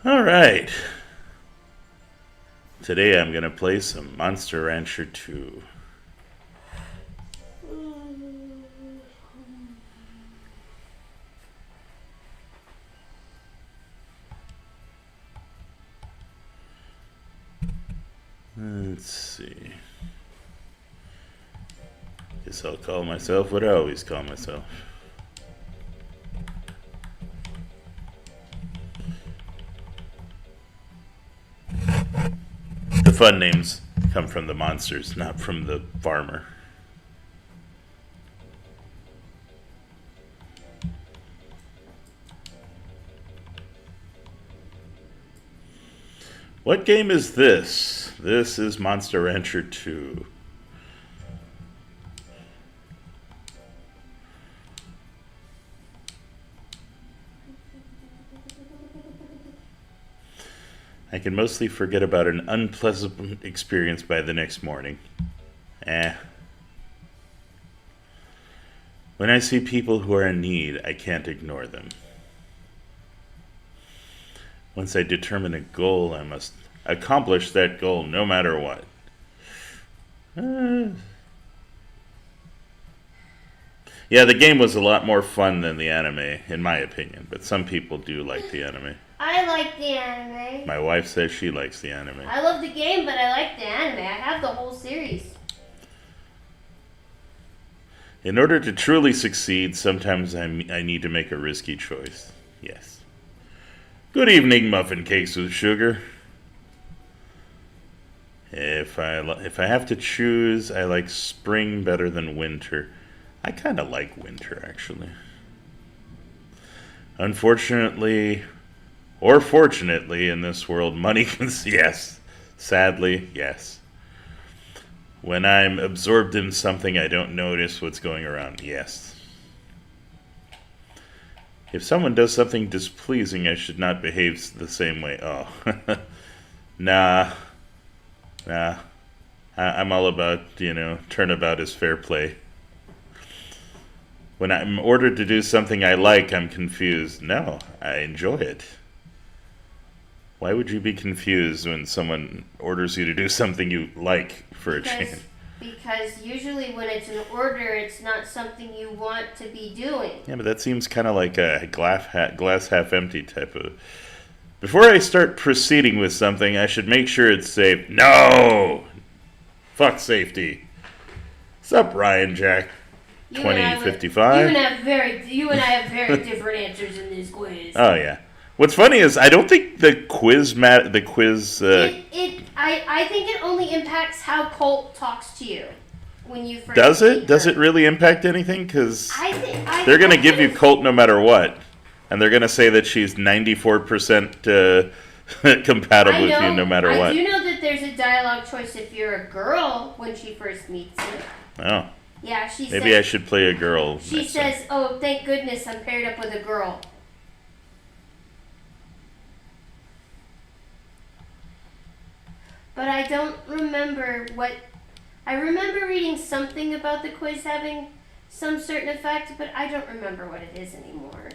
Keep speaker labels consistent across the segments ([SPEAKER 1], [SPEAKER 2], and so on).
[SPEAKER 1] All right. Today I'm going to play some Monster Rancher 2. Let's see. Guess I'll call myself what I always call myself. The fun names come from the monsters, not from the farmer. What game is this? This is Monster Rancher 2. I can mostly forget about an unpleasant experience by the next morning. When I see people who are in need, I can't ignore them. Once I determine a goal, I must accomplish that goal no matter what. Yeah, the game was a lot more fun than the anime, in my opinion. But some people do like the anime.
[SPEAKER 2] I like the anime.
[SPEAKER 1] My wife says she likes the anime.
[SPEAKER 2] I love the game, but I like the anime. I have the whole series.
[SPEAKER 1] In order to truly succeed, sometimes I need to make a risky choice. Yes. Good evening, muffin cakes with sugar. If I have to choose, I like spring better than winter. I kind of like winter, actually. Unfortunately, or fortunately, in this world, money can... Yes. Sadly, yes. When I'm absorbed in something, I don't notice what's going around. Yes. If someone does something displeasing, I should not behave the same way. Oh. Nah. I'm all about, turnabout is fair play. When I'm ordered to do something I like, I'm confused. No, I enjoy it. Why would you be confused when someone orders you to do something you like for a change?
[SPEAKER 2] Because usually when it's an order, it's not something you want to be doing.
[SPEAKER 1] Yeah, but that seems kind of like a glass half empty type of... Before I start proceeding with something, I should make sure it's safe. No! Fuck safety. What's up, Ryan Jack? 2055?
[SPEAKER 2] You and I have very different answers in this quiz.
[SPEAKER 1] Oh, yeah. What's funny is I don't think the quiz
[SPEAKER 2] I think it only impacts how Colt talks to you when you first
[SPEAKER 1] Does it?
[SPEAKER 2] meet
[SPEAKER 1] Does
[SPEAKER 2] her.
[SPEAKER 1] it really impact anything? Because
[SPEAKER 2] I
[SPEAKER 1] they're going to give you Colt no matter what. And they're going to say that she's 94% compatible with you no matter what.
[SPEAKER 2] I do know that there's a dialogue choice if you're a girl when she first meets you.
[SPEAKER 1] Oh.
[SPEAKER 2] Yeah, she
[SPEAKER 1] Maybe I should play a girl.
[SPEAKER 2] She says, "Oh, thank goodness I'm paired up with a girl." But I don't remember what... I remember reading something about the quiz having some certain effect, but I don't remember what it is anymore.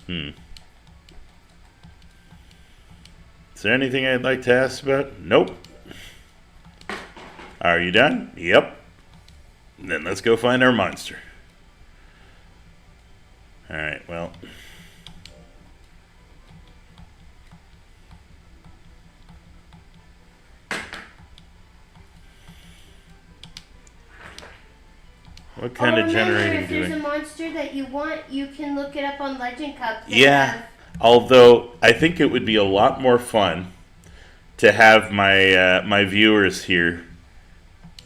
[SPEAKER 1] Is there anything I'd like to ask about? Nope. Are you done? Yep. Then let's go find our monster. Alright, well... What kind of generating
[SPEAKER 2] if
[SPEAKER 1] doing?
[SPEAKER 2] there's a monster that you want, you can look it up on Legend Cup.
[SPEAKER 1] Yeah, although I think it would be a lot more fun to have my viewers here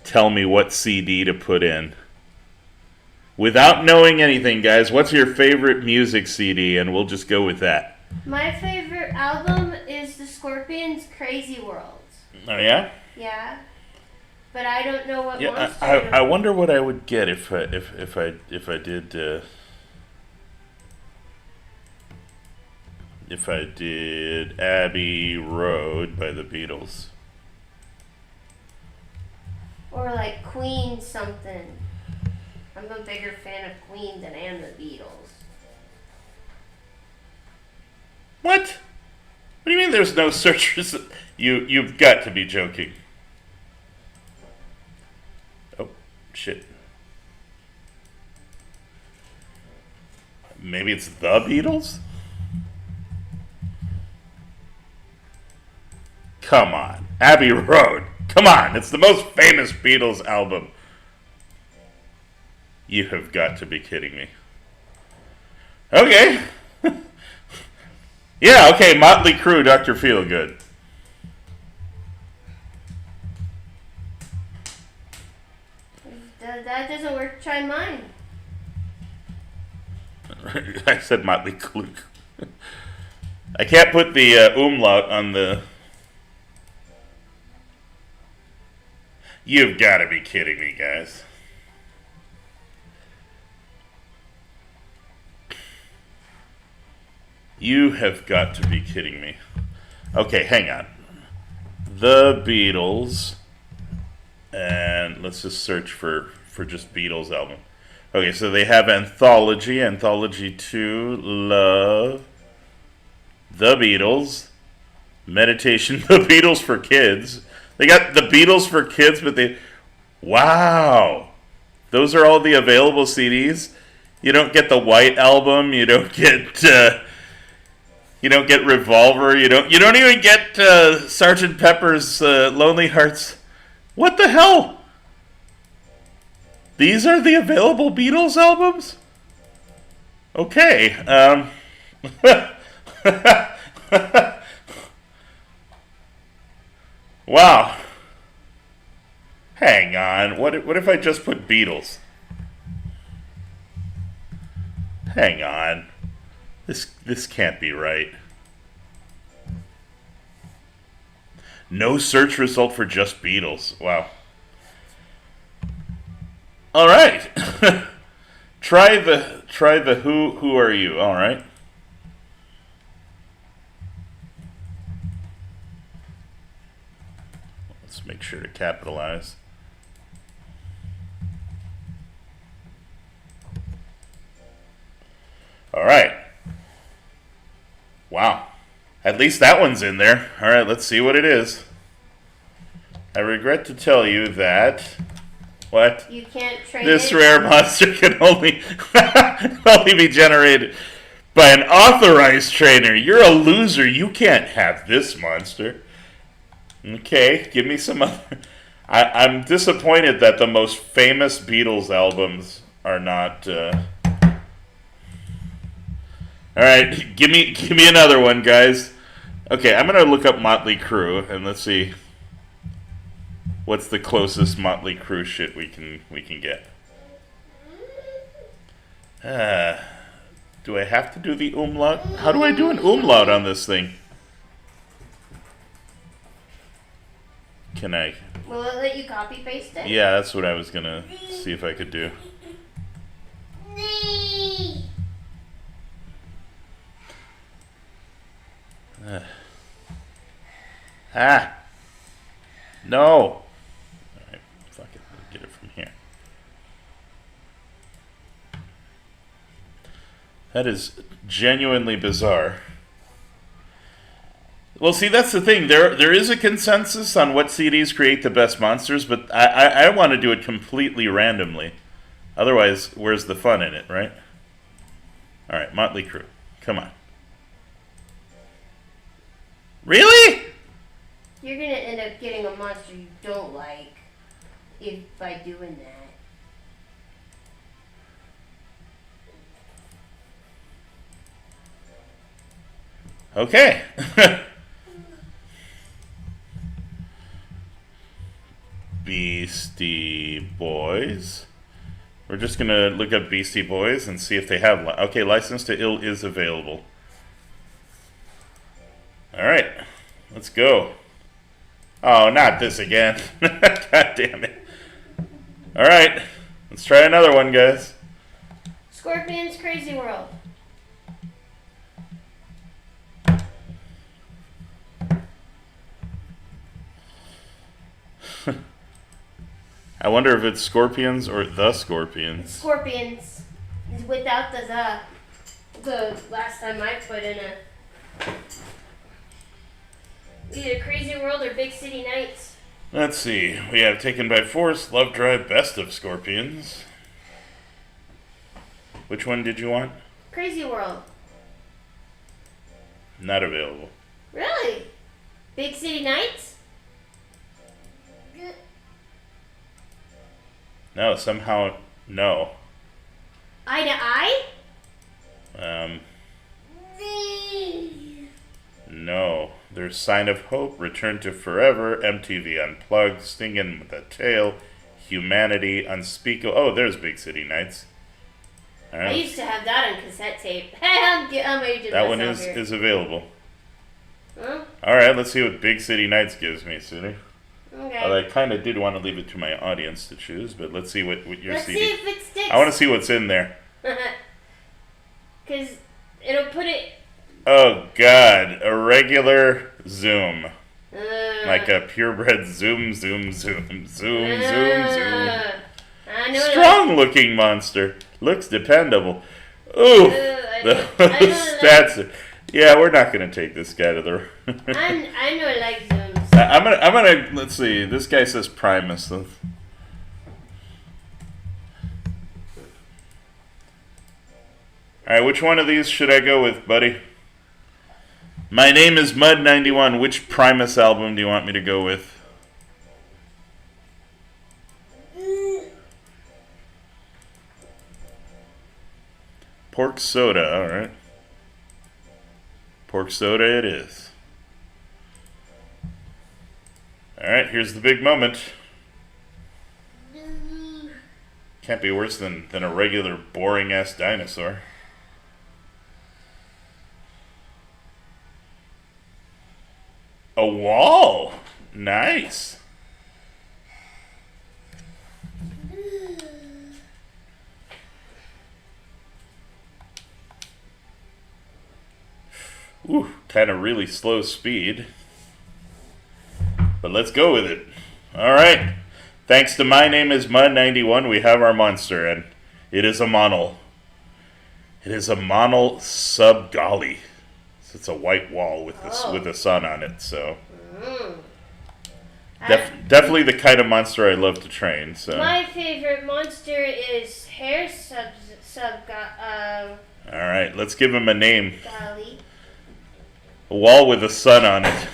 [SPEAKER 1] tell me what CD to put in. Without knowing anything, guys, what's your favorite music CD? And we'll just go with that.
[SPEAKER 2] My favorite album is the Scorpions' Crazy World.
[SPEAKER 1] Oh, yeah?
[SPEAKER 2] Yeah. But I don't know what
[SPEAKER 1] Yeah,
[SPEAKER 2] monster.
[SPEAKER 1] I wonder what I would get if I did Abbey Road by the Beatles.
[SPEAKER 2] Or like Queen something. I'm a bigger fan of Queen than I am the Beatles.
[SPEAKER 1] What? What do you mean there's no search result? You've got to be joking. Oh, shit. Maybe it's the Beatles? Come on. Abbey Road. Come on. It's the most famous Beatles album. You have got to be kidding me. Okay. Yeah, okay. Motley Crue, Dr. Feelgood.
[SPEAKER 2] That doesn't work. Try mine.
[SPEAKER 1] I said Motley Crue. I can't put the umlaut on the... You've got to be kidding me, guys. You have got to be kidding me. Okay, hang on. The Beatles. And let's just search for just Beatles album. Okay, so they have Anthology, Anthology 2, Love, The Beatles, Meditation, The Beatles for Kids. They got The Beatles for Kids, but they... Wow! Those are all the available CDs? You don't get the White Album, you don't get... you don't get Revolver, you don't even get Sgt. Pepper's Lonely Hearts. What the hell? These are the available Beatles albums? Okay. Wow. Hang on. What if I just put Beatles? Hang on. This can't be right. No search result for just Beatles. Wow. All right. try the who are you? All right. Let's make sure to capitalize. All right. Wow. At least that one's in there. All right, let's see what it is. I regret to tell you that... What?
[SPEAKER 2] You can't train
[SPEAKER 1] This
[SPEAKER 2] it.
[SPEAKER 1] rare monster can only be generated by an authorized trainer. You're a loser. You can't have this monster. Okay, give me some other... I'm disappointed that the most famous Beatles albums are not... All right, give me another one, guys. Okay, I'm gonna look up Motley Crue and let's see what's the closest Motley Crue shit we can get. Do I have to do the umlaut? How do I do an umlaut on this thing? Can I?
[SPEAKER 2] Will it let you copy paste it?
[SPEAKER 1] Yeah, that's what I was gonna see if I could do. No. All right, fuck it. I'll get it from here. That is genuinely bizarre. Well, see, that's the thing. There is a consensus on what CDs create the best monsters, but I want to do it completely randomly. Otherwise, where's the fun in it, right? All right, Motley Crue. Come on. Really?
[SPEAKER 2] You're gonna end up getting a monster you don't like by doing that.
[SPEAKER 1] Okay. Beastie Boys. We're just going to look up Beastie Boys and see if they have... Okay, License to Ill is available. All right. Let's go. Oh, not this again. God damn it. All right. Let's try another one, guys.
[SPEAKER 2] Scorpion's Crazy World.
[SPEAKER 1] I wonder if it's Scorpions or the Scorpions.
[SPEAKER 2] Scorpions. Without the last time I put in a Either Crazy World or Big City Nights.
[SPEAKER 1] Let's see. We have Taken by Force, Love Drive, Best of Scorpions. Which one did you want?
[SPEAKER 2] Crazy World.
[SPEAKER 1] Not available.
[SPEAKER 2] Really? Big City Nights?
[SPEAKER 1] No, somehow no.
[SPEAKER 2] Eye to Eye?
[SPEAKER 1] No. There's Sign of Hope, Return to Forever, MTV Unplugged, Stingin' with a Tail, Humanity, Unspeakable. Oh, there's Big City Nights. All right.
[SPEAKER 2] I used to have that on cassette tape. I'm aging
[SPEAKER 1] That one
[SPEAKER 2] myself here.
[SPEAKER 1] is available.
[SPEAKER 2] Huh?
[SPEAKER 1] All right, let's see what Big City Nights gives me, Suni.
[SPEAKER 2] Okay.
[SPEAKER 1] Well, I kind of did want to leave it to my audience to choose, but let's see what your
[SPEAKER 2] Let's
[SPEAKER 1] CD.
[SPEAKER 2] see if it sticks.
[SPEAKER 1] I want to see what's in there.
[SPEAKER 2] Because it'll put it...
[SPEAKER 1] Oh, God. A regular zoom. Like
[SPEAKER 2] Uh,
[SPEAKER 1] a purebred zoom, zoom, zoom, zoom, zoom, zoom.
[SPEAKER 2] I know
[SPEAKER 1] Strong-looking monster. Looks dependable. Ooh.
[SPEAKER 2] I
[SPEAKER 1] The
[SPEAKER 2] don't like-
[SPEAKER 1] stats are... Yeah, we're not going to take this guy to the...
[SPEAKER 2] I know I like zooms.
[SPEAKER 1] I'm gonna let's see. This guy says Primus. All right, which one of these should I go with, buddy? My name is Mud91. Which Primus album do you want me to go with? Pork Soda. All right. Pork Soda it is. Alright, here's the big moment. Can't be worse than a regular boring ass dinosaur. A wall! Nice. Ooh, kind of really slow speed. But let's go with it. Alright. Thanks to My Name is Mud91, we have our monster, and it is a monol. It is a monol sub-golly. So it's a white wall with the sun on it, so... definitely the kind of monster I love to train, so...
[SPEAKER 2] My favorite monster is Hair
[SPEAKER 1] Alright, let's give him a name.
[SPEAKER 2] Golly.
[SPEAKER 1] A wall with the sun on it.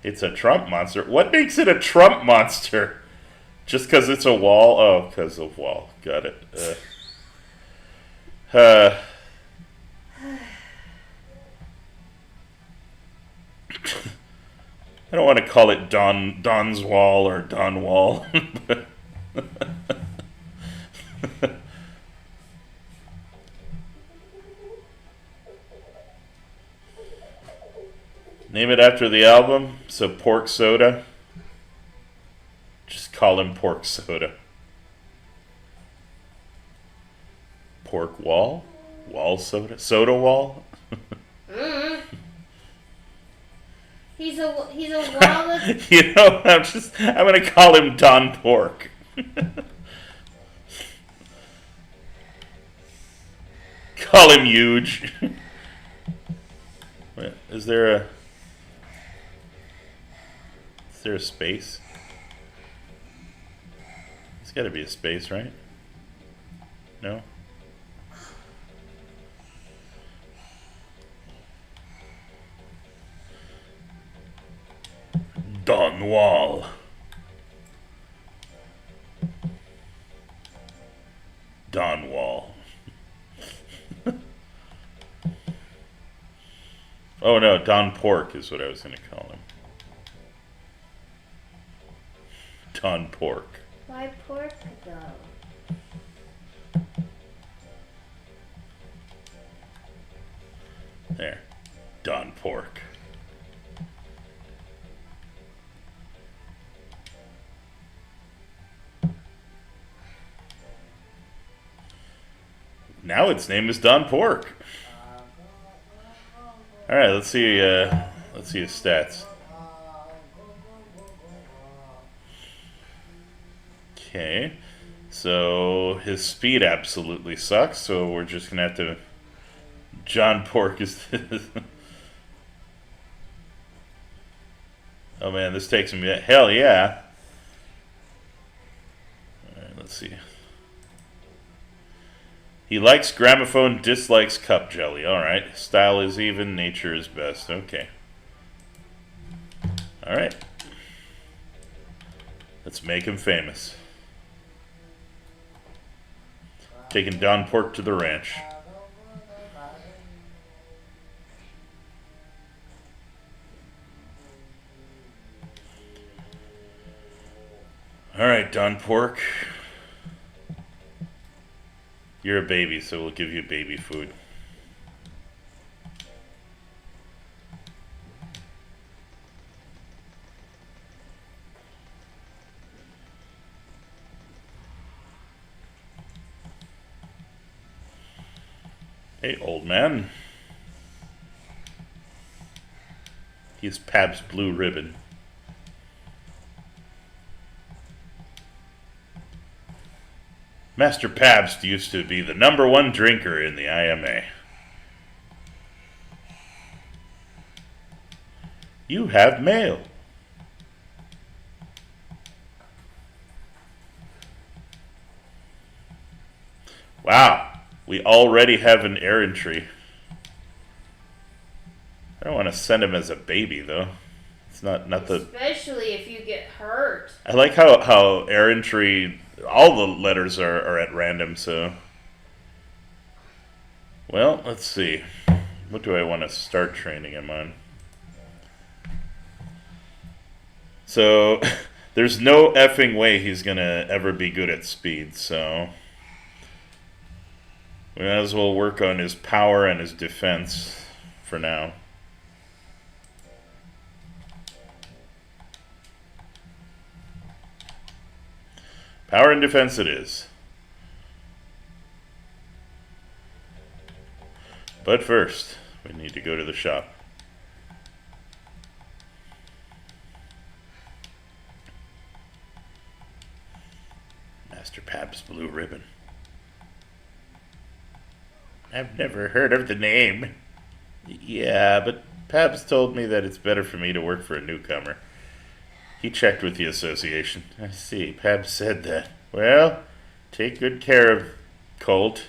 [SPEAKER 1] It's a Trump monster. What makes it a Trump monster? Just because it's a wall? Oh, because of wall. Got it. I don't want to call it Don's Wall or Don Wall. Name it after the album, so Pork Soda. Just call him Pork Soda. Pork Wall? Wall Soda? Soda Wall?
[SPEAKER 2] He's a wall of...
[SPEAKER 1] You know, I'm gonna call him Don Pork. Call him huge. Wait, is there a space? There's gotta be a space, right? No? Don Wall. Don Wall. Oh no, Don Pork is what I was going to call him. Don Pork.
[SPEAKER 2] Why pork, though?
[SPEAKER 1] There. Don Pork. Now its name is Don Pork. All right, let's see his stats. Okay, So his speed absolutely sucks. So we're just gonna have to. John Pork is. Oh man, this takes him. Hell yeah. All right, let's see. He likes gramophone, dislikes cup jelly. All right. Style is even, nature is best. Okay. All right. Let's make him famous. Taking Don Pork to the ranch. All right, Don Pork. You're a baby, so we'll give you baby food. Hey, old man. He's Pabst Blue Ribbon. Master Pabst used to be the #1 drinker in the IMA. You have mail. Wow, we already have an errantry. I don't want to send him as a baby though. It's not the.
[SPEAKER 2] Especially if you get hurt.
[SPEAKER 1] I like how errantry. All the letters are at random. So. Well, let's see. What do I want to start training him on? So, there's no effing way he's gonna ever be good at speed. So. We might as well work on his power and his defense for now. Power and defense it is. But first, we need to go to the shop. Master Pabst Blue Ribbon. I've never heard of the name. Yeah, but Pabst told me that it's better for me to work for a newcomer. He checked with the association. I see, Pabst said that. Well, take good care of Colt.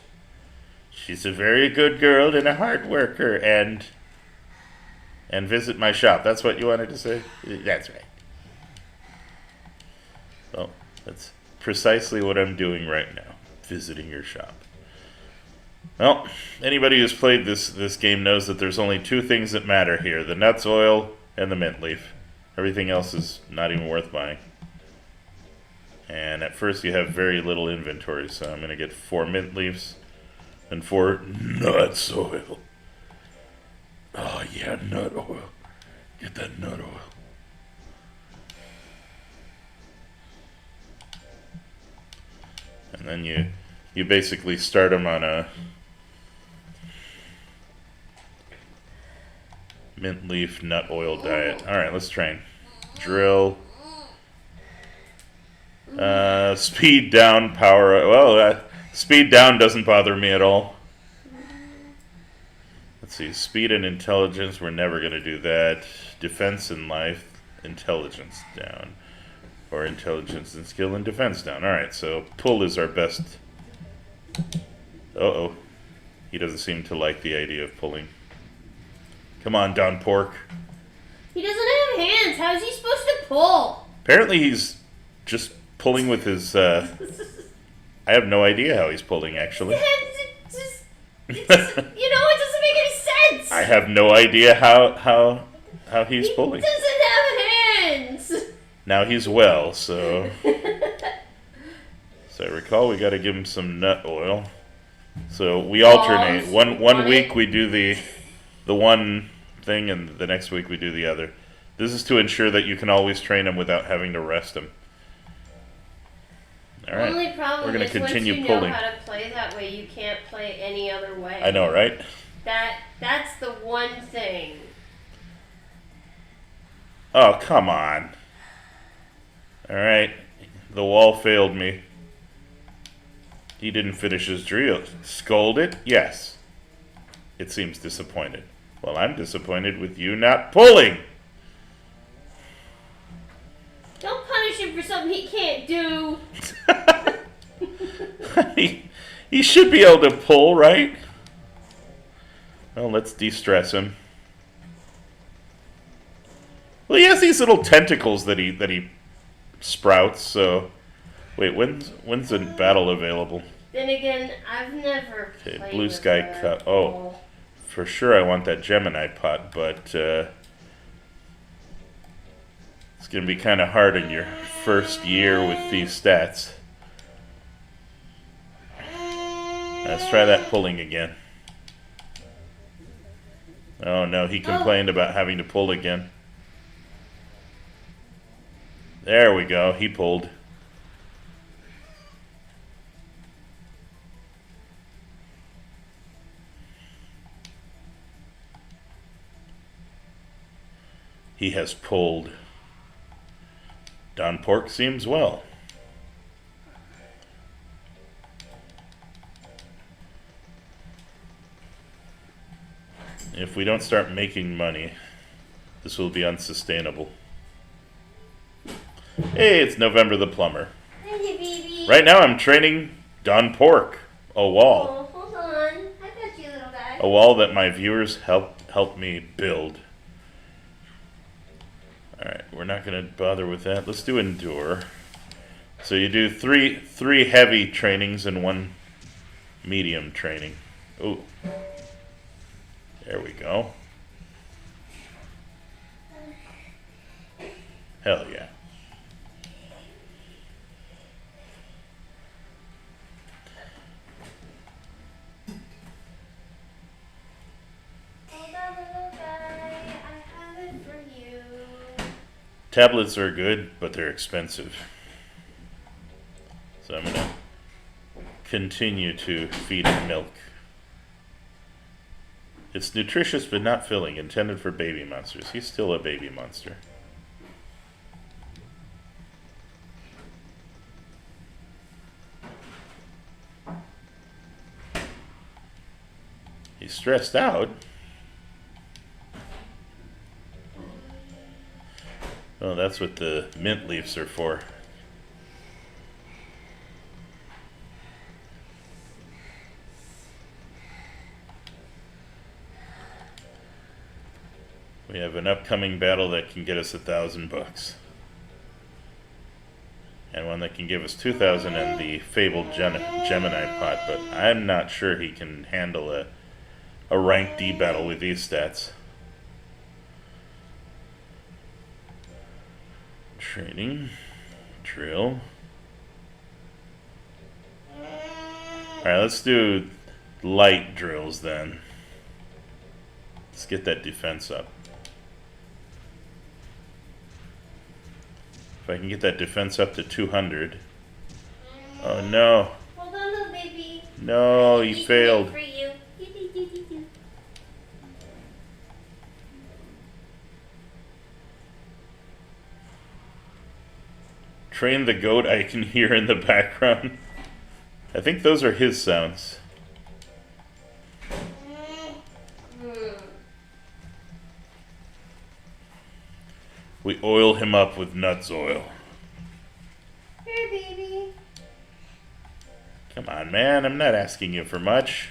[SPEAKER 1] She's a very good girl and a hard worker, and visit my shop. That's what you wanted to say? That's right. Well, that's precisely what I'm doing right now. Visiting your shop. Well, anybody who's played this game knows that there's only two things that matter here. The nuts oil and the mint leaf. Everything else is not even worth buying. And at first you have very little inventory, so I'm going to get 4 mint leaves and 4 nuts oil. Oh yeah, nut oil. Get that nut oil. And then you basically start them on a mint leaf nut oil diet. Alright, let's train. Drill. Speed down, power. Well, speed down doesn't bother me at all. Let's see. Speed and intelligence, we're never going to do that. Defense and life, intelligence down. Or intelligence and skill and defense down. Alright, so pull is our best. Uh-oh. He doesn't seem to like the idea of pulling. Come on, Don Pork.
[SPEAKER 2] He doesn't have hands. How is he supposed to pull?
[SPEAKER 1] Apparently he's just pulling with his, I have no idea how he's pulling, actually.
[SPEAKER 2] It doesn't make any sense.
[SPEAKER 1] I have no idea how he's pulling.
[SPEAKER 2] He doesn't have hands.
[SPEAKER 1] Now he's well, so... So I recall we got to give him some nut oil. So we alternate. One week we do the one thing, and the next week we do the other. This is to ensure that you can always train him without having to rest him. All right.
[SPEAKER 2] The only problem
[SPEAKER 1] We're going
[SPEAKER 2] is
[SPEAKER 1] to continue
[SPEAKER 2] once you
[SPEAKER 1] pulling.
[SPEAKER 2] know how to play that way, you can't play any other way.
[SPEAKER 1] I know, right?
[SPEAKER 2] That's the one thing.
[SPEAKER 1] Oh, come on. All right. The wall failed me. He didn't finish his drill. Scolded? Yes. It seems disappointed. Well, I'm disappointed with you not pulling.
[SPEAKER 2] Don't punish him for something he can't do.
[SPEAKER 1] he should be able to pull, right? Well, let's de-stress him. Well, he has these little tentacles that he sprouts. So, wait, when's the battle available?
[SPEAKER 2] Then again, I've never played
[SPEAKER 1] Blue
[SPEAKER 2] with
[SPEAKER 1] Sky
[SPEAKER 2] a
[SPEAKER 1] Cup.
[SPEAKER 2] bull.
[SPEAKER 1] Oh, for sure I want that Gemini pot, but it's going to be kind of hard in your first year with these stats. Let's try that pulling again. Oh no, he complained about having to pull again. There we go, he pulled. He has pulled. Don Pork seems well. If we don't start making money, this will be unsustainable. Hey, it's November the Plumber.
[SPEAKER 2] Hey, baby.
[SPEAKER 1] Right now I'm training Don Pork, a wall.
[SPEAKER 2] Oh, hold on. I got you, little guy.
[SPEAKER 1] A wall that my viewers helped me build. Alright, we're not going to bother with that. Let's do Endure. So you do three heavy trainings and one medium training. Ooh. There we go. Hell yeah.
[SPEAKER 2] Hold on, little guy. I have it for you.
[SPEAKER 1] Tablets are good, but they're expensive. So I'm going to continue to feed it milk. It's nutritious but not filling, intended for baby monsters. He's still a baby monster. He's stressed out. Oh, that's what the mint leaves are for. We have an upcoming battle that can get us $1,000. And one that can give us 2,000 and the fabled Gemini pot, but I'm not sure he can handle a rank D battle with these stats. Training. Drill. Alright, let's do light drills then. Let's get that defense up. If I can get that defense up to 200. Oh no.
[SPEAKER 2] Hold on, little baby.
[SPEAKER 1] No, you failed.
[SPEAKER 2] For you.
[SPEAKER 1] Train the goat I can hear in the background. I think those are his sounds. We oil him up with nuts oil.
[SPEAKER 2] Here, baby.
[SPEAKER 1] Come on, man. I'm not asking you for much.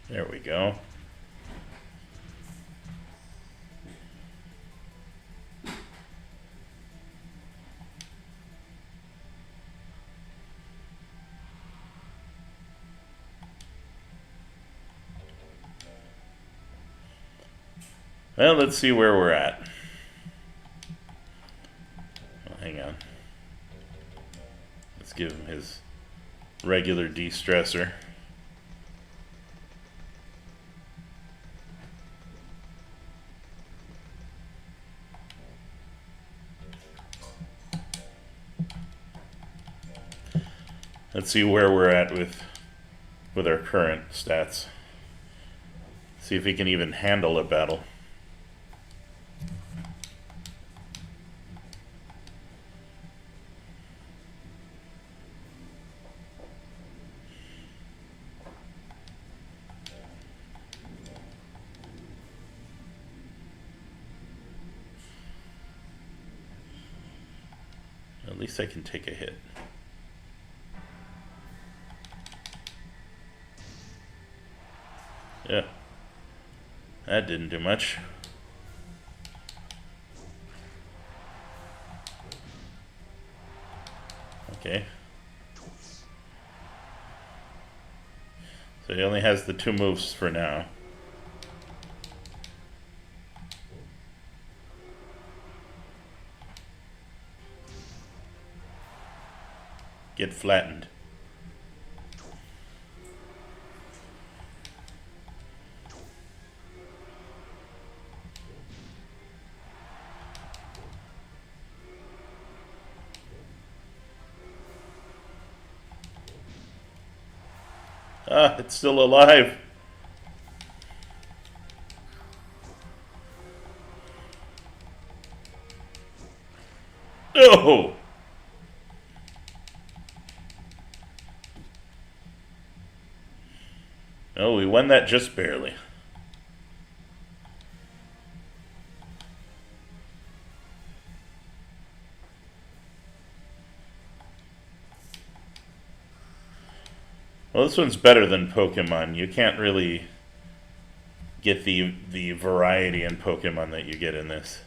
[SPEAKER 1] There we go. Well, let's see where we're at. Oh, hang on. Let's give him his regular de-stressor. Let's see where we're at with our current stats. See if he can even handle a battle. At least I can take a hit. Yeah. That didn't do much. Okay. So he only has the 2 moves for now. Get flattened. Ah, it's still alive. No! Oh, we won that just barely. Well, this one's better than Pokemon. You can't really get the variety in Pokemon that you get in this.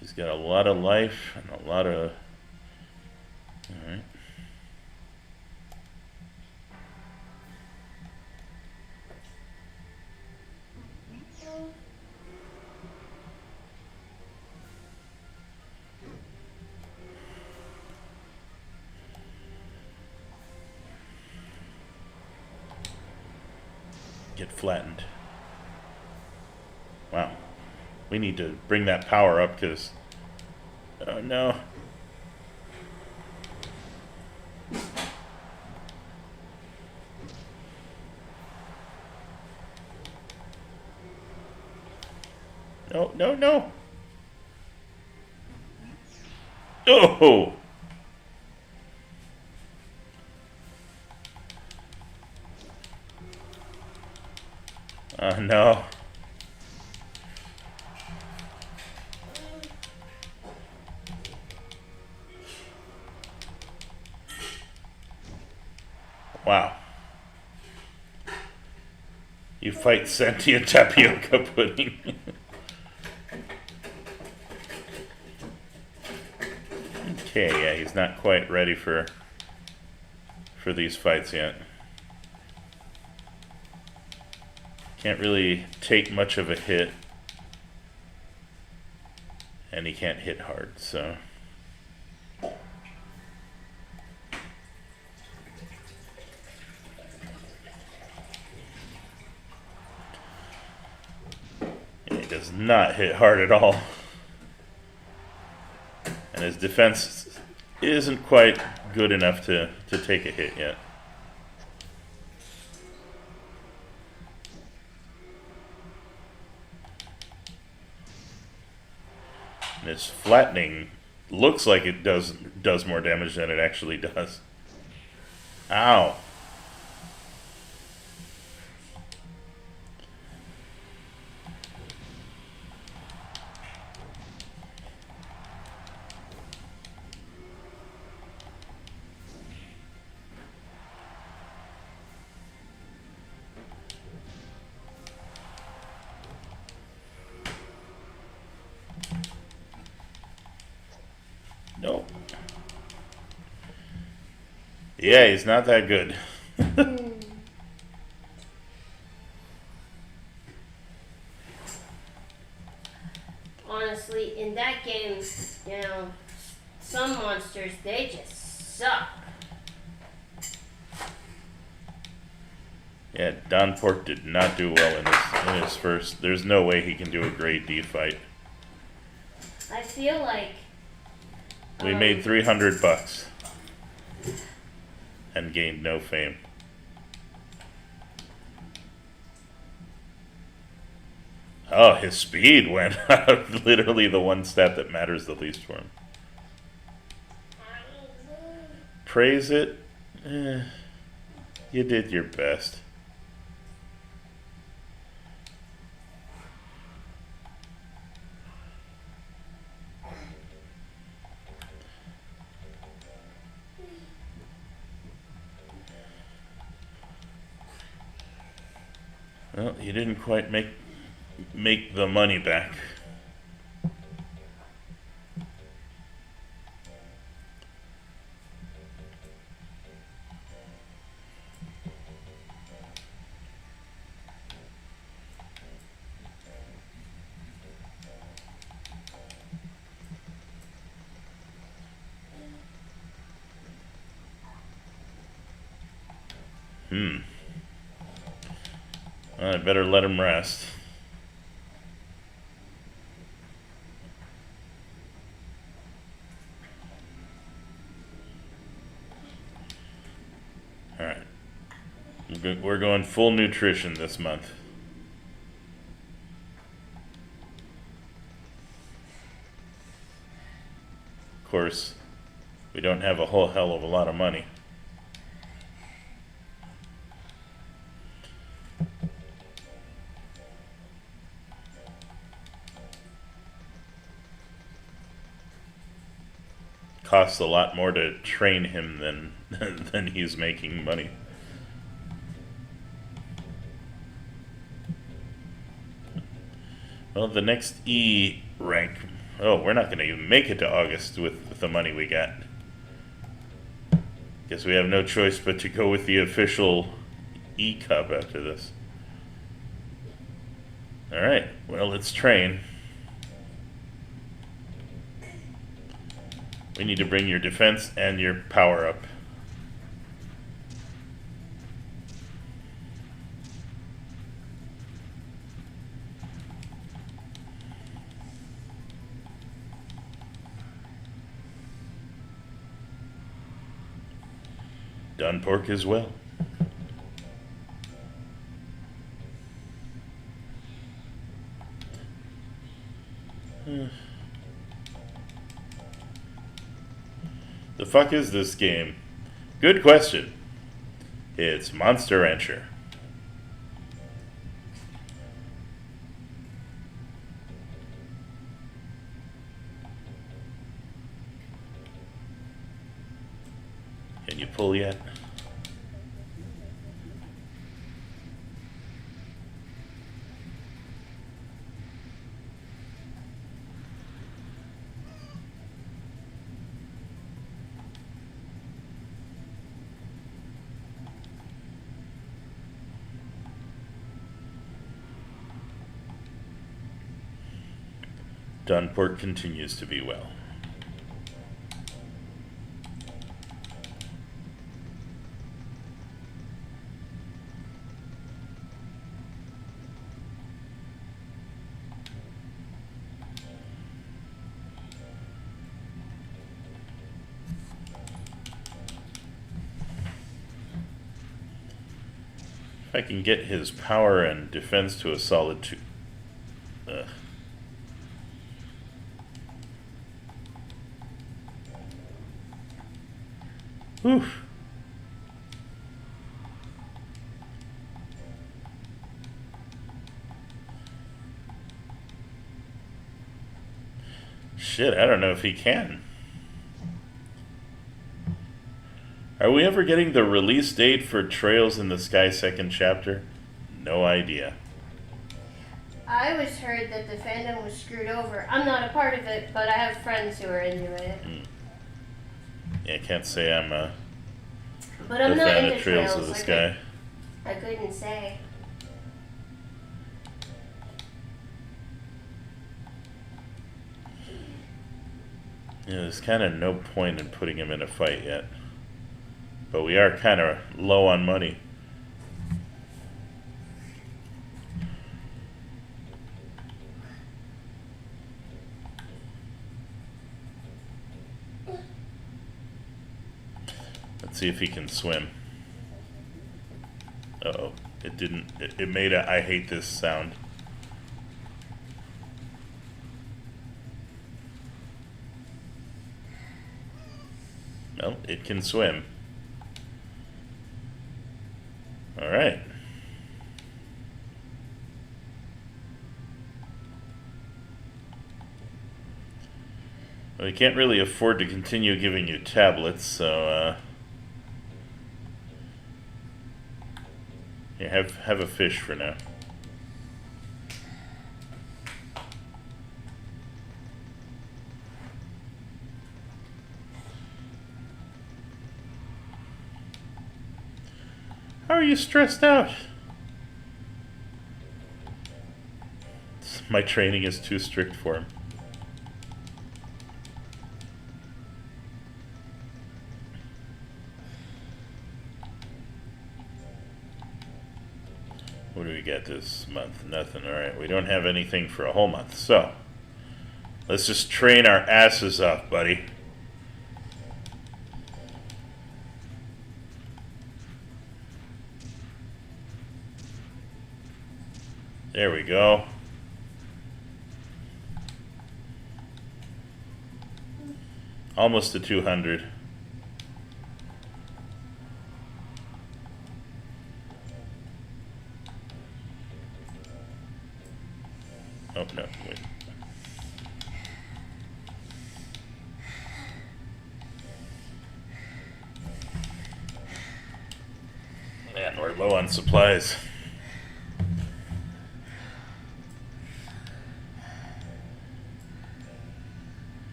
[SPEAKER 1] He's got a lot of life and a lot of... Alright. Get flattened. Wow. We need to bring that power up because... Oh no. No, no, no. Oh! No. Wow. You fight sentient tapioca pudding. Okay, yeah, he's not quite ready for these fights yet. Can't really take much of a hit. And he can't hit hard, so... He does not hit hard at all. And his defense isn't quite good enough to take a hit yet. And his flattening looks like it does more damage than it actually does. Ow. Nope. Yeah, he's not that good.
[SPEAKER 2] Honestly, in that game, some monsters, they just suck.
[SPEAKER 1] Yeah, Donport did not do well in his first. There's no way he can do a grade D fight.
[SPEAKER 2] I feel like...
[SPEAKER 1] We made $300 and gained no fame. Oh, his speed went up. Literally the one stat that matters the least for him. Praise it. You did your best. Well, you didn't quite make the money back. I better let him rest. Alright. We're going full nutrition this month. Of course, we don't have a whole hell of a lot of money. Costs a lot more to train him than he's making money. Well, the next E rank. Oh, we're not going to even make it to August with the money we got. Guess we have no choice but to go with the official E Cup after this. Alright, well, let's train. We need to bring your defense and your power up. Done pork as well. The fuck is this game? Good question. It's Monster Rancher. Can you pull yet? Dunport continues to be well. If I can get his power and defense to a solid 2. Whew. Shit, I don't know if he can. Are we ever getting the release date for Trails in the Sky second chapter? No idea.
[SPEAKER 2] I always heard that the fandom was screwed over. I'm not a part of it, but I have friends who are into it.
[SPEAKER 1] Yeah, I can't say I'm a
[SPEAKER 2] But I'm not
[SPEAKER 1] fan
[SPEAKER 2] into
[SPEAKER 1] of Trails of the Sky.
[SPEAKER 2] I couldn't say.
[SPEAKER 1] Yeah, there's kind of no point in putting him in a fight yet. But we are kind of low on money. Let's see if he can swim. Uh-oh. It didn't. It made a I hate this sound. Well, it can swim. Alright. Well, we can't really afford to continue giving you tablets, so, here, have a fish for now. are you stressed out? My training is too strict for him. What do we get this month? Nothing. Alright, we don't have anything for a whole month. So, let's just train our asses off, buddy. There we go. Almost to 200. Oh, no, wait. Man, we're low on supplies.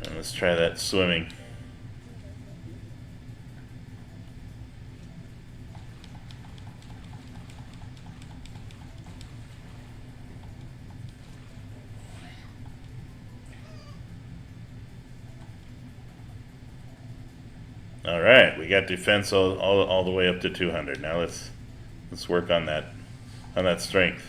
[SPEAKER 1] And let's try that swimming. All right, we got defense all the way up to 200. Now let's work on that strength.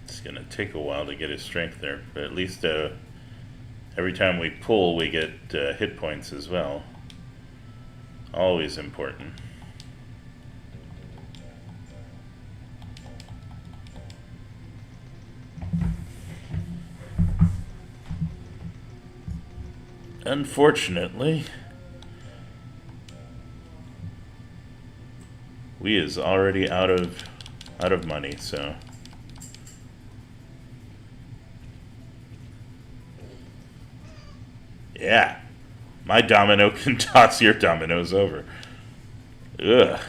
[SPEAKER 1] It's gonna take a while to get his strength there, but at least every time we pull, we get hit points as well. Always important. Unfortunately, we is already out of money, so. Yeah, my domino can toss your dominoes over. Ugh.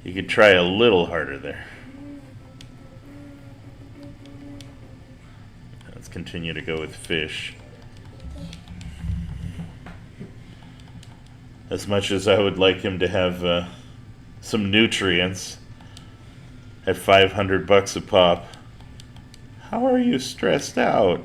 [SPEAKER 1] You could try a little harder there. Let's continue to go with fish. As much as I would like him to have some nutrients at $500 a pop. How are you stressed out?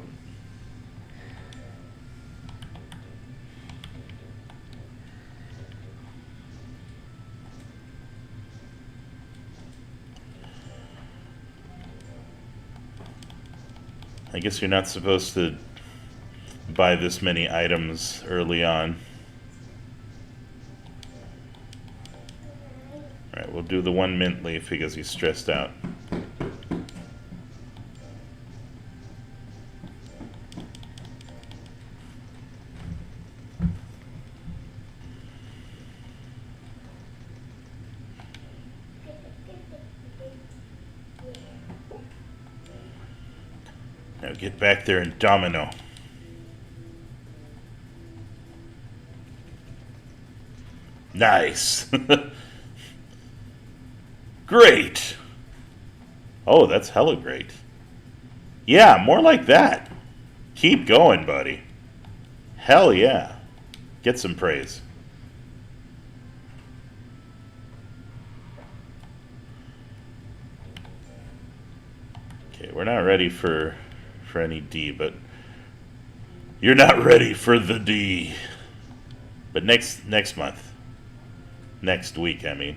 [SPEAKER 1] I guess you're not supposed to buy this many items early on. Alright, we'll do the one mint leaf because he's stressed out. Now get back there and domino. Nice. Great. Oh, that's hella great. Yeah, more like that. Keep going, buddy. Hell yeah. Get some praise. Okay, we're not ready for any D, but you're not ready for the D. But next month. Next week, I mean.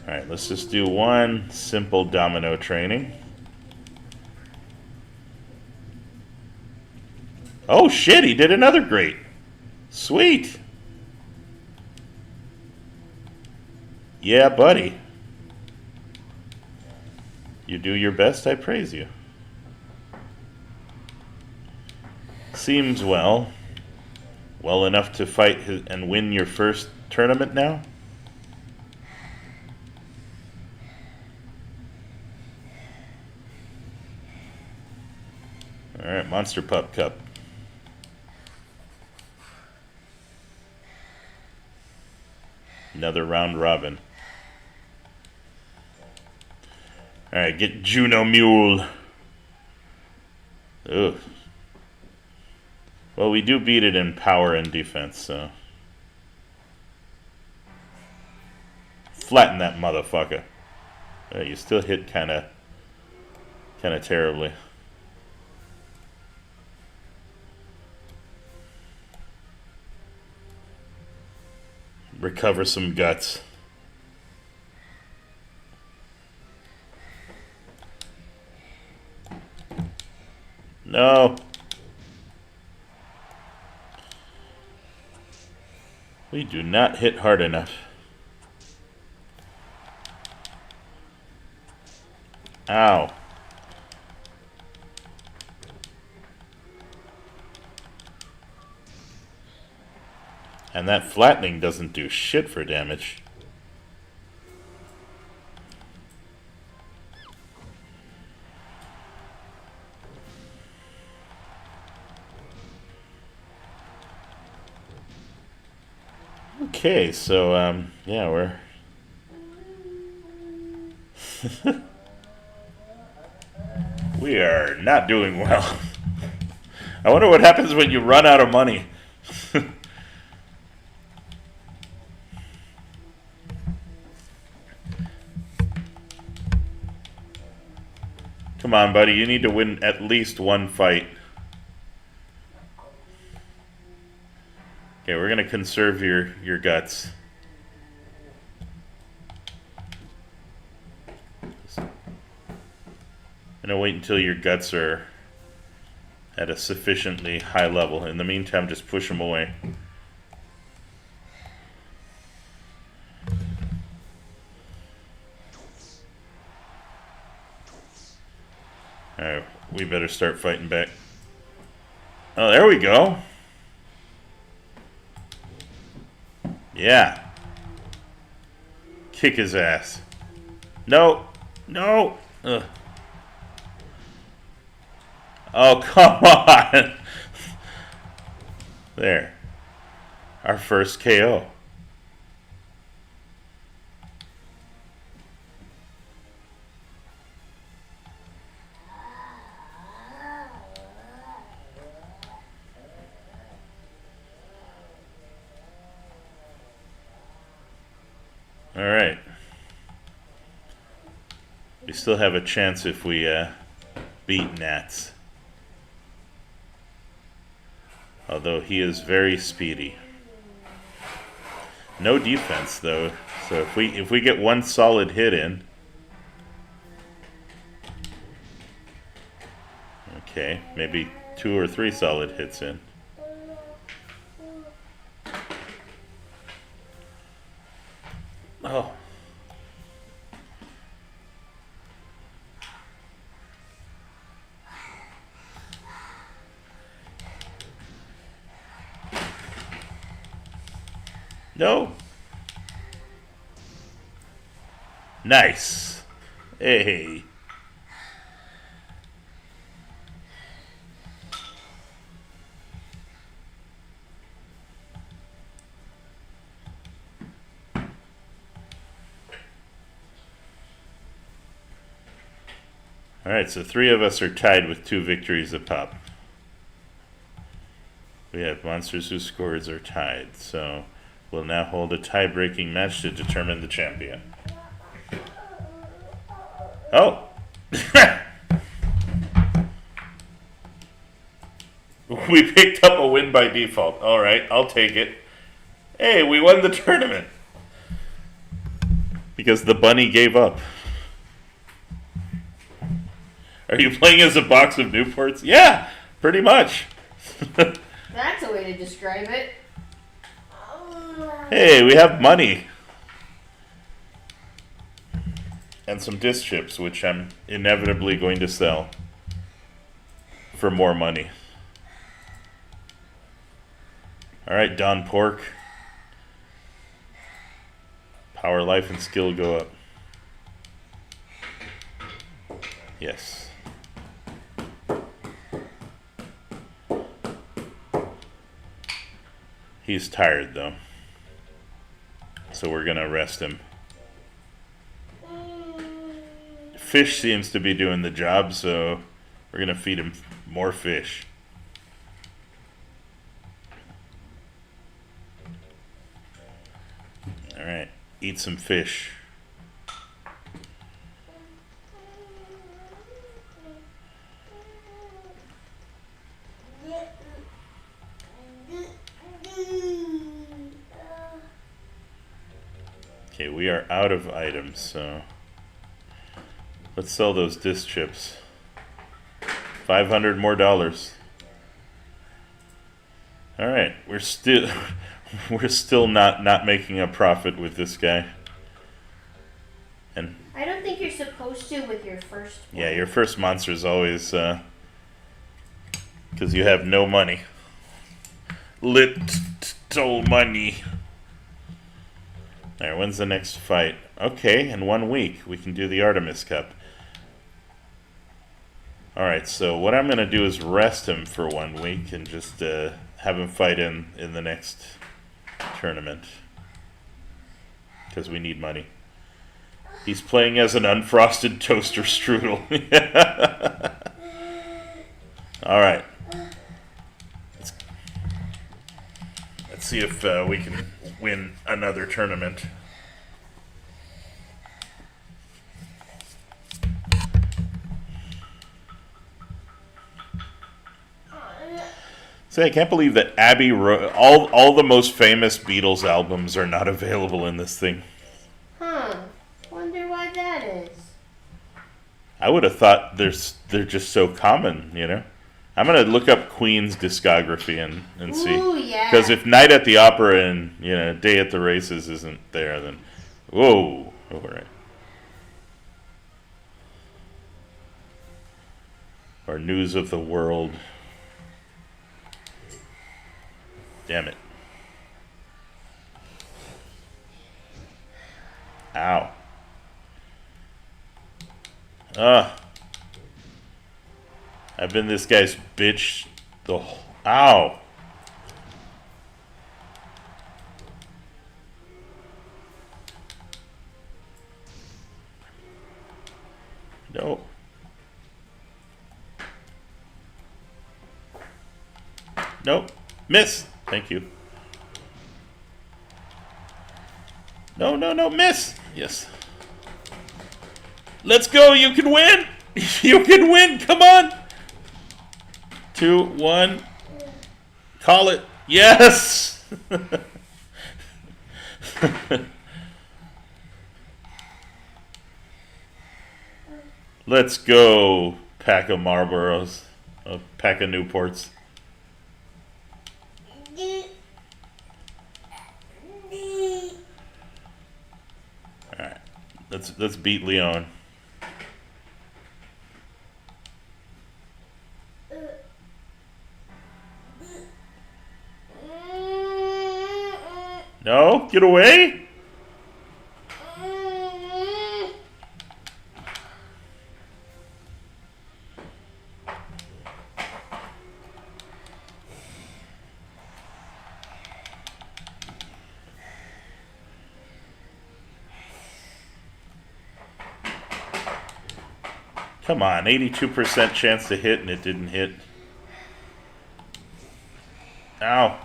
[SPEAKER 1] Alright, let's just do one simple domino training. Oh shit, he did another great. Sweet. Yeah, buddy. You do your best, I praise you. Seems well enough to fight and win your first tournament now? Alright, Monster Pup Cup. Another round robin. Alright, get Juno Mule. Ugh. Well, we do beat it in power and defense, so. Flatten that motherfucker. You still hit kind of terribly. Recover some guts. No. We do not hit hard enough. Ow. And that flattening doesn't do shit for damage. Okay, so, yeah, we're... we are not doing well. I wonder what happens when you run out of money. Come on, buddy. You need to win at least one fight. Okay, we're going to conserve your guts. I'm going to wait until your guts are at a sufficiently high level. In the meantime, just push them away. Alright, we better start fighting back. Oh, there we go. Yeah. Kick his ass. No. No. Ugh. Oh, come on. There. Our first KO. Alright. We still have a chance if we beat Nats. Although he is very speedy. No defense though. So if we get one solid hit in. Okay, maybe 2 or 3 solid hits in. Oh. No. Nice. Hey. Alright, so 3 of us are tied with 2 victories apiece. We have monsters whose scores are tied, so we'll now hold a tie-breaking match to determine the champion. Oh! We picked up a win by default. Alright, I'll take it. Hey, we won the tournament! Because the bunny gave up. Are you playing as a box of Newports? Yeah, pretty much.
[SPEAKER 2] That's a way to describe it.
[SPEAKER 1] Hey, we have money. and some disc chips, which I'm inevitably going to sell for more money. All right, Don Pork. Power, life, and skill go up. Yes. He's tired, though. So we're going to rest him. Fish seems to be doing the job, so we're going to feed him more fish. All right. Eat some fish. Okay, we are out of items, so let's sell those disc chips. $500 more. All right, we're still not making a profit with this guy. And
[SPEAKER 2] I don't think you're supposed to with your first one.
[SPEAKER 1] yeah, your first monster is always because you have no money. Little money. All right, when's the next fight? Okay, in 1 week we can do the Artemis Cup. All right, so what I'm going to do is rest him for 1 week and just have him fight in the next tournament because we need money. He's playing as an unfrosted toaster strudel. All right. Let's see if we can win another tournament. Say, I can't believe that Abbey Road, all the most famous Beatles albums are not available in this thing.
[SPEAKER 2] Huh. Wonder why that is.
[SPEAKER 1] I would have thought they're just so common, you know? I'm going to look up Queen's discography and see.
[SPEAKER 2] Ooh, yeah.
[SPEAKER 1] Because if Night at the Opera and, Day at the Races isn't there, then... Whoa. All right. Or News of the World. Damn it. Ow. I've been this guy's bitch the whole... Ow. No. Nope. Miss. Thank you. No, miss. Yes. Let's go. You can win. You can win. Come on. 2, 1. Call it. Yes. Let's go. Pack of Marlboros. A pack of Newports. Alright. Let's beat Leon. No, get away. Come on, 82% chance to hit and it didn't hit. Ow.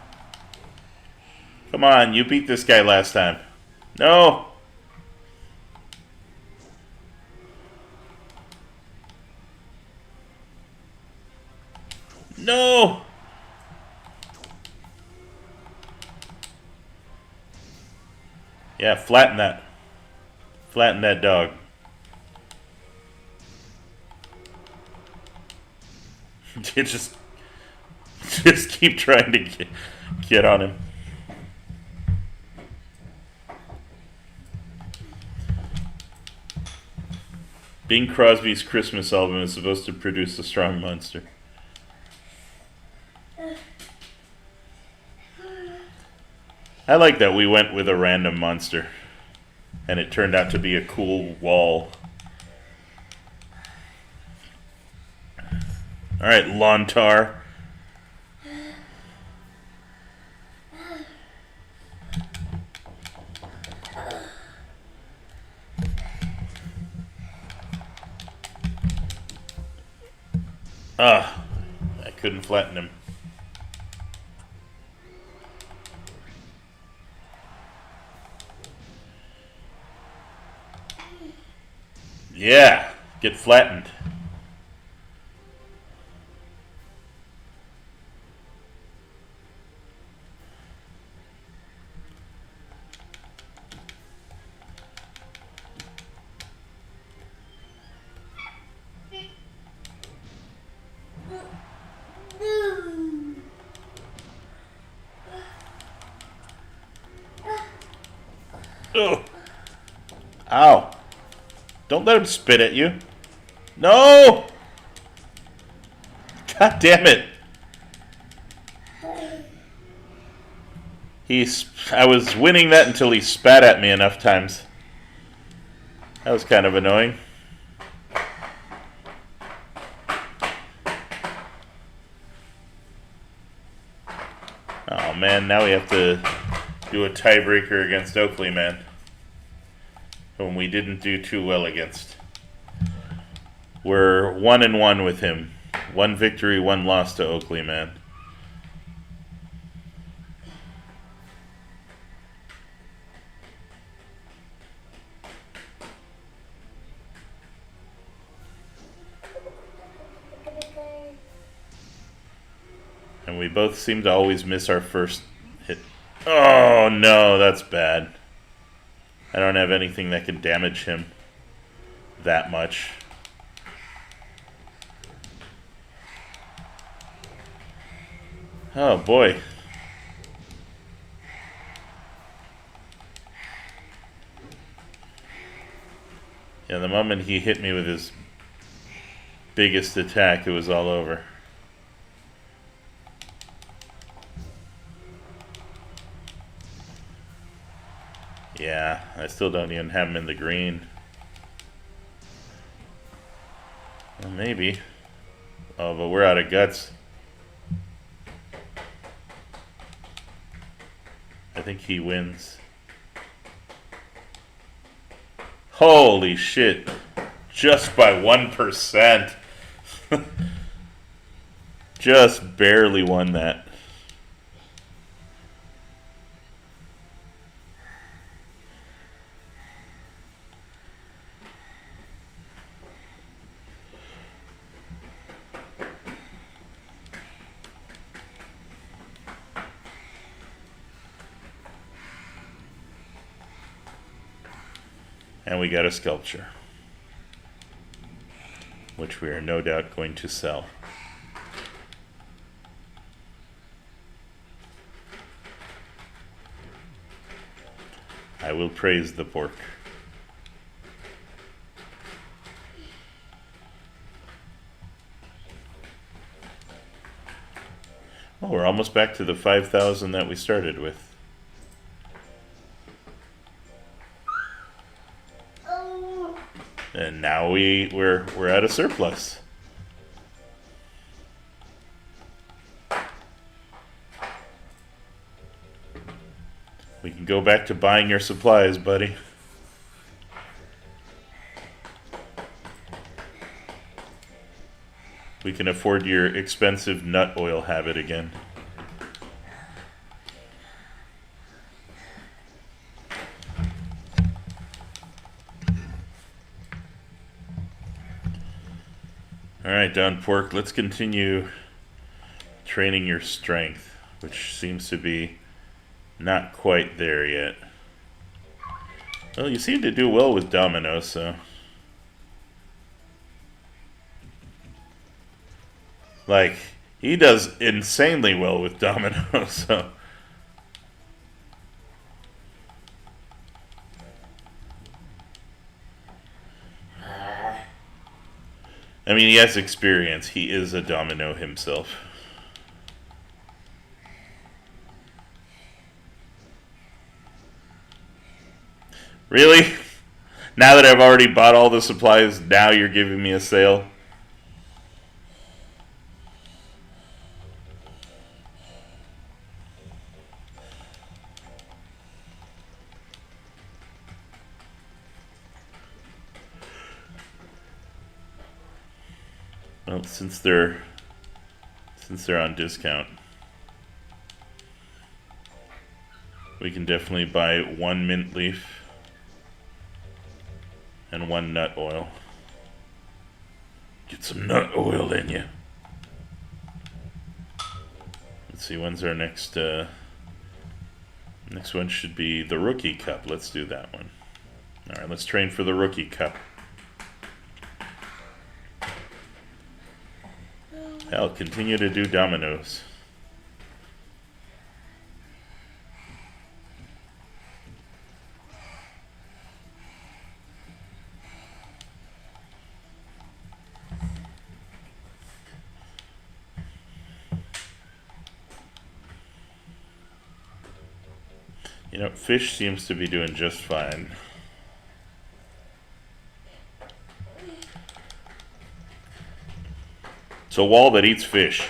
[SPEAKER 1] Come on, you beat this guy last time. No. No. Yeah, flatten that. Flatten that dog. just keep trying to get on him. Bing Crosby's Christmas album is supposed to produce a strong monster. I like that we went with a random monster, and it turned out to be a cool wall. Alright, Lontar. Ah, I couldn't flatten him. Yeah, get flattened. Ugh. Ow. Don't let him spit at you. No! God damn it. I was winning that until he spat at me enough times. That was kind of annoying. Oh man, now we have to do a tiebreaker against Oakley Man, whom we didn't do too well against. We're 1-1 with him. 1 victory, 1 loss to Oakley Man. And we both seem to always miss our first hit. Oh no, that's bad. I don't have anything that can damage him that much. Oh boy. Yeah, the moment he hit me with his biggest attack, it was all over. Yeah, I still don't even have him in the green. Well, maybe. Oh, but we're out of guts. I think he wins. Holy shit. Just by 1%. Just barely won that. And we got a sculpture, which we are no doubt going to sell. I will praise the pork. Oh, we're almost back to the 5,000 that we started with. And now we're at a surplus. We can go back to buying your supplies, buddy. We can afford your expensive nut oil habit again. Alright, Don Pork, let's continue training your strength, which seems to be not quite there yet. Well, you seem to do well with dominoes, so... Like, he does insanely well with dominoes, so... I mean, he has experience. He is a domino himself. Really? Now that I've already bought all the supplies, now you're giving me a sale? Well, since they're on discount, we can definitely buy 1 mint leaf and 1 nut oil. Get some nut oil in you. Let's see, when's our next next one? Should be the rookie cup. Let's do that one. Alright, let's train for the rookie cup. Hell, continue to do dominoes. You know, fish seems to be doing just fine. It's a wall that eats fish.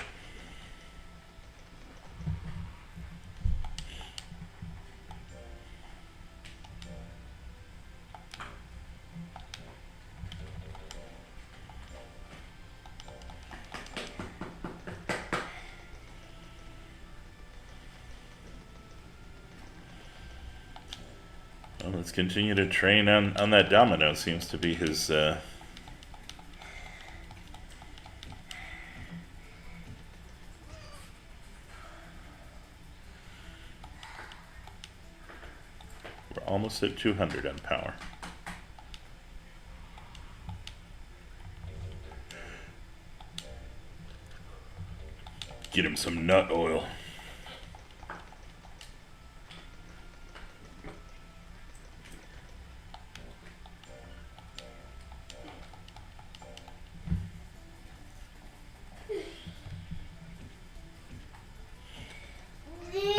[SPEAKER 1] Well, let's continue to train on that domino. Seems to be his we're almost at 200 on power. Get him some nut oil.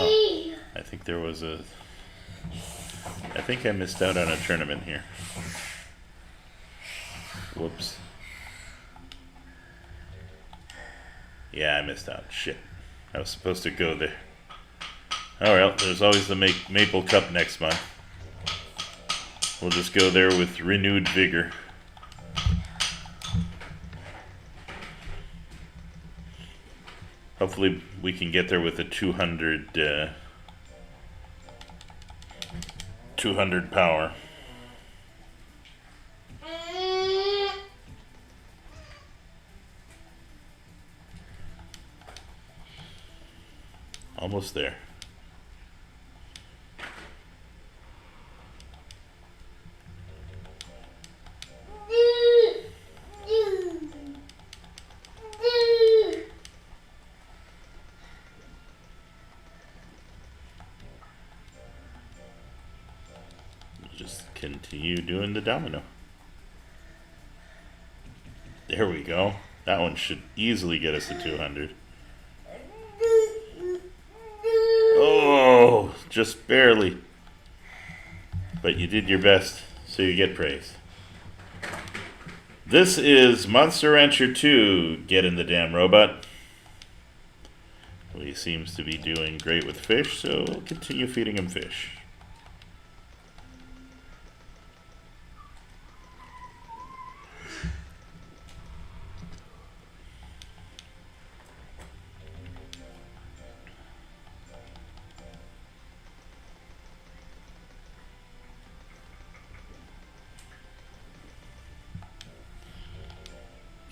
[SPEAKER 1] Oh, I think there was a... I think I missed out on a tournament here. Whoops. Yeah, I missed out. Shit. I was supposed to go there. Oh well, there's always the Maple Cup next month. We'll just go there with renewed vigor. Hopefully we can get there with a 200 power. Almost there. Just continue doing the domino. There we go. That one should easily get us to 200. Oh, just barely. But you did your best, so you get praise. This is Monster Rancher 2. Get in the damn robot. Well, he seems to be doing great with fish, so we'll continue feeding him fish.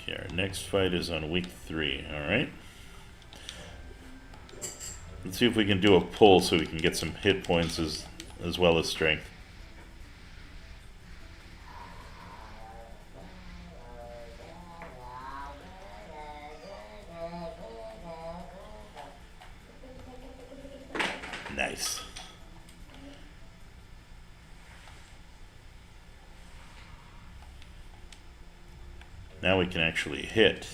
[SPEAKER 1] Okay, our next fight is on week 3, alright? Let's see if we can do a pull so we can get some hit points as well as strength. Nice. Now we can actually hit.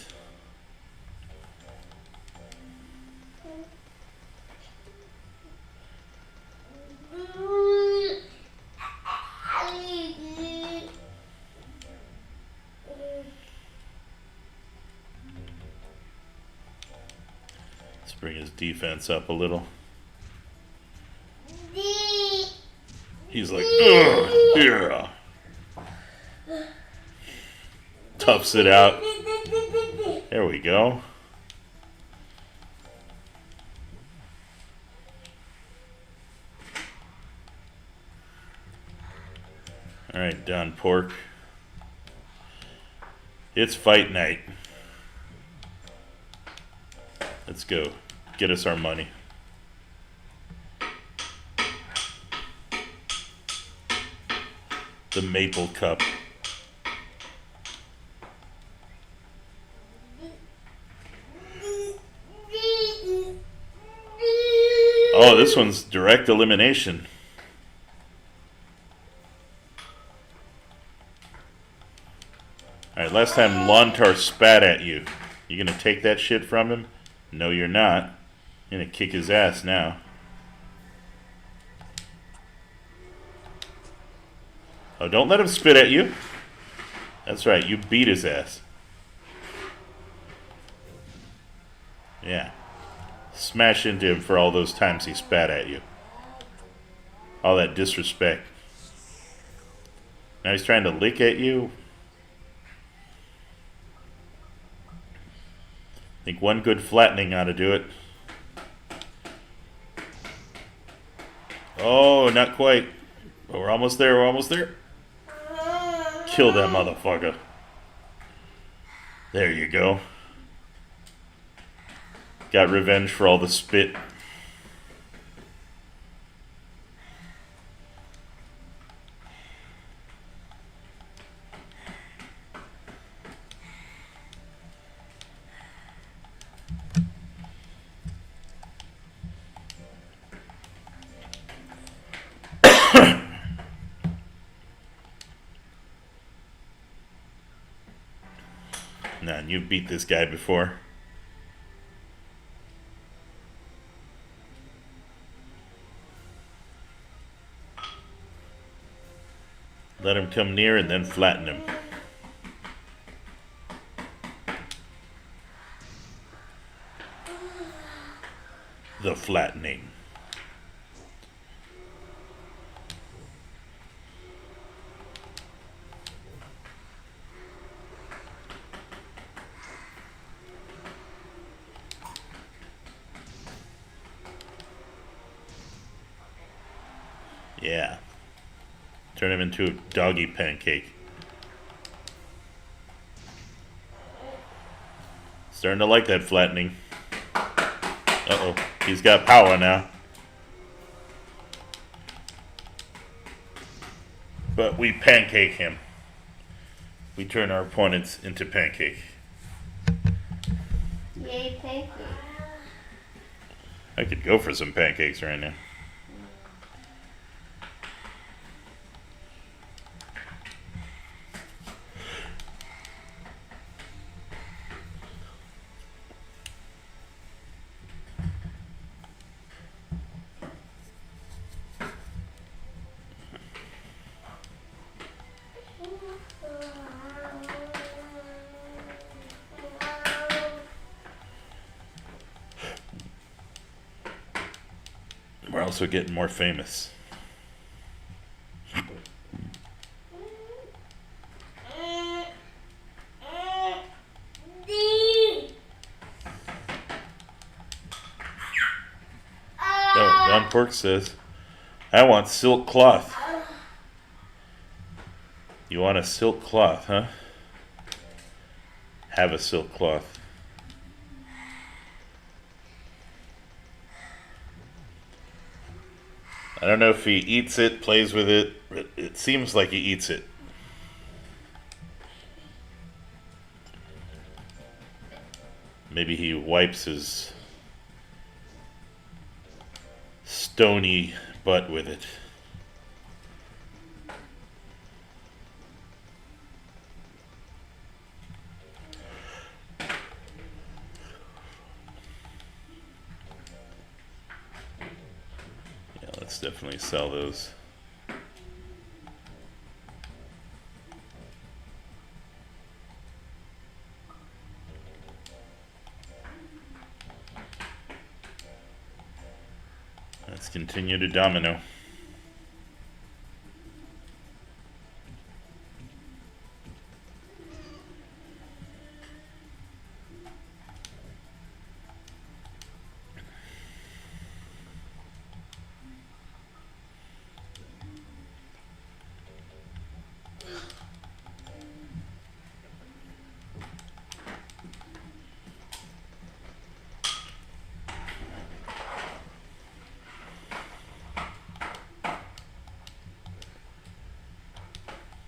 [SPEAKER 1] Let's bring his defense up a little. He's like, ugh, yeah. Toughs it out. There we go. Alright, done, pork. It's fight night. Let's go. Get us our money. The maple cup. Oh, this one's direct elimination. Alright, last time Lontar spat at you. You gonna take that shit from him? No, you're not. You're gonna kick his ass now. Oh, don't let him spit at you. That's right, you beat his ass. Yeah. Smash into him for all those times he spat at you. All that disrespect. Now he's trying to lick at you. I think one good flattening ought to do it. Oh, not quite. But we're almost there, we're almost there. Kill that motherfucker. There you go. Got revenge for all the spit. Nah, you've beat this guy before. Let him come near and then flatten him. The flattening. Yeah. Turn him into a doggy pancake. Starting to like that flattening. Uh-oh. He's got power now. But we pancake him. We turn our opponents into pancake.
[SPEAKER 2] Yay, pancake.
[SPEAKER 1] I could go for some pancakes right now. We're also getting more famous. Oh, Don Pork says, I want silk cloth. You want a silk cloth, huh? Have a silk cloth. I don't know if he eats it, plays with it, but it seems like he eats it. Maybe he wipes his stony butt with it. let's definitely sell those. Let's continue to domino.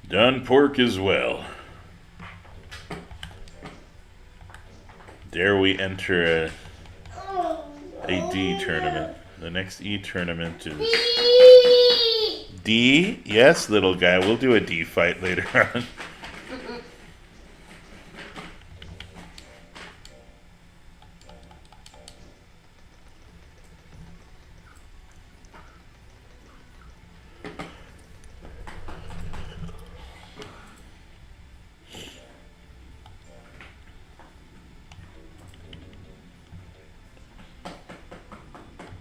[SPEAKER 1] Done pork as well. Dare we enter a D tournament? The next E tournament is D. Yes, little guy. We'll do a D fight later on.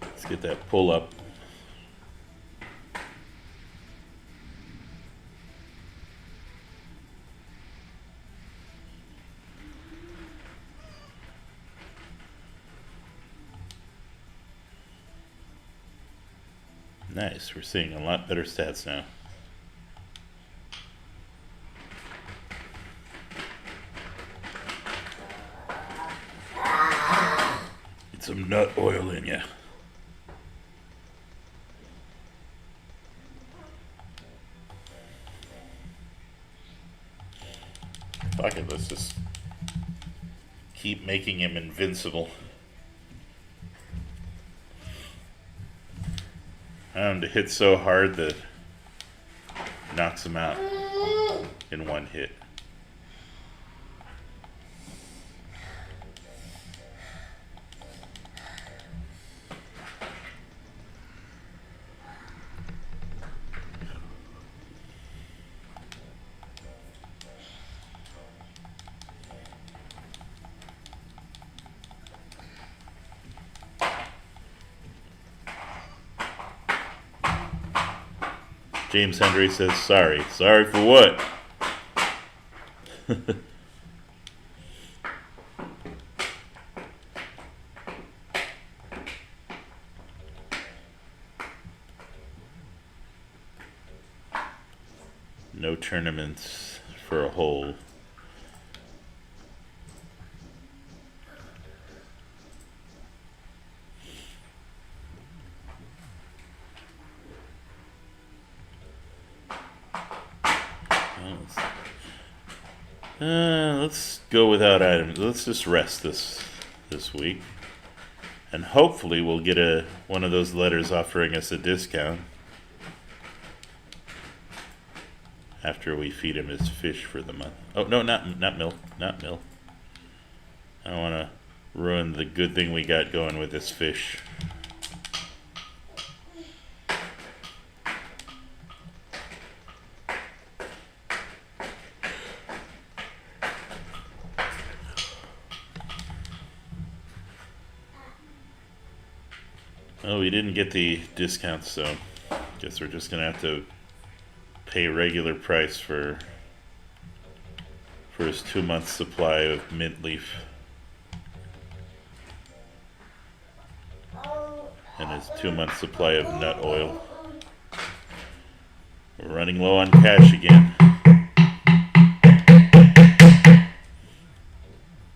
[SPEAKER 1] Let's get that pull up. Nice, we're seeing a lot better stats now. Get some nut oil in ya. Fuck it, let's just keep making him invincible. To hit so hard that knocks him out in one hit. James Hendry says, sorry. Sorry for what? No tournaments for a hole. Let's go without items. Let's just rest this week, and hopefully we'll get one of those letters offering us a discount after we feed him his fish for the month. Oh no, not milk, not milk. I don't want to ruin the good thing we got going with this fish. Oh, we didn't get the discount, so guess we're just gonna have to pay regular price for his 2-month supply of mint leaf and his 2-month supply of nut oil. We're running low on cash again,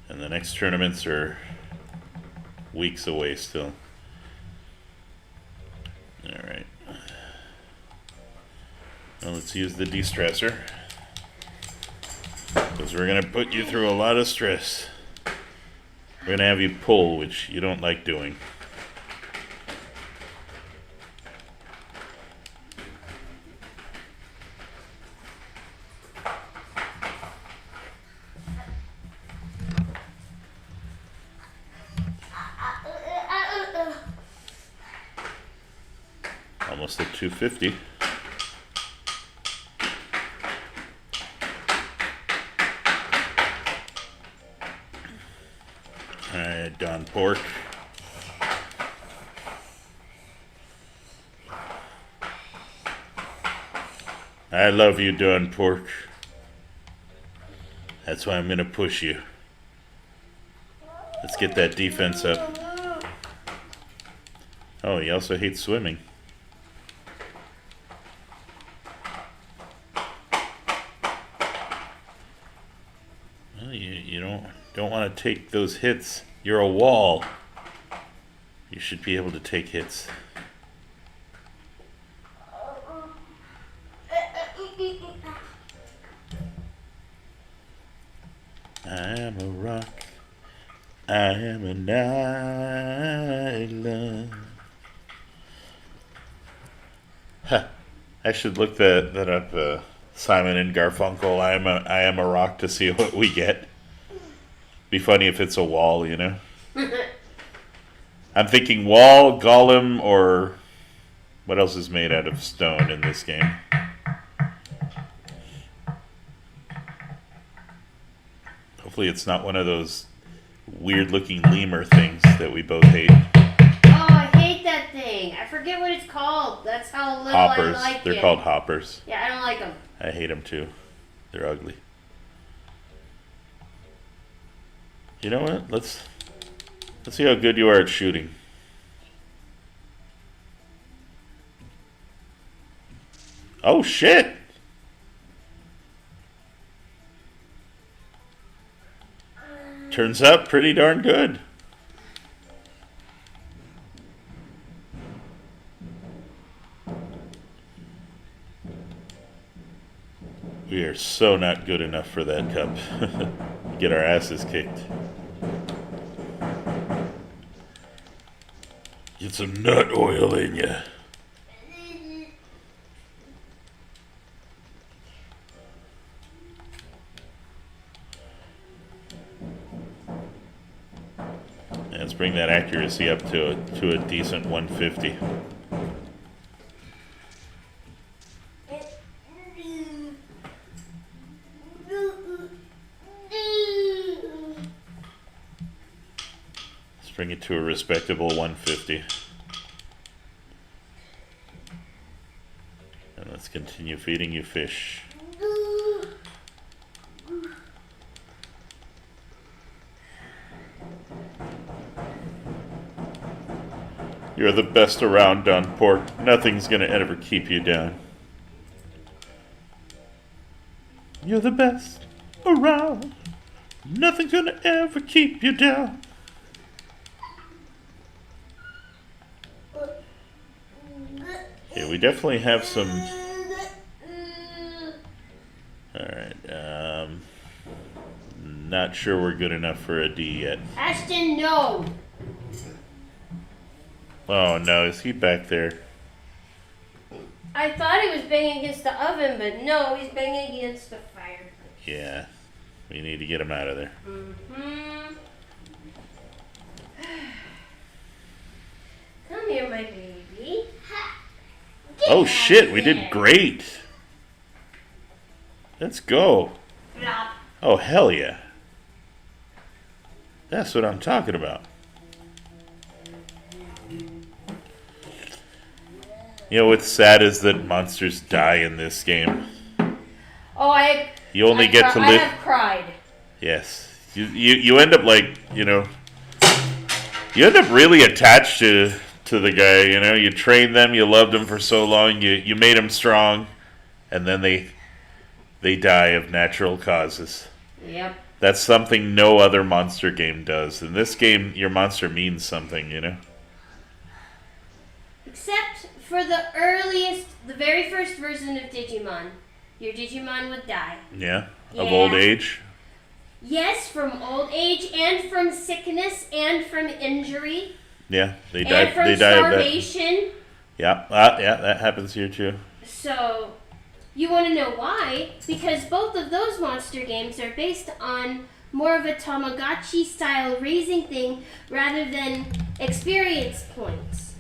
[SPEAKER 1] and the next tournaments are weeks away still. Alright. Well, let's use the de-stressor, because we're going to put you through a lot of stress. We're going to have you pull, which you don't like doing. almost at 250. Alright, Don Pork. I love you, Don Pork. That's why I'm going to push you. Let's get that defense up. Oh, he also hates swimming. Well, you don't want to take those hits. You're a wall. You should be able to take hits. I am a rock. I am an island. Huh. I should look that up. Simon and Garfunkel. I am a rock to see what we get. Be funny if it's a wall, you know. I'm thinking wall, golem, or what else is made out of stone in this game? Hopefully it's not one of those weird-looking lemur things that we both hate.
[SPEAKER 2] Oh, I hate that thing. I forget what it's called. That's how little
[SPEAKER 1] Hoppers.
[SPEAKER 2] I like
[SPEAKER 1] They're
[SPEAKER 2] it.
[SPEAKER 1] called hoppers.
[SPEAKER 2] Yeah, I don't like them.
[SPEAKER 1] I hate them too. They're ugly. You know what? Let's see how good you are at shooting. Oh shit! Turns out pretty darn good. We are so not good enough for that cup. Get our asses kicked. Get some nut oil in ya. Let's bring that accuracy up to a decent 150. Let's bring it to a respectable 150. And let's continue feeding you fish. You're the best around, Don Pork. Nothing's gonna ever keep you down. You're the best around. Nothing's gonna ever keep you down. Yeah, we definitely have some. Alright, not sure we're good enough for a D yet.
[SPEAKER 2] Ashton, no.
[SPEAKER 1] Oh no, is he back there?
[SPEAKER 2] I thought he was banging against the oven, but no, he's banging against the fireplace.
[SPEAKER 1] Yeah, we need to get him out of there.
[SPEAKER 2] Mm-hmm. Come here, my baby.
[SPEAKER 1] Oh shit, we did great. Let's go.
[SPEAKER 2] Flop.
[SPEAKER 1] Oh hell yeah. That's what I'm talking about. You know what's sad is that monsters die in this game.
[SPEAKER 2] Oh,
[SPEAKER 1] You only get to
[SPEAKER 2] I
[SPEAKER 1] live.
[SPEAKER 2] have cried.
[SPEAKER 1] Yes, you end up like you end up really attached to the guy. You know, you trained them, you loved them for so long, you made them strong, and then they die of natural causes.
[SPEAKER 2] Yep.
[SPEAKER 1] That's something no other monster game does. In this game, your monster means something. You know.
[SPEAKER 2] Except for the very first version of Digimon. Your Digimon would die.
[SPEAKER 1] Yeah.
[SPEAKER 2] Yeah.
[SPEAKER 1] Of old age.
[SPEAKER 2] Yes, from old age and from sickness and from injury.
[SPEAKER 1] Yeah, they die.
[SPEAKER 2] And from
[SPEAKER 1] They die of that.
[SPEAKER 2] starvation.
[SPEAKER 1] Yeah, yeah, that happens here too.
[SPEAKER 2] So, you want to know why? Because both of those monster games are based on more of a Tamagotchi style raising thing rather than experience points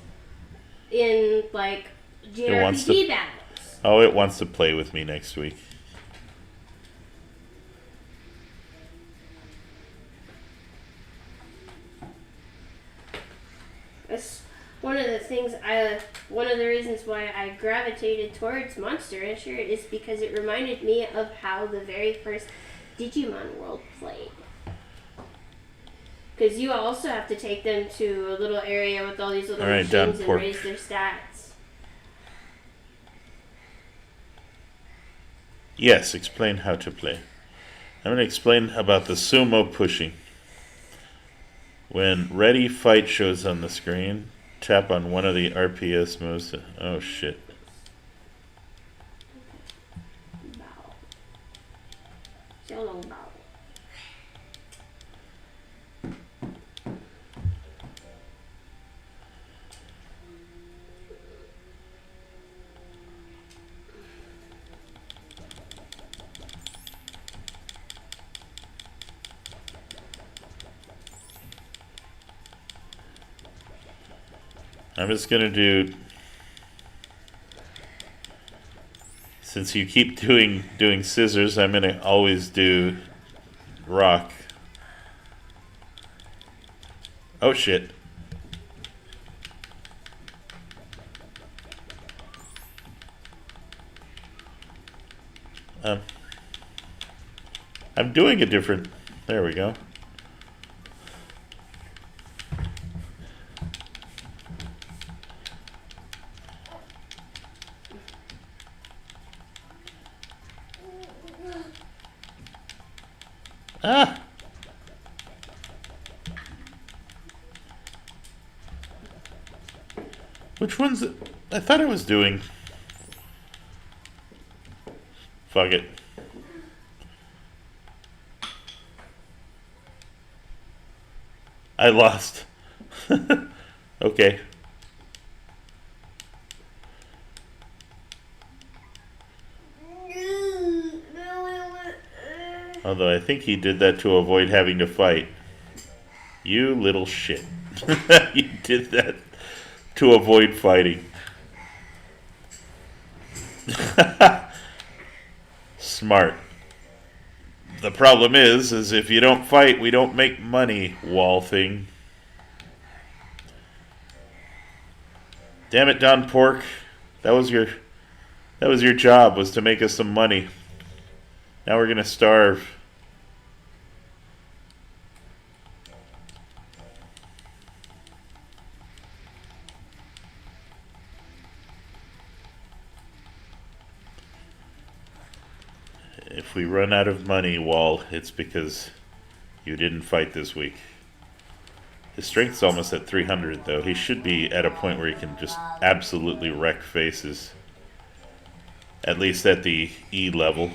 [SPEAKER 2] in like
[SPEAKER 1] It wants to.
[SPEAKER 2] JRPG battles.
[SPEAKER 1] Oh, it wants to play with me next week.
[SPEAKER 2] That's one of the things one of the reasons why I gravitated towards Monster Rancher is because it reminded me of how the very first Digimon world played. Because you also have to take them to a little area with all these little machines and raise their stats.
[SPEAKER 1] Yes, explain how to play. I'm going to explain about the sumo pushing. When Ready Fight shows on the screen, tap on one of the RPS moves. Oh shit.
[SPEAKER 2] Bow. Solo bow.
[SPEAKER 1] I'm just gonna do, since you keep doing scissors, I'm gonna always do rock. Oh shit. I'm doing a different, there we go. Ah! Which one's it? I thought I was doing. Fuck it. I lost. Okay. Although I think he did that to avoid having to fight. You little shit. You did that to avoid fighting. Smart. The problem is if you don't fight, we don't make money, wall thing. Damn it, Don Pork. That was your job, was to make us some money. Now we're gonna starve. If we run out of money, Wall, it's because you didn't fight this week. His strength's almost at 300, though. He should be at a point where he can just absolutely wreck faces. At least at the E level.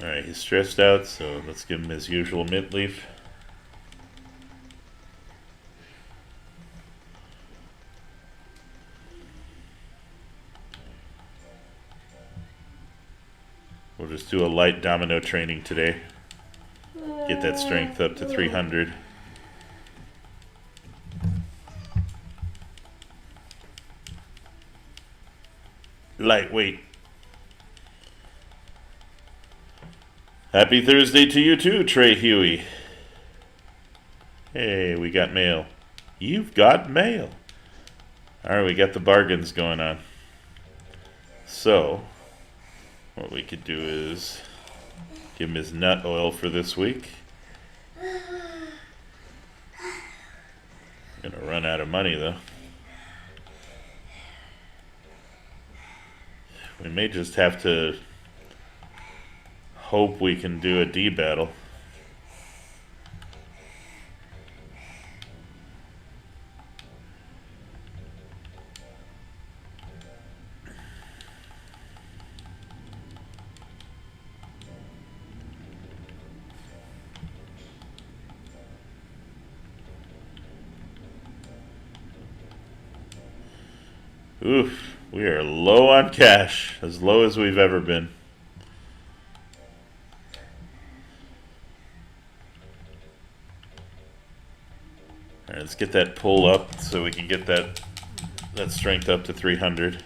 [SPEAKER 1] Alright, he's stressed out, so let's give him his usual mint leaf. We'll just do a light domino training today. Get that strength up to 300. Lightweight. Happy Thursday to you too, Trey Huey. Hey, we got mail. You've got mail. Alright, we got the bargains going on. So, what we could do is give him his nut oil for this week. Gonna run out of money though. We may just have to hope we can do a D battle. Oof, we are low on cash, as low as we've ever been. All right, let's get that pull up so we can get that strength up to 300.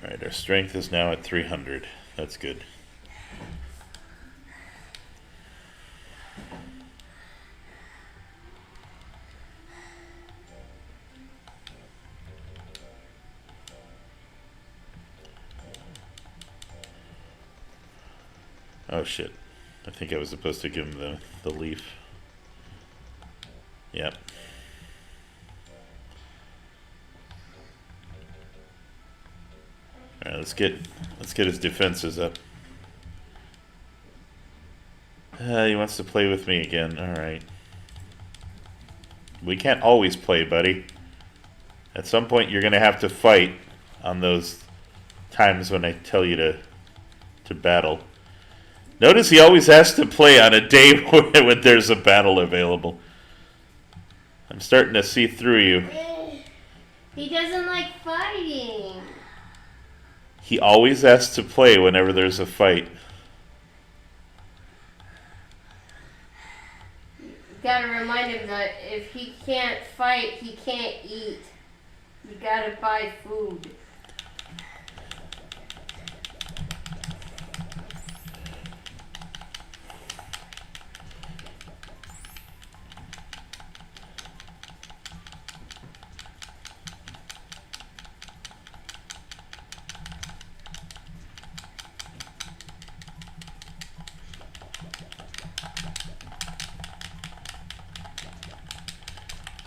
[SPEAKER 1] All right, our strength is now at 300. That's good. Oh shit. I think I was supposed to give him the leaf. Yep. Alright, let's get his defenses up. He wants to play with me again. Alright. We can't always play, buddy. At some point you're gonna have to fight on those times when I tell you to battle. Notice he always has to play on a day when there's a battle available. I'm starting to see through you.
[SPEAKER 2] He doesn't like fighting.
[SPEAKER 1] He always has to play whenever there's a fight.
[SPEAKER 2] You gotta remind him that if he can't fight, he can't eat. You gotta buy food.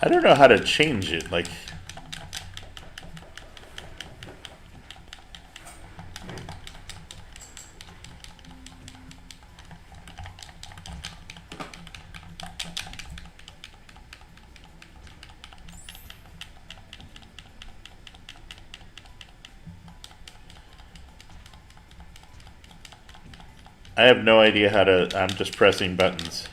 [SPEAKER 1] I don't know how to change it. Like, I have no idea how to. I'm just pressing buttons.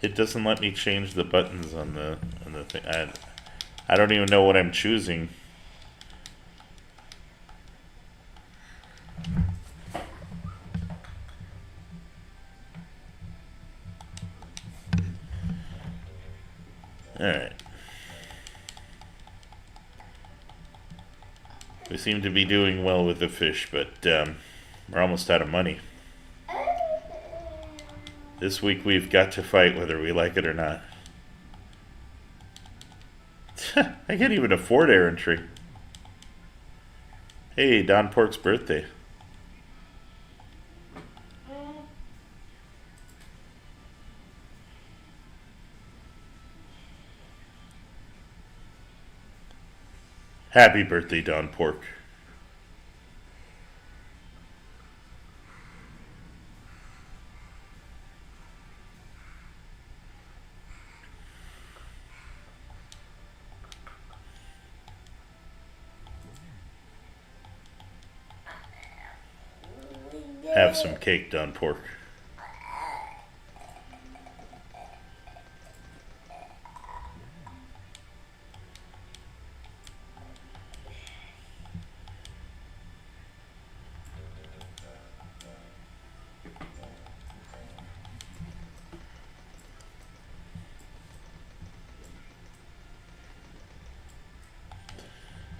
[SPEAKER 1] It doesn't let me change the buttons on the thing. I don't even know what I'm choosing. Alright. We seem to be doing well with the fish, but we're almost out of money. This week we've got to fight whether we like it or not. I can't even afford errantry. Hey, Don Pork's birthday. Happy birthday, Don Pork. Have some cake, Don Pork.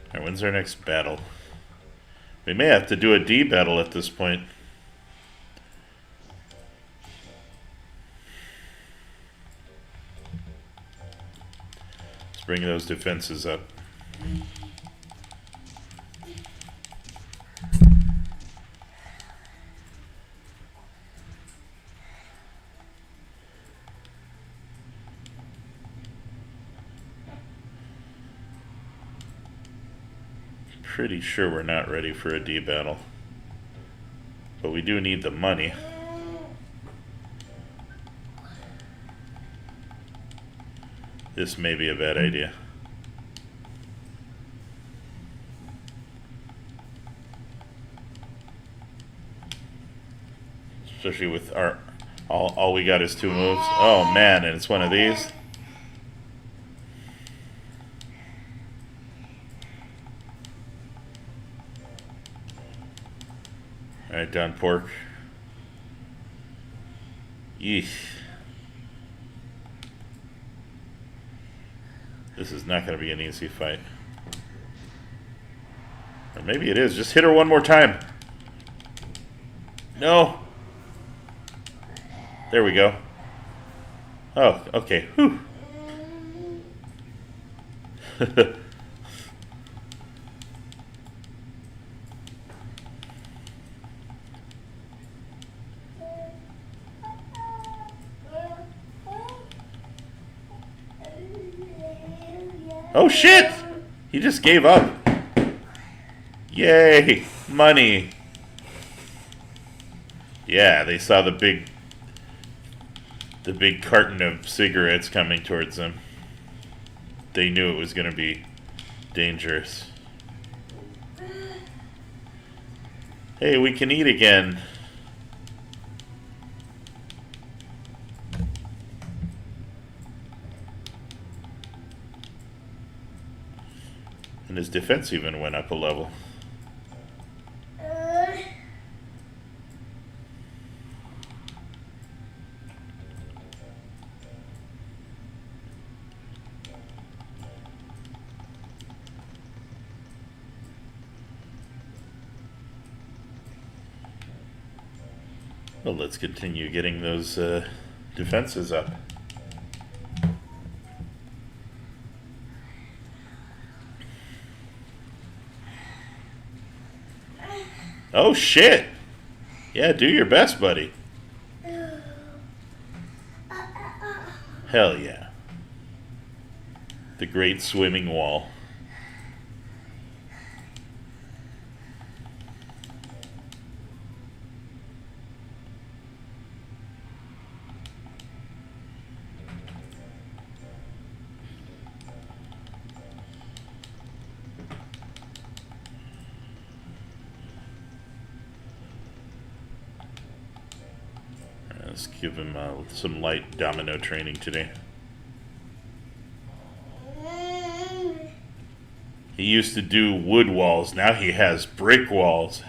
[SPEAKER 1] Alright, when's our next battle? We may have to do a D battle at this point. Let's bring those defenses up. Pretty sure we're not ready for a D battle. But we do need the money. this may be a bad idea. Especially with our all we got is 2 moves. Oh man, and it's one of these. Alright, done pork. Yeesh. This is not going to be an easy fight. Or maybe it is. Just hit her one more time. No. There we go. Oh, okay. Whew. Oh shit! He just gave up. Yay! Money. Yeah, they saw the big carton of cigarettes coming towards them. They knew it was going to be dangerous. Hey, we can eat again. And his defense even went up a level. Well, let's continue getting those defenses up. Oh shit! Yeah, do your best, buddy. Hell yeah. The great swimming wall. Let's give him some light domino training today. He used to do wood walls, now he has brick walls.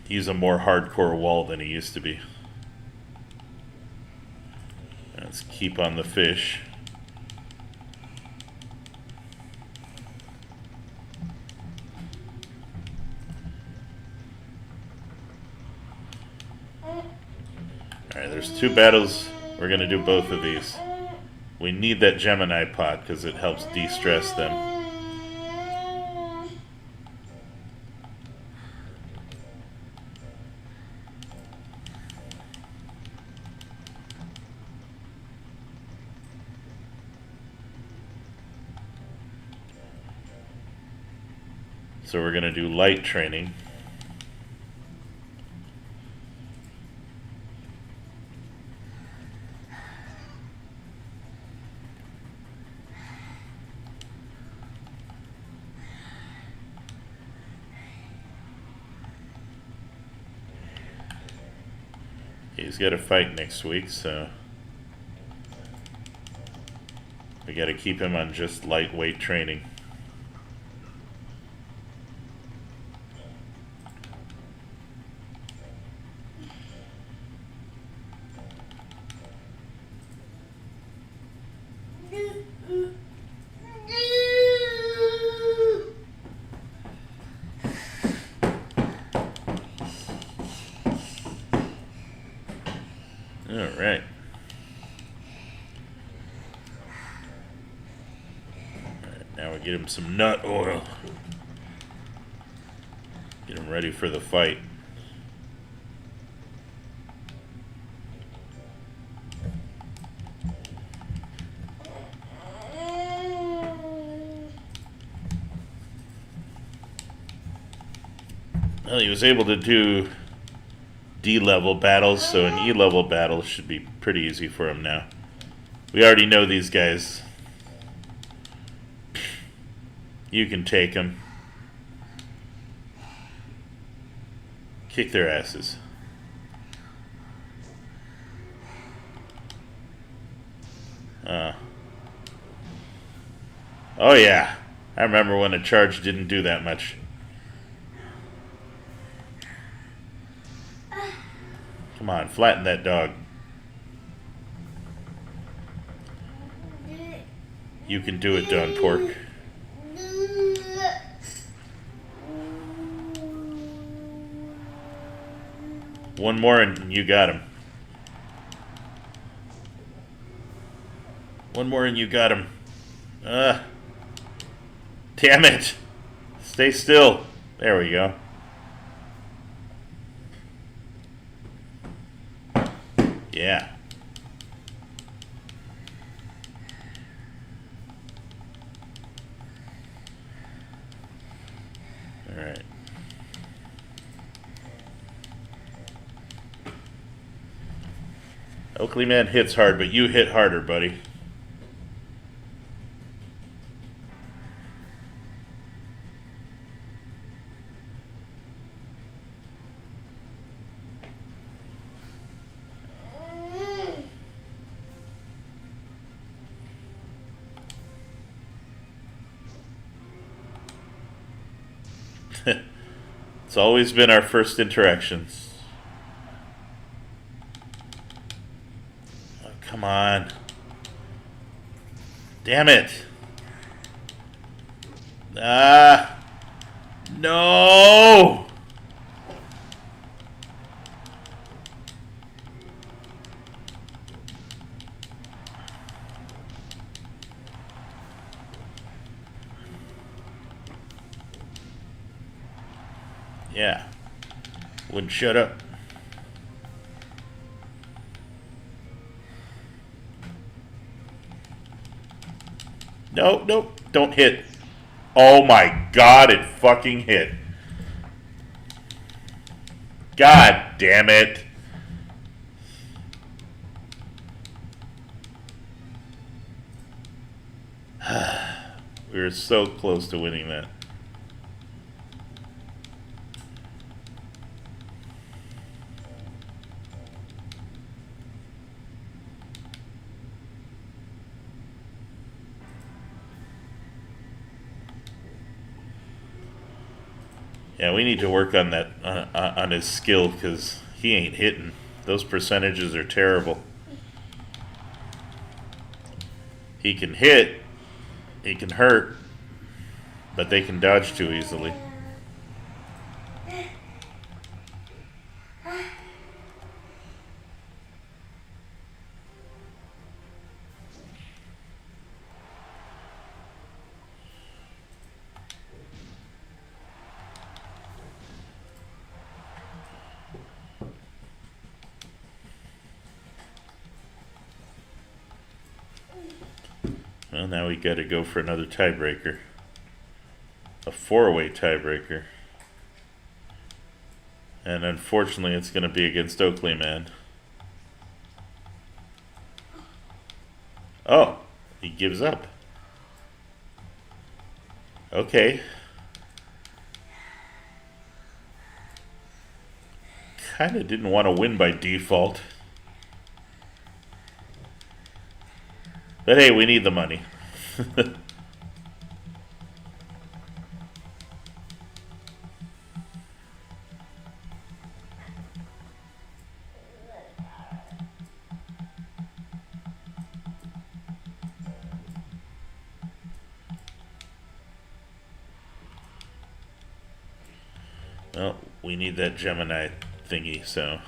[SPEAKER 1] He's a more hardcore wall than he used to be. Let's keep on the fish. Alright, there's 2 battles. We're going to do both of these. We need that Gemini pot because it helps de-stress them. So we're going to do light training. He's got a fight next week, so we got to keep him on just lightweight training. All right. Now we get him some nut oil. Get him ready for the fight. Well, he was able to do D level battles, so an E level battle should be pretty easy for him now. We already know these guys. You can take them. Kick their asses. Oh yeah, I remember when a charge didn't do that much. Come on, flatten that dog. You can do it, Don Pork. One more and you got him. One more and you got him. Damn it. Stay still. There we go. Yeah. All right. Oakley Man hits hard, but you hit harder, buddy. It's always been our first interactions. Oh, come on. Damn it. No. Yeah. Wouldn't shut up. Nope, nope. Don't hit. Oh my god, it fucking hit. God damn it. We were so close to winning that. Yeah, we need to work on that on his skill because he ain't hitting. Those percentages are terrible. He can hit, he can hurt, but they can dodge too easily. Well, now we got to go for another tiebreaker. A four-way tiebreaker. And unfortunately, it's going to be against Oakley Man. Oh, he gives up. Okay. Kind of didn't want to win by default. But hey, we need the money. Well, we need that Gemini thingy, so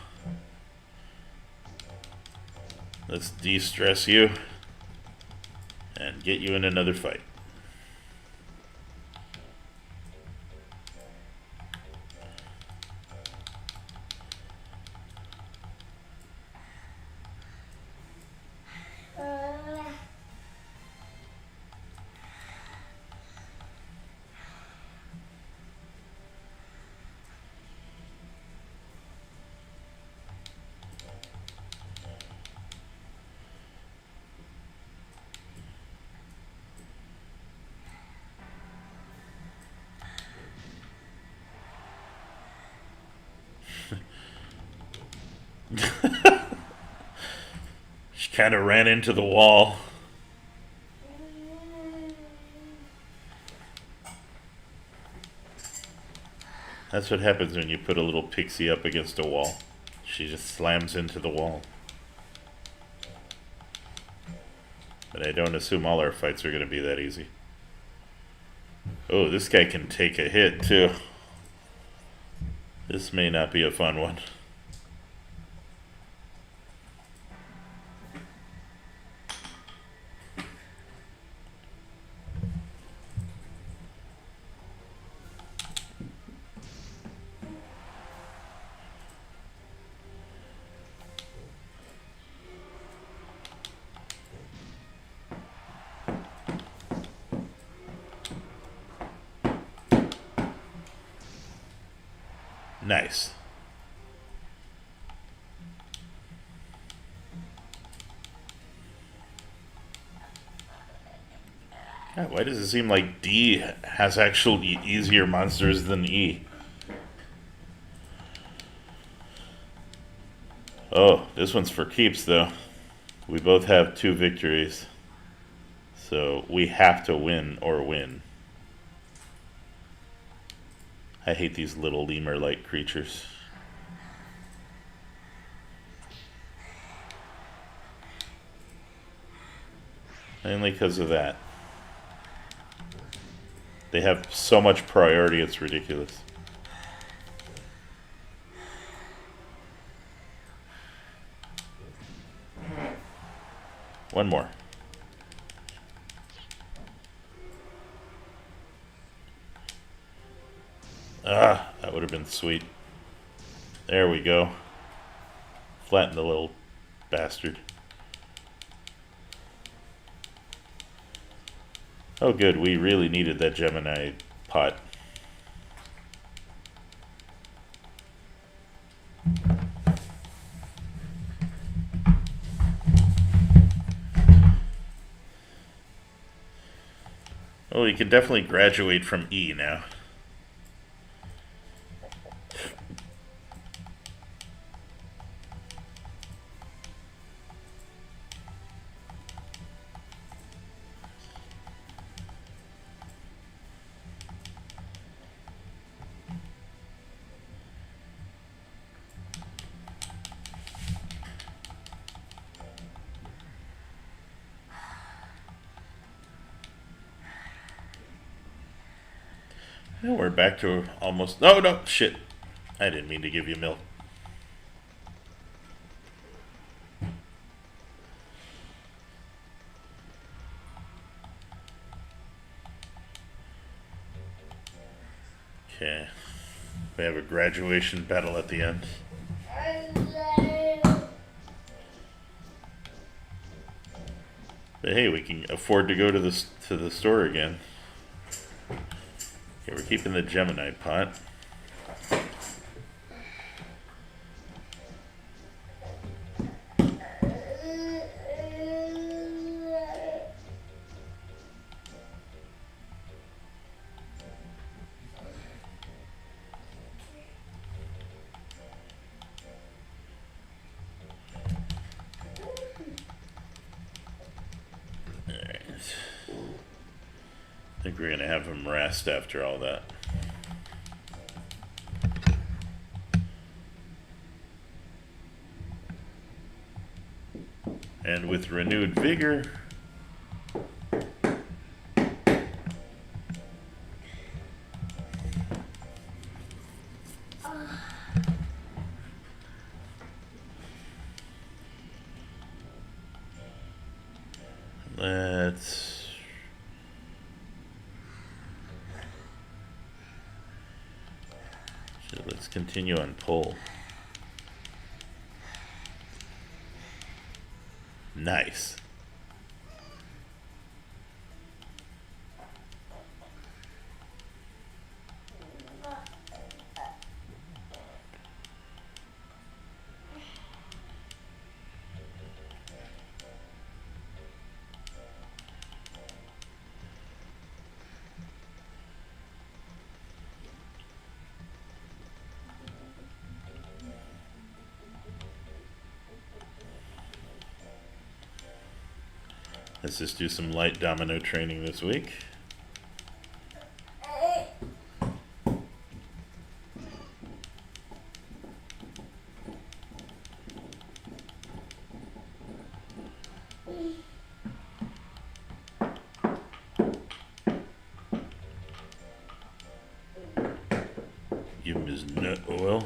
[SPEAKER 1] let's de-stress you and get you in another fight. She kind of ran into the wall. That's what happens when you put a little pixie up against a wall. She just slams into the wall. But I don't assume all our fights are going to be that easy. Oh, this guy can take a hit too. This may not be a fun one. Nice. God, why does it seem like D has actually easier monsters than E? Oh, this one's for keeps though. We both have 2 victories. So we have to win or win. I hate these little lemur-like creatures. Mainly because of that. They have so much priority, it's ridiculous. One more. Ah, that would have been sweet. There we go. Flatten the little bastard. Oh good, we really needed that Gemini pot. Oh, you can definitely graduate from E now. And we're back to almost... No, no, shit. I didn't mean to give you milk. Okay. We have a graduation battle at the end. But hey, we can afford to go to the store again. Okay, we're keeping the Gemini pot. I think we're going to have him rest after all that. And with renewed vigor, let's continue on pull. Nice. Let's just do some light domino training this week. Give him his nut oil.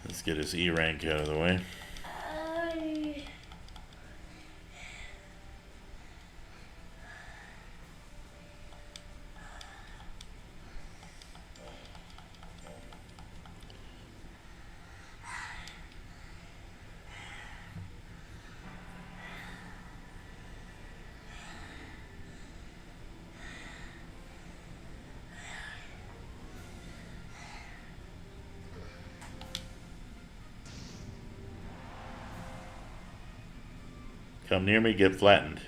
[SPEAKER 1] Let's get his E rank out of the way. Come near me, get flattened.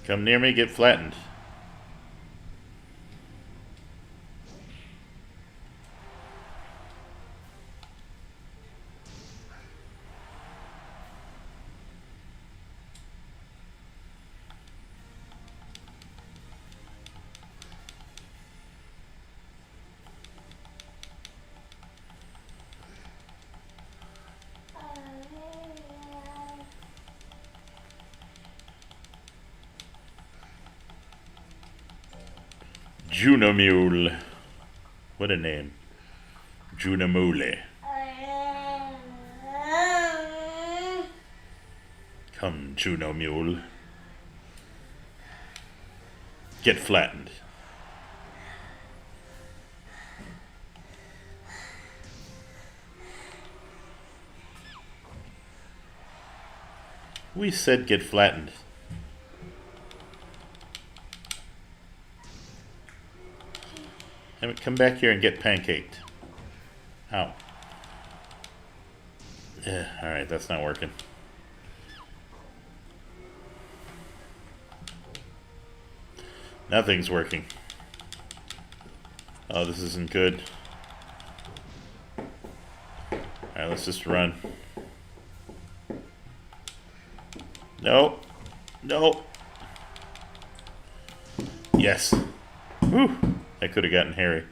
[SPEAKER 1] Come near me, get flattened. Junamule. What a name. Junamule. Come, Junamule. Get flattened. We said get flattened. Come back here and get pancaked. Ow. Alright, that's not working. Nothing's working. Oh, this isn't good. Alright, let's just run. Nope. Nope. Yes. Whew. That could have gotten hairy.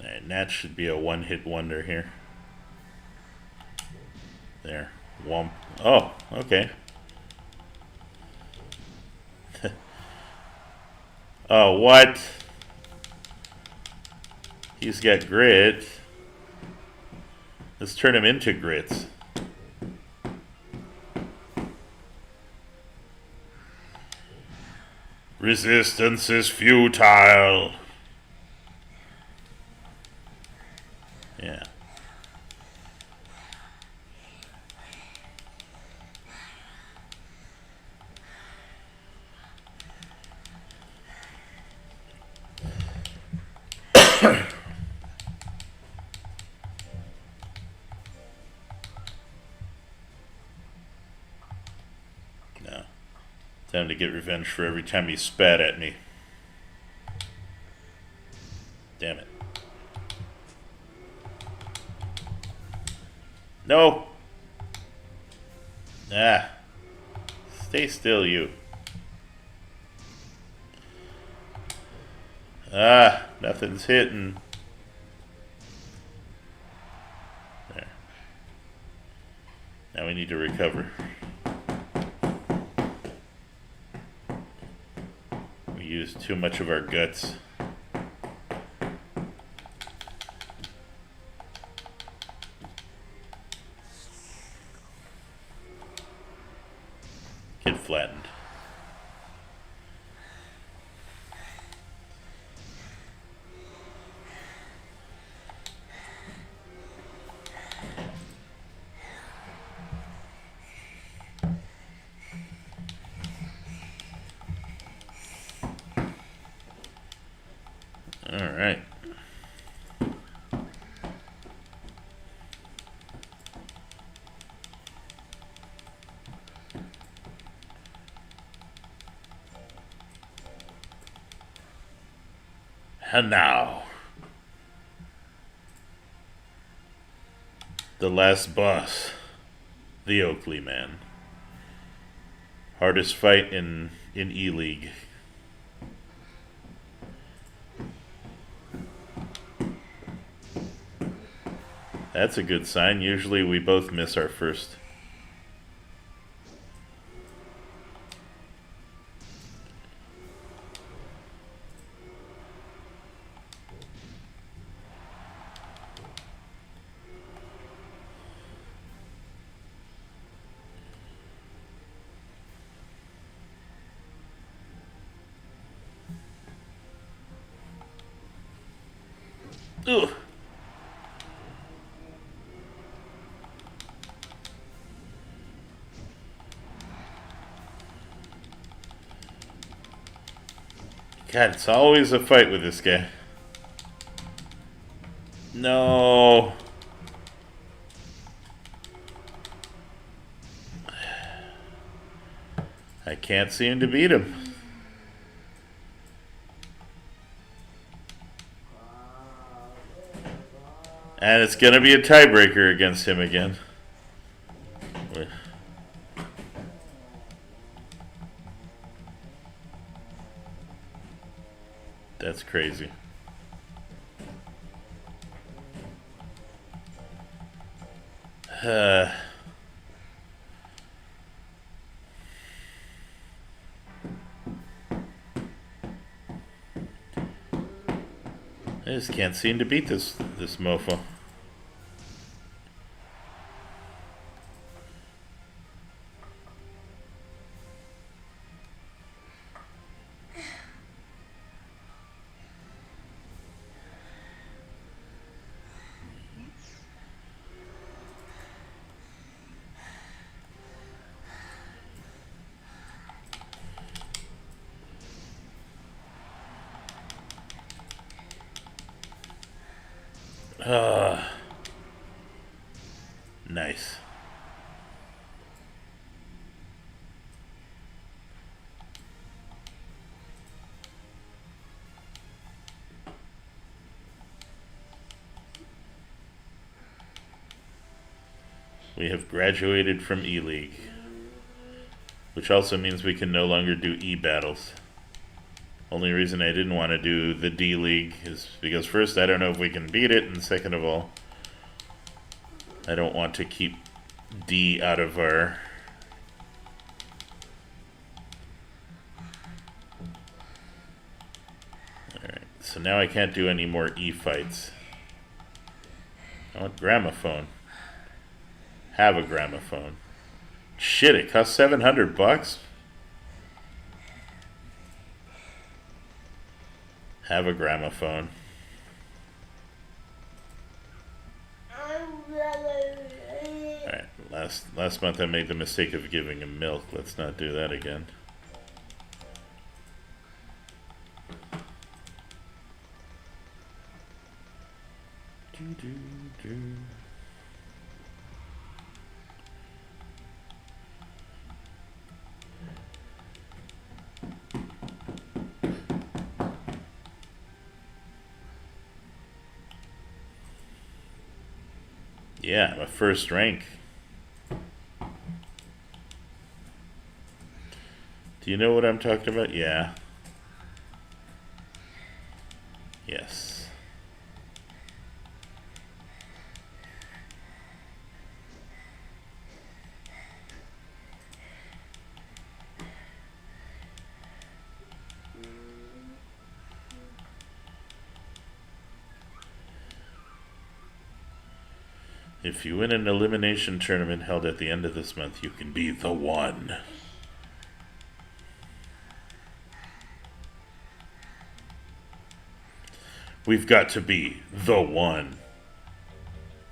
[SPEAKER 1] Alright, Nat should be a one-hit wonder here. There. Womp. Oh, okay. Oh, what? He's got grit. Let's turn him into grits. Resistance is futile. Yeah. No. Time to get revenge for every time he spat at me. Damn it. No! Ah. Stay still, you. Ah, nothing's hitting. There. Now we need to recover. We used too much of our guts. get flattened. All right. And now, the last boss, the Oakley Man. Hardest fight in E-League. That's a good sign. Usually we both miss our first. Ugh. God, it's always a fight with this guy. No. I can't seem to beat him. And it's going to be a tiebreaker against him again. That's crazy. I just can't seem to beat this mofo. Nice. We have graduated from E-League, which also means we can no longer do E-battles. Only reason I didn't want to do the D-League is because first, I don't know if we can beat it, and second of all, I don't want to keep D out of our... Alright, so now I can't do any more E fights. I want gramophone. Have a gramophone. Shit, it costs $700? Have a gramophone. Alright, last month I made the mistake of giving him milk. Let's not do that again. Yeah, I'm a first rank. Do you know what I'm talking about? Yeah. Yes. If you win an elimination tournament held at the end of this month, you can be the one. We've got to be the one.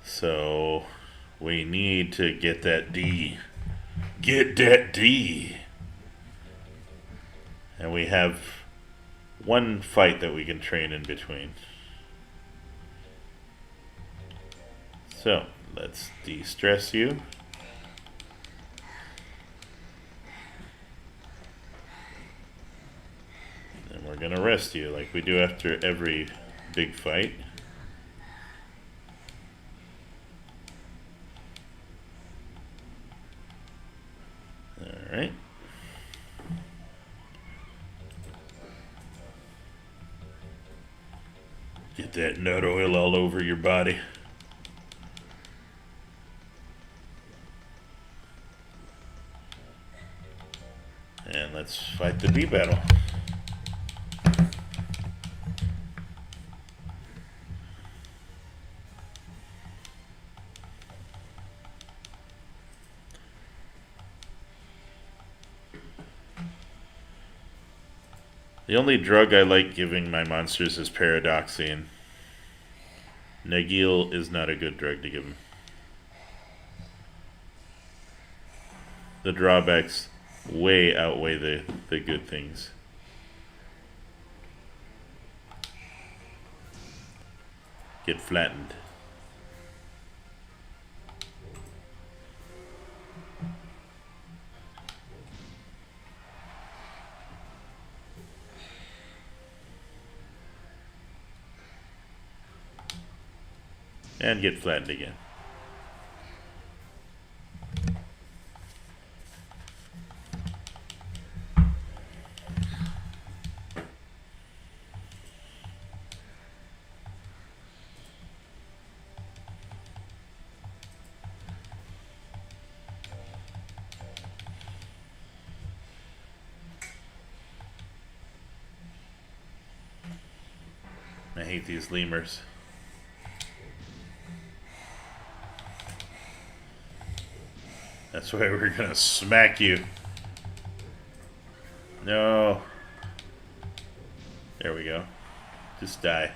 [SPEAKER 1] So we need to get that D. Get that D. And we have one fight that we can train in between. So let's de-stress you. And we're gonna rest you like we do after every big fight. Alright. Get that nut oil all over your body. And let's fight the bee battle. The only drug I like giving my monsters is paradoxine. Nagil is not a good drug to give them. The drawbacks way outweigh the good things. Get flattened. And get flattened again. I hate these lemurs. That's why we're gonna smack you. No. There we go. Just die.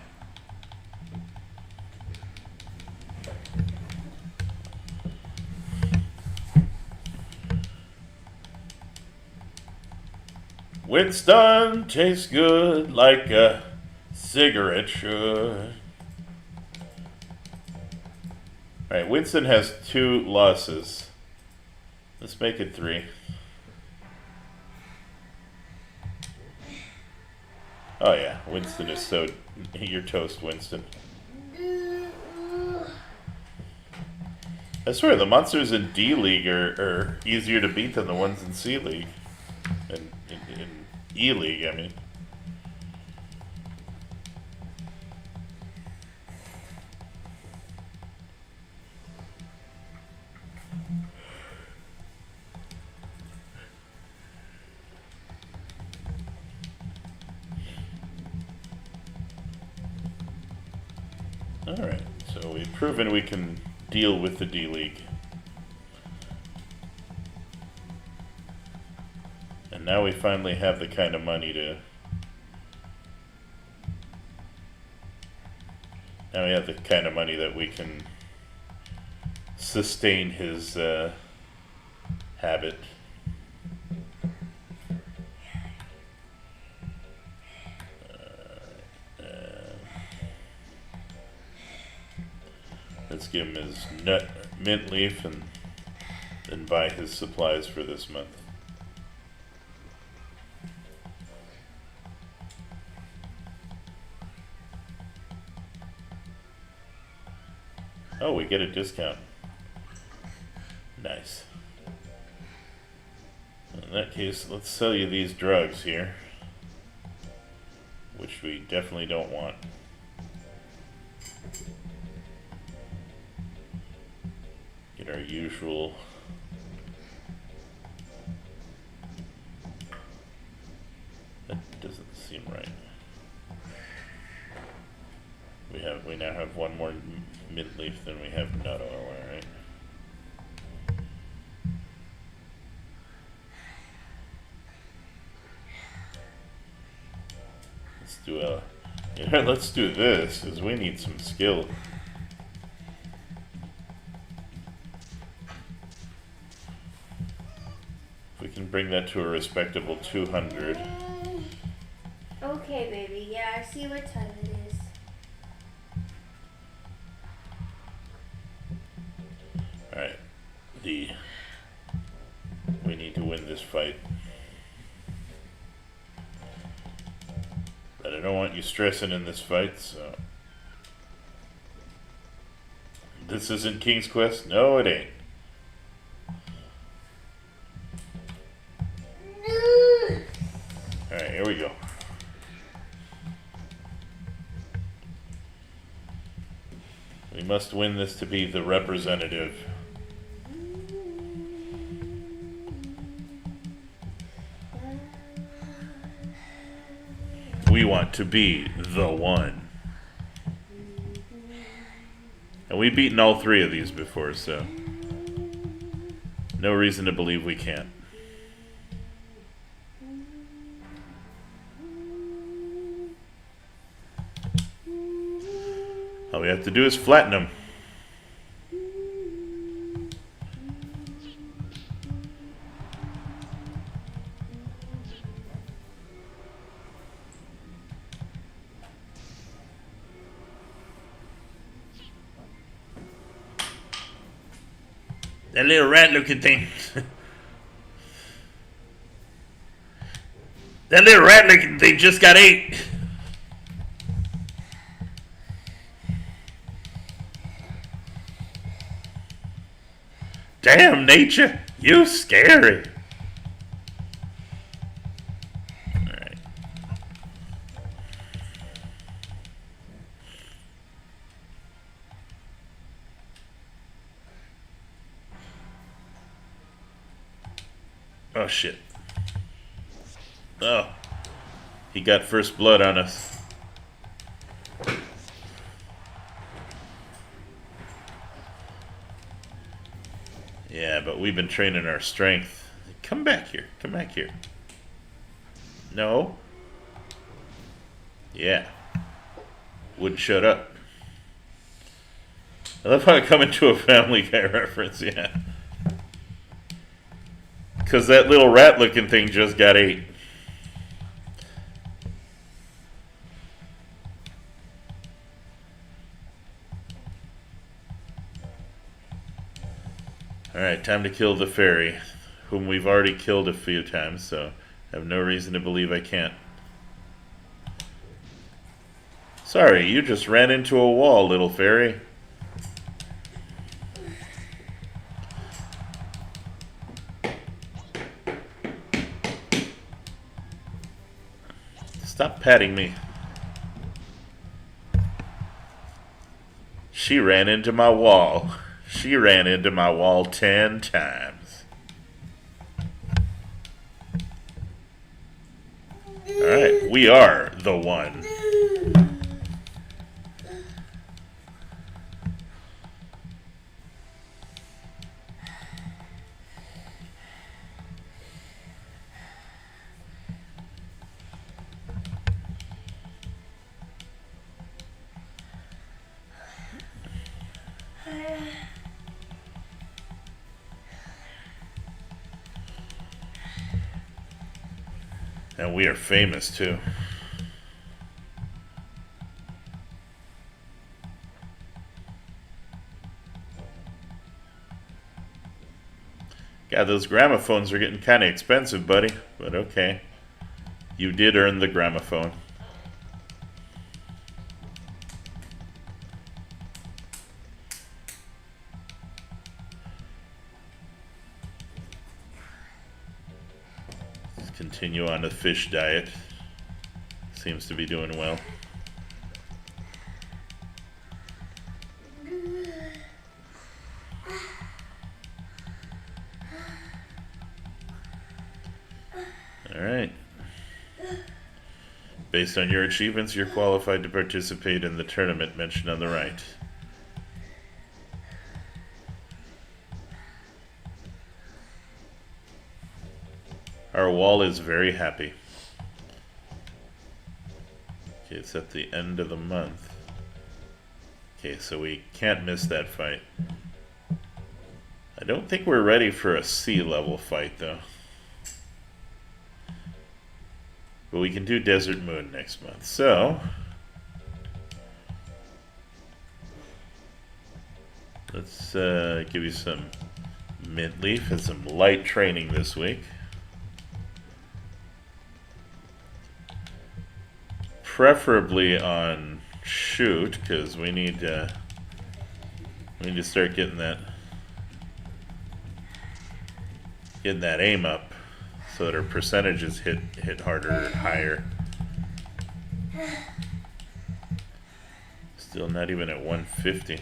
[SPEAKER 1] Winston tastes good like a cigarette should. Alright, Winston has 2 losses. Let's make it 3. Oh yeah, Winston is so... You're toast, Winston. I swear, the monsters in D League are easier to beat than the ones in C League. In E League, I mean. Alright, so we've proven we can deal with the D League. And now we finally have the kind of money to... Now we have the kind of money that we can sustain his habit. Let's give him his mint leaf and then buy his supplies for this month. Oh, we get a discount. Nice. In that case, let's sell you these drugs here, which we definitely don't want. Get our usual. That doesn't seem right. We now have one more mint leaf than we have nut oil, alright? Let's do a... It Alright, let's do this, because we need some skill. If we can bring that to a respectable 200.
[SPEAKER 2] Okay, baby. Yeah, I see what time it is.
[SPEAKER 1] Alright. We need to win this fight. But I don't want you stressing in this fight, so... This isn't King's Quest? No, it ain't. Alright, here we go. We must win this to be the representative. We want to be the one. And we've beaten all 3 of these before, so no reason to believe we can't. All we have to do is flatten them. That little rat-looking thing. That little rat-looking thing just got ate. Damn, nature, you scary. Alright. Oh, shit. Oh. He got first blood on us. Yeah, but we've been training our strength. Come back here. Come back here. No. Yeah. Wouldn't shut up. I love how I come into a Family Guy reference, yeah. Because that little rat-looking thing just got ate. Alright, time to kill the fairy, whom we've already killed a few times, so I have no reason to believe I can't. Sorry, you just ran into a wall, little fairy. Stop patting me. She ran into my wall. She ran into my wall 10 times. Alright, we are the one. And we are famous too. God, those gramophones are getting kind of expensive, buddy. But okay. You did earn the gramophone. Let's continue on the fish diet. Seems to be doing well. Alright. Based on your achievements, you're qualified to participate in the tournament mentioned on the right. Our wall is very happy. Okay, it's at the end of the month. Okay, so we can't miss that fight. I don't think we're ready for a sea level fight, though. But we can do Desert Moon next month. So, let's give you some mint leaf and some light training this week. Preferably on shoot, because we need to start getting that aim up so that our percentages hit harder, higher. Still not even at 150.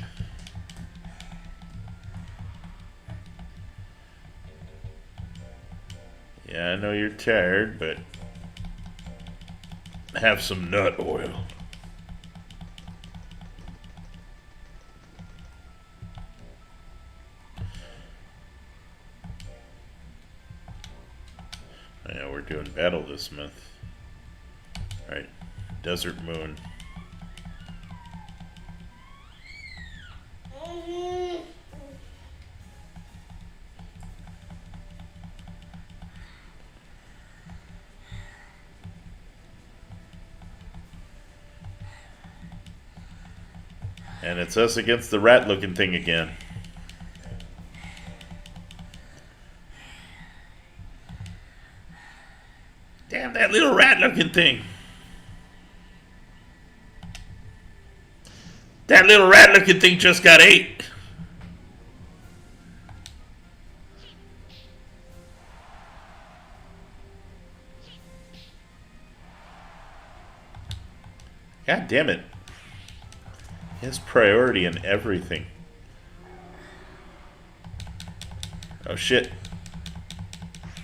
[SPEAKER 1] Yeah, I know you're tired, but have some nut oil. Yeah, we're doing battle this month. Alright, Desert Moon. And it's us against the rat-looking thing again. Damn that little rat-looking thing. That little rat-looking thing just got ate. God damn it. He has priority in everything. Oh shit.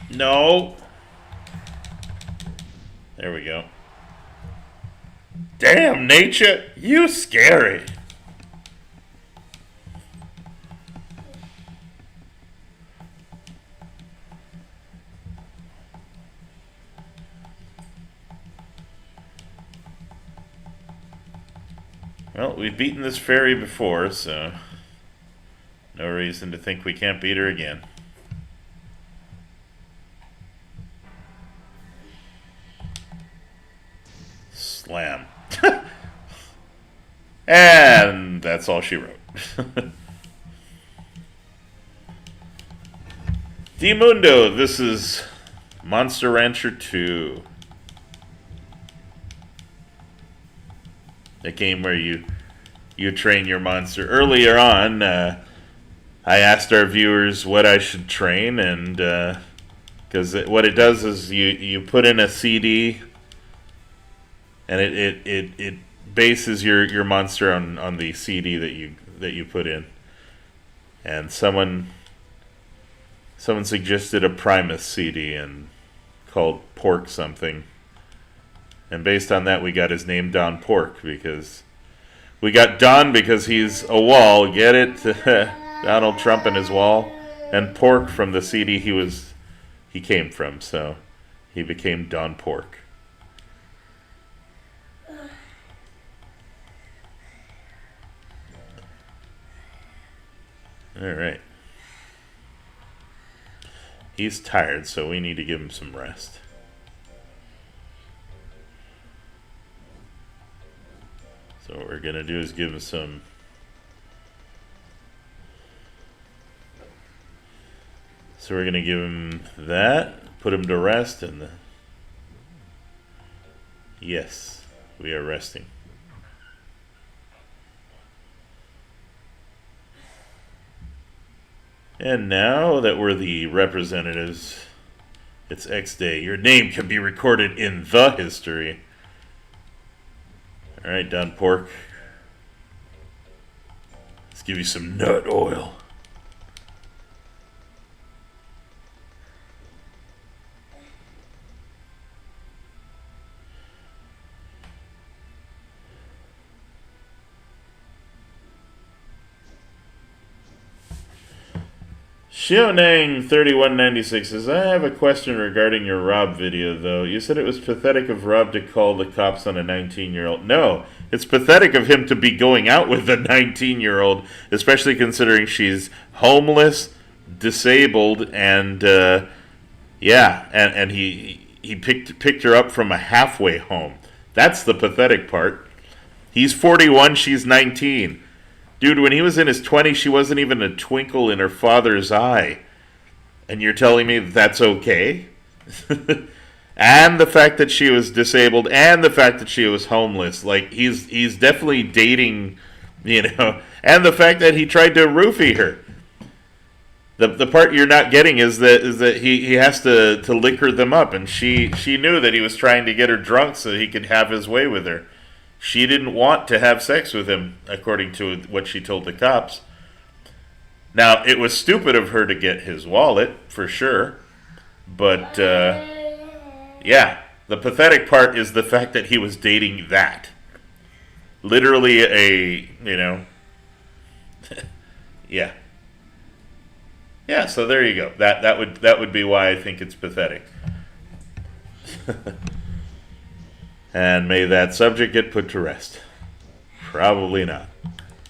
[SPEAKER 1] No. There we go. Damn, nature, you scary. Well, we've beaten this fairy before, so no reason to think we can't beat her again. Slam. And that's all she wrote. Dimundo, this is Monster Rancher 2. A game where you train your monster. Earlier on, I asked our viewers what I should train, and because what it does is you put in a CD, and it bases your monster on the CD that you put in. And someone suggested a Primus CD and called Pork something. And based on that, we got his name Don Pork, because we got Don because he's a wall. Get it? Donald Trump and his wall, and Pork from the CD he came from. So he became Don Pork. All right. He's tired, so we need to give him some rest. So what we're going to do is give him some... So we're going to give him that, put him to rest, and... Yes, we are resting. And now that we're the representatives, it's X Day. Your name can be recorded in the history. Alright, Don Pork. Let's give you some nut oil. Shionang3196 says, I have a question regarding your Rob video, though. You said it was pathetic of Rob to call the cops on a 19-year-old. No, it's pathetic of him to be going out with a 19-year-old, especially considering she's homeless, disabled, and, and he picked her up from a halfway home. That's the pathetic part. He's 41, she's 19. Dude, when he was in his 20s, she wasn't even a twinkle in her father's eye. And you're telling me that's okay? And the fact that she was disabled, and the fact that she was homeless. Like, he's definitely dating, and the fact that he tried to roofie her. The part you're not getting is that he has to liquor them up, and she knew that he was trying to get her drunk so he could have his way with her. She didn't want to have sex with him, according to what she told the cops. Now, it was stupid of her to get his wallet, for sure. But, the pathetic part is the fact that he was dating that. Literally yeah. Yeah, so there you go. That would be why I think it's pathetic. And may that subject get put to rest. Probably not.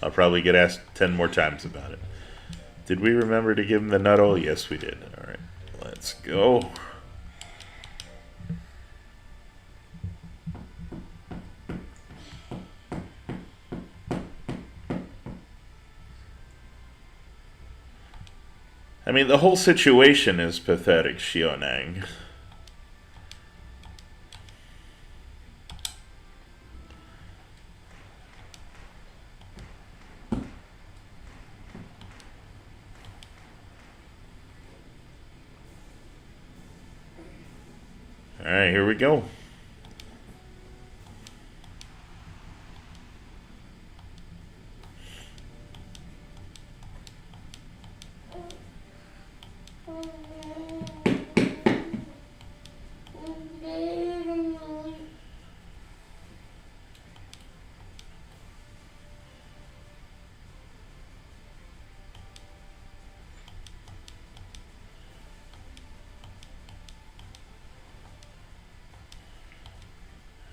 [SPEAKER 1] I'll probably get asked 10 more times about it. Did we remember to give him the nuddle? Yes, we did. All right, let's go. I mean, the whole situation is pathetic, Shionang. All right, here we go.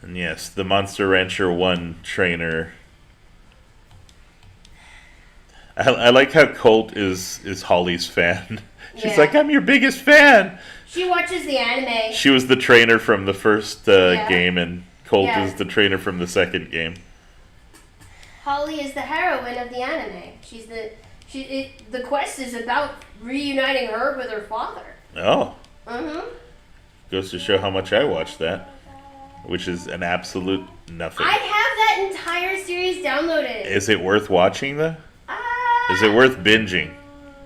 [SPEAKER 1] And yes, the Monster Rancher 1 trainer. I like how Colt is Holly's fan. She's like, I'm your biggest fan.
[SPEAKER 2] She watches the anime.
[SPEAKER 1] She was the trainer from the first game, and Colt is the trainer from the second game.
[SPEAKER 2] Holly is the heroine of the anime. The quest is about reuniting her with her father.
[SPEAKER 1] Oh.
[SPEAKER 2] Mm-hmm.
[SPEAKER 1] Goes to show how much I watched that. Which is an absolute nothing.
[SPEAKER 2] I have that entire series downloaded.
[SPEAKER 1] Is it worth watching, though? Is it worth binging?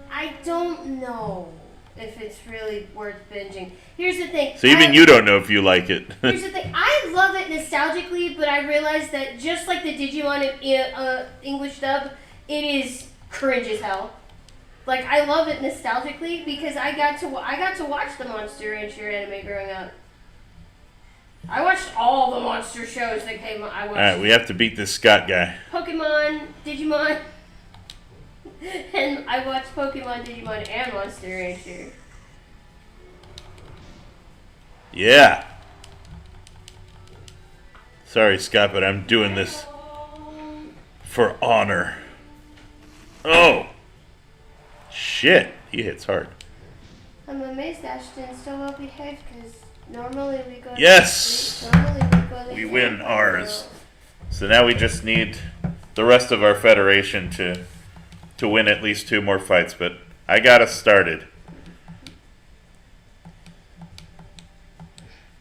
[SPEAKER 2] I don't know if it's really worth binging. Here's the thing.
[SPEAKER 1] So even you don't know if you like it.
[SPEAKER 2] Here's the thing. I love it nostalgically, but I realize that just like the Digimon English dub, it is cringe as hell. Like, I love it nostalgically because I got to watch the Monster Rancher anime growing up. I watched all the monster shows that came on.
[SPEAKER 1] Alright, we have to beat this Scott guy.
[SPEAKER 2] Pokemon, Digimon, and I watched Pokemon, Digimon, and Monster Rancher.
[SPEAKER 1] Yeah. Sorry, Scott, but I'm doing this for honor. Oh! Shit, he hits hard.
[SPEAKER 2] I'm amazed Ashton's still well behaved because normally we go.
[SPEAKER 1] Yes! We
[SPEAKER 2] to
[SPEAKER 1] win ours. So now we just need the rest of our federation to win at least 2 more fights, but I got us started.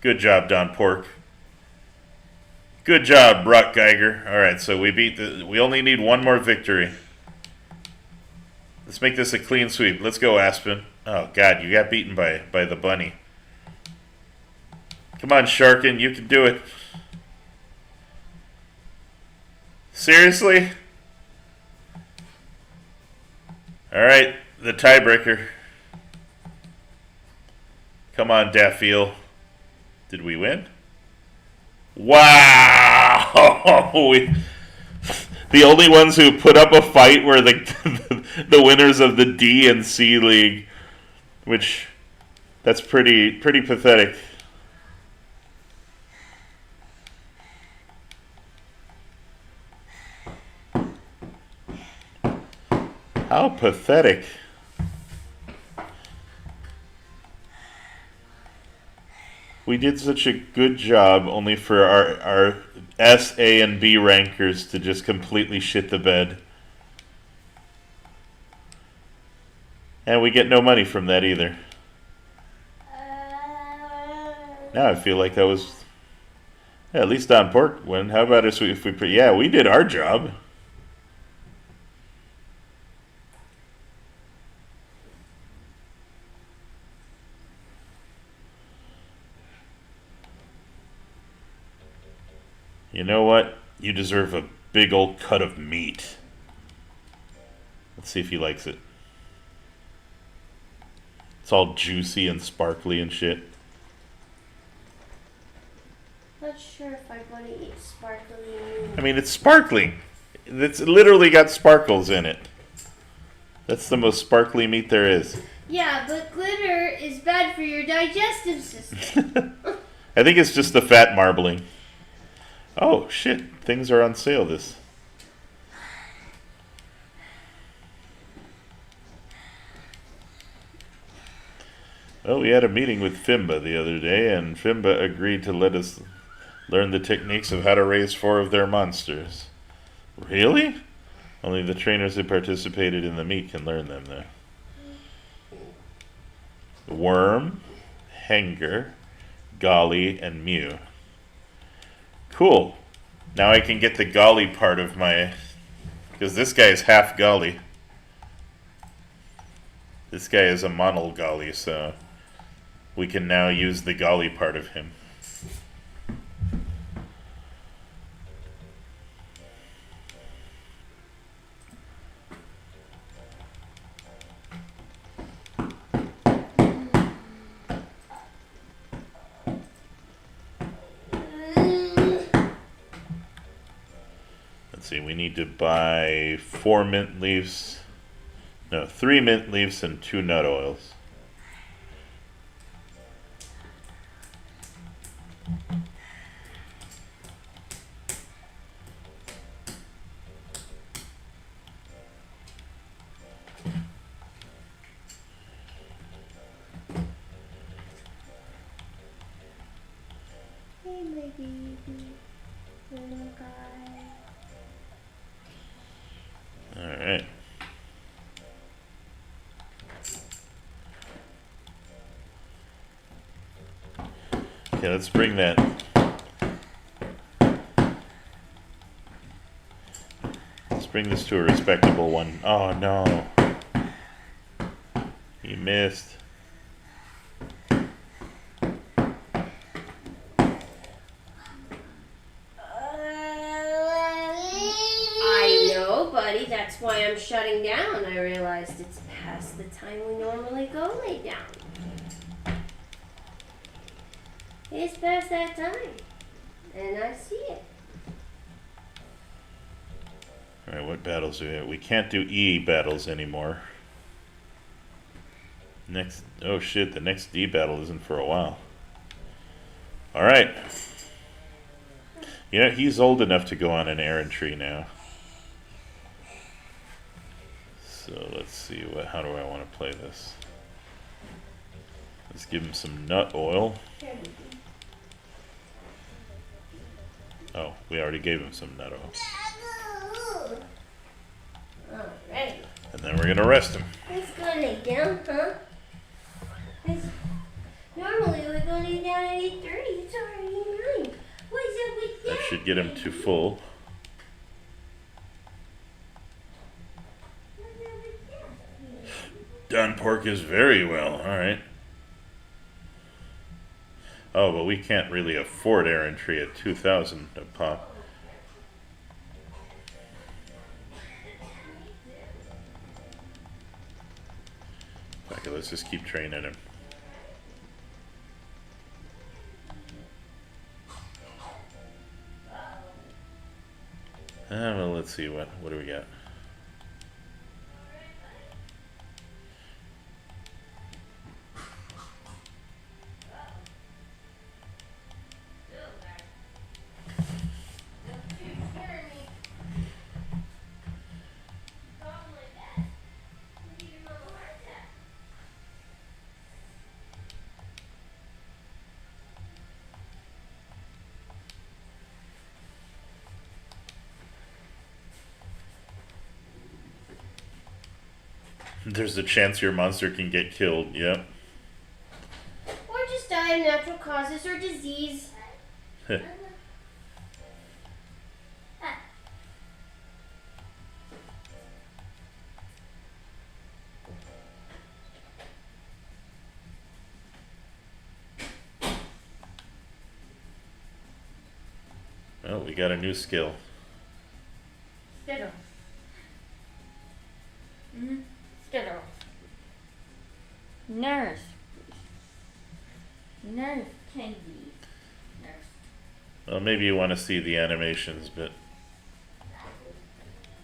[SPEAKER 1] Good job, Don Pork. Good job, Brock Geiger. Alright, so we only need 1 more victory. Let's make this a clean sweep. Let's go, Aspen. Oh, God, you got beaten by the bunny. Come on, Sharkin, you can do it. Seriously? Alright, the tiebreaker. Come on, Daffiel. Did we win? Wow! The only ones who put up a fight were the the winners of the D and C league, which that's pretty pathetic. How pathetic. We did such a good job only for our S, A, and B rankers to just completely shit the bed. And we get no money from that either. Now I feel like that was... Yeah, at least Don Pork win. How about if we... Yeah, we did our job. You know what? You deserve a big old cut of meat. Let's see if he likes it. It's all juicy and sparkly and shit.
[SPEAKER 2] Not sure if I want to eat sparkly.
[SPEAKER 1] I mean, it's sparkling. It's literally got sparkles in it. That's the most sparkly meat there is.
[SPEAKER 2] Yeah, but glitter is bad for your digestive system.
[SPEAKER 1] I think it's just the fat marbling. Oh, shit. Things are on sale this. Well, we had a meeting with Fimba the other day, and Fimba agreed to let us learn the techniques of how to raise 4 of their monsters. Really? Only the trainers who participated in the meet can learn them, though. Worm, Henger, Golly, and Mew. Cool. Now I can get the Golly part of my... Because this guy is half Golly. This guy is a mono Golly, so... We can now use the Golly part of him. Let's see, we need to buy 4 mint leaves. No, 3 mint leaves and 2 nut oils.
[SPEAKER 2] Hey, my baby. Little guy.
[SPEAKER 1] Alright. Okay, let's bring that. Let's bring this to a respectable one. Oh no. He missed.
[SPEAKER 2] I know, buddy. That's why I'm shutting down. I realized it's past the time we normally go lay down. It's past that time. And I see it.
[SPEAKER 1] Alright, what battles do we have? We can't do E battles anymore. Next, oh shit, the next D battle isn't for a while. Alright. You know, he's old enough to go on an errand tree now. So let's see, how do I want to play this? Let's give him some nut oil. Oh, we already gave him some nut oil.
[SPEAKER 2] Alright.
[SPEAKER 1] And then we're going to rest him.
[SPEAKER 2] Let's go lay down, huh? Normally we go lay down at 8:30. It's already 9. What is up with that?
[SPEAKER 1] That should get him to full. Done pork is very well. Alright. Oh, but we can't really afford errantry at 2,000 a pop. Okay, let's just keep training him. Well, let's see what do we got. There's a chance your monster can get killed. Yep.
[SPEAKER 2] Or just die of natural causes or disease.
[SPEAKER 1] Well, we got a new skill.
[SPEAKER 2] Skittle. Skittle.
[SPEAKER 3] Nurse. Nurse candy. Nurse.
[SPEAKER 1] Well, maybe you want to see the animations, but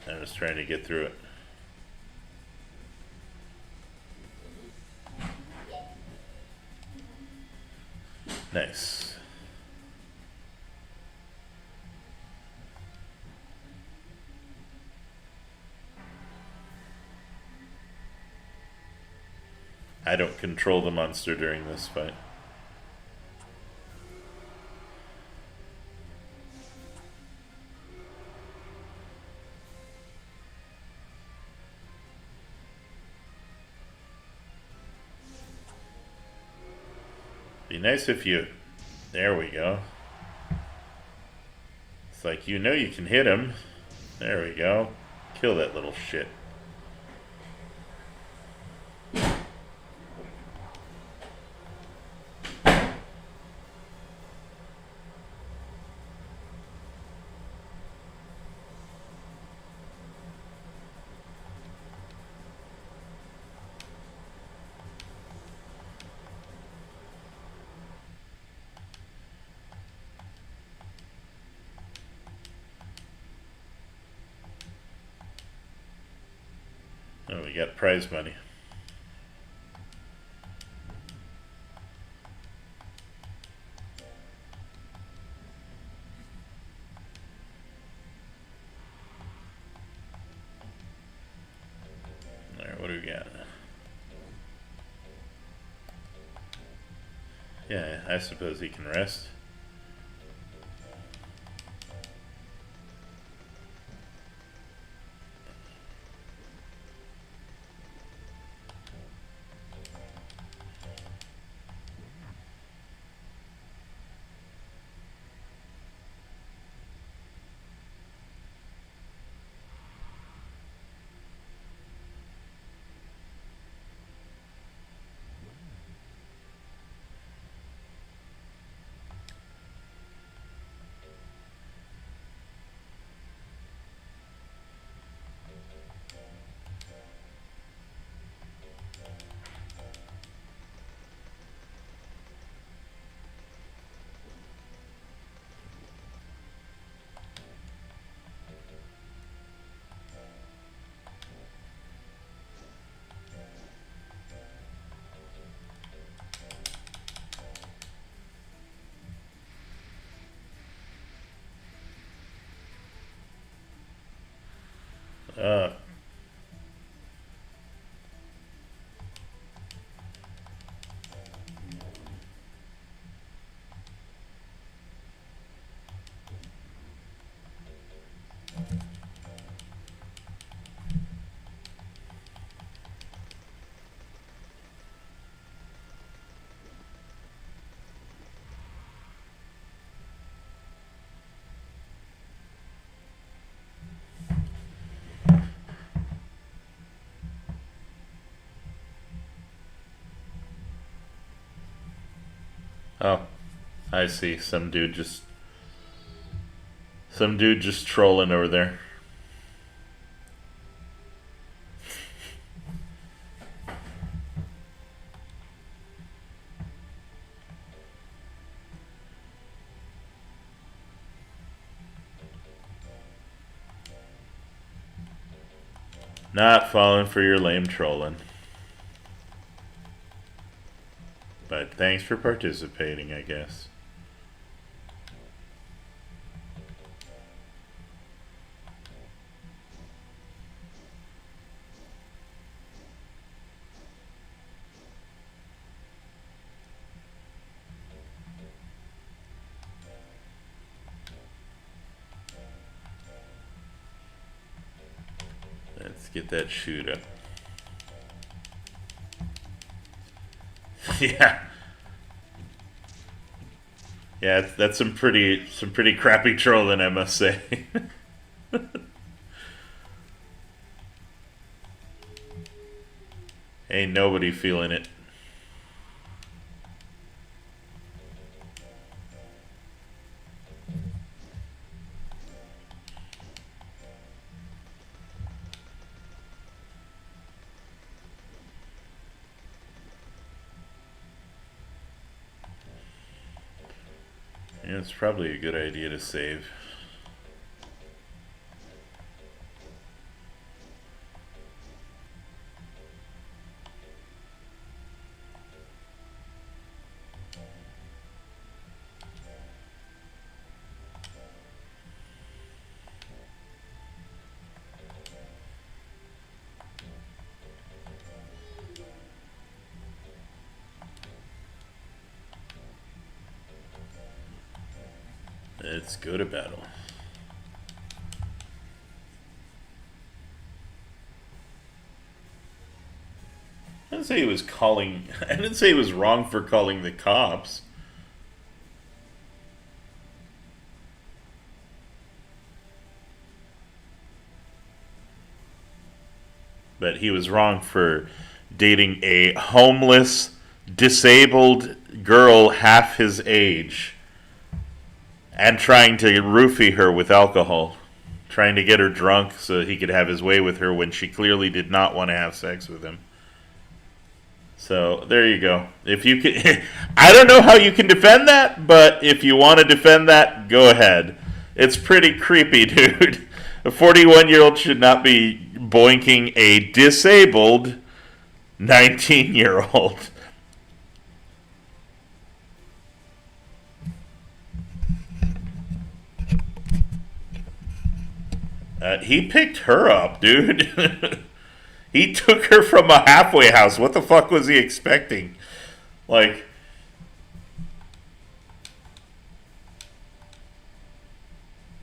[SPEAKER 1] I'm just trying to get through it. Nice. I don't control the monster during this fight. Be nice if you... There we go. It's like, you know you can hit him. There we go. Kill that little shit. Oh, we got prize money. Alright, what do we got? Yeah, I suppose he can rest. Uh, oh, I see. Some dude just trolling over there. Not falling for your lame trolling. But thanks for participating, I guess. Let's get that shoot up. Yeah. Yeah, that's some pretty crappy trolling, I must say. Ain't nobody feeling it. Yeah, it's probably a good idea to save. Let's go to battle. I didn't say he was calling. I didn't say he was wrong for calling the cops. But he was wrong for dating a homeless, disabled girl half his age and trying to roofie her with alcohol. Trying to get her drunk so he could have his way with her when she clearly did not want to have sex with him. So there you go. If you can, I don't know how you can defend that, but if you want to defend that, go ahead. It's pretty creepy, dude. A 41-year-old should not be boinking a disabled 19-year-old. He picked her up, dude. He took her from a halfway house. What the fuck was he expecting? Like,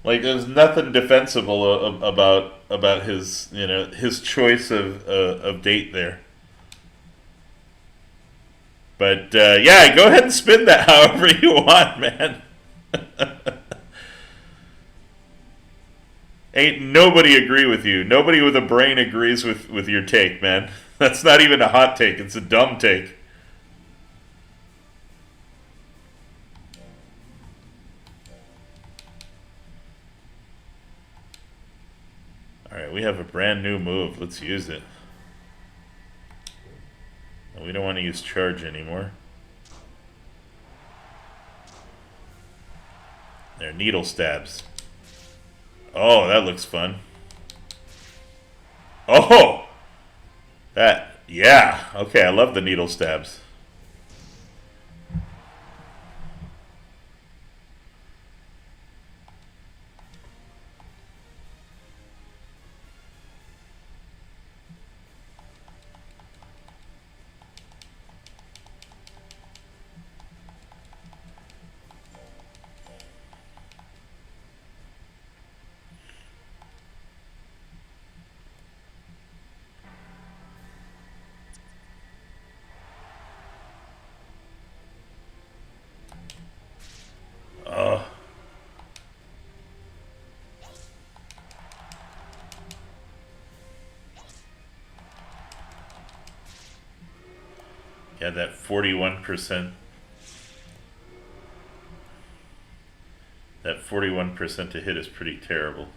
[SPEAKER 1] there's nothing defensible about his his choice of date there. But yeah, go ahead and spin that however you want, man. Ain't nobody agree with you. Nobody with a brain agrees with your take, man. That's not even a hot take. It's a dumb take. Alright, we have a brand new move. Let's use it. We don't want to use charge anymore. They're needle stabs. Oh, that looks fun. Oh! Yeah. Okay, I love the needle stabs. Yeah, that 41%. That 41% to hit is pretty terrible.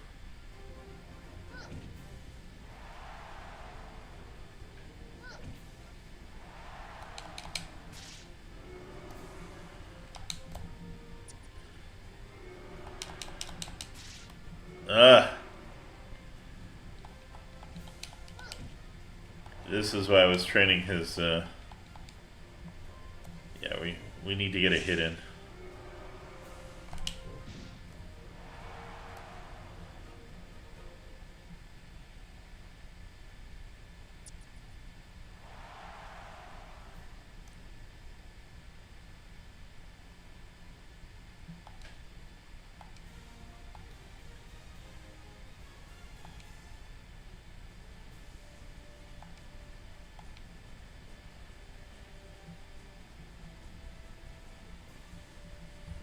[SPEAKER 1] This is why I was training his. Yeah, we need to get a hit in.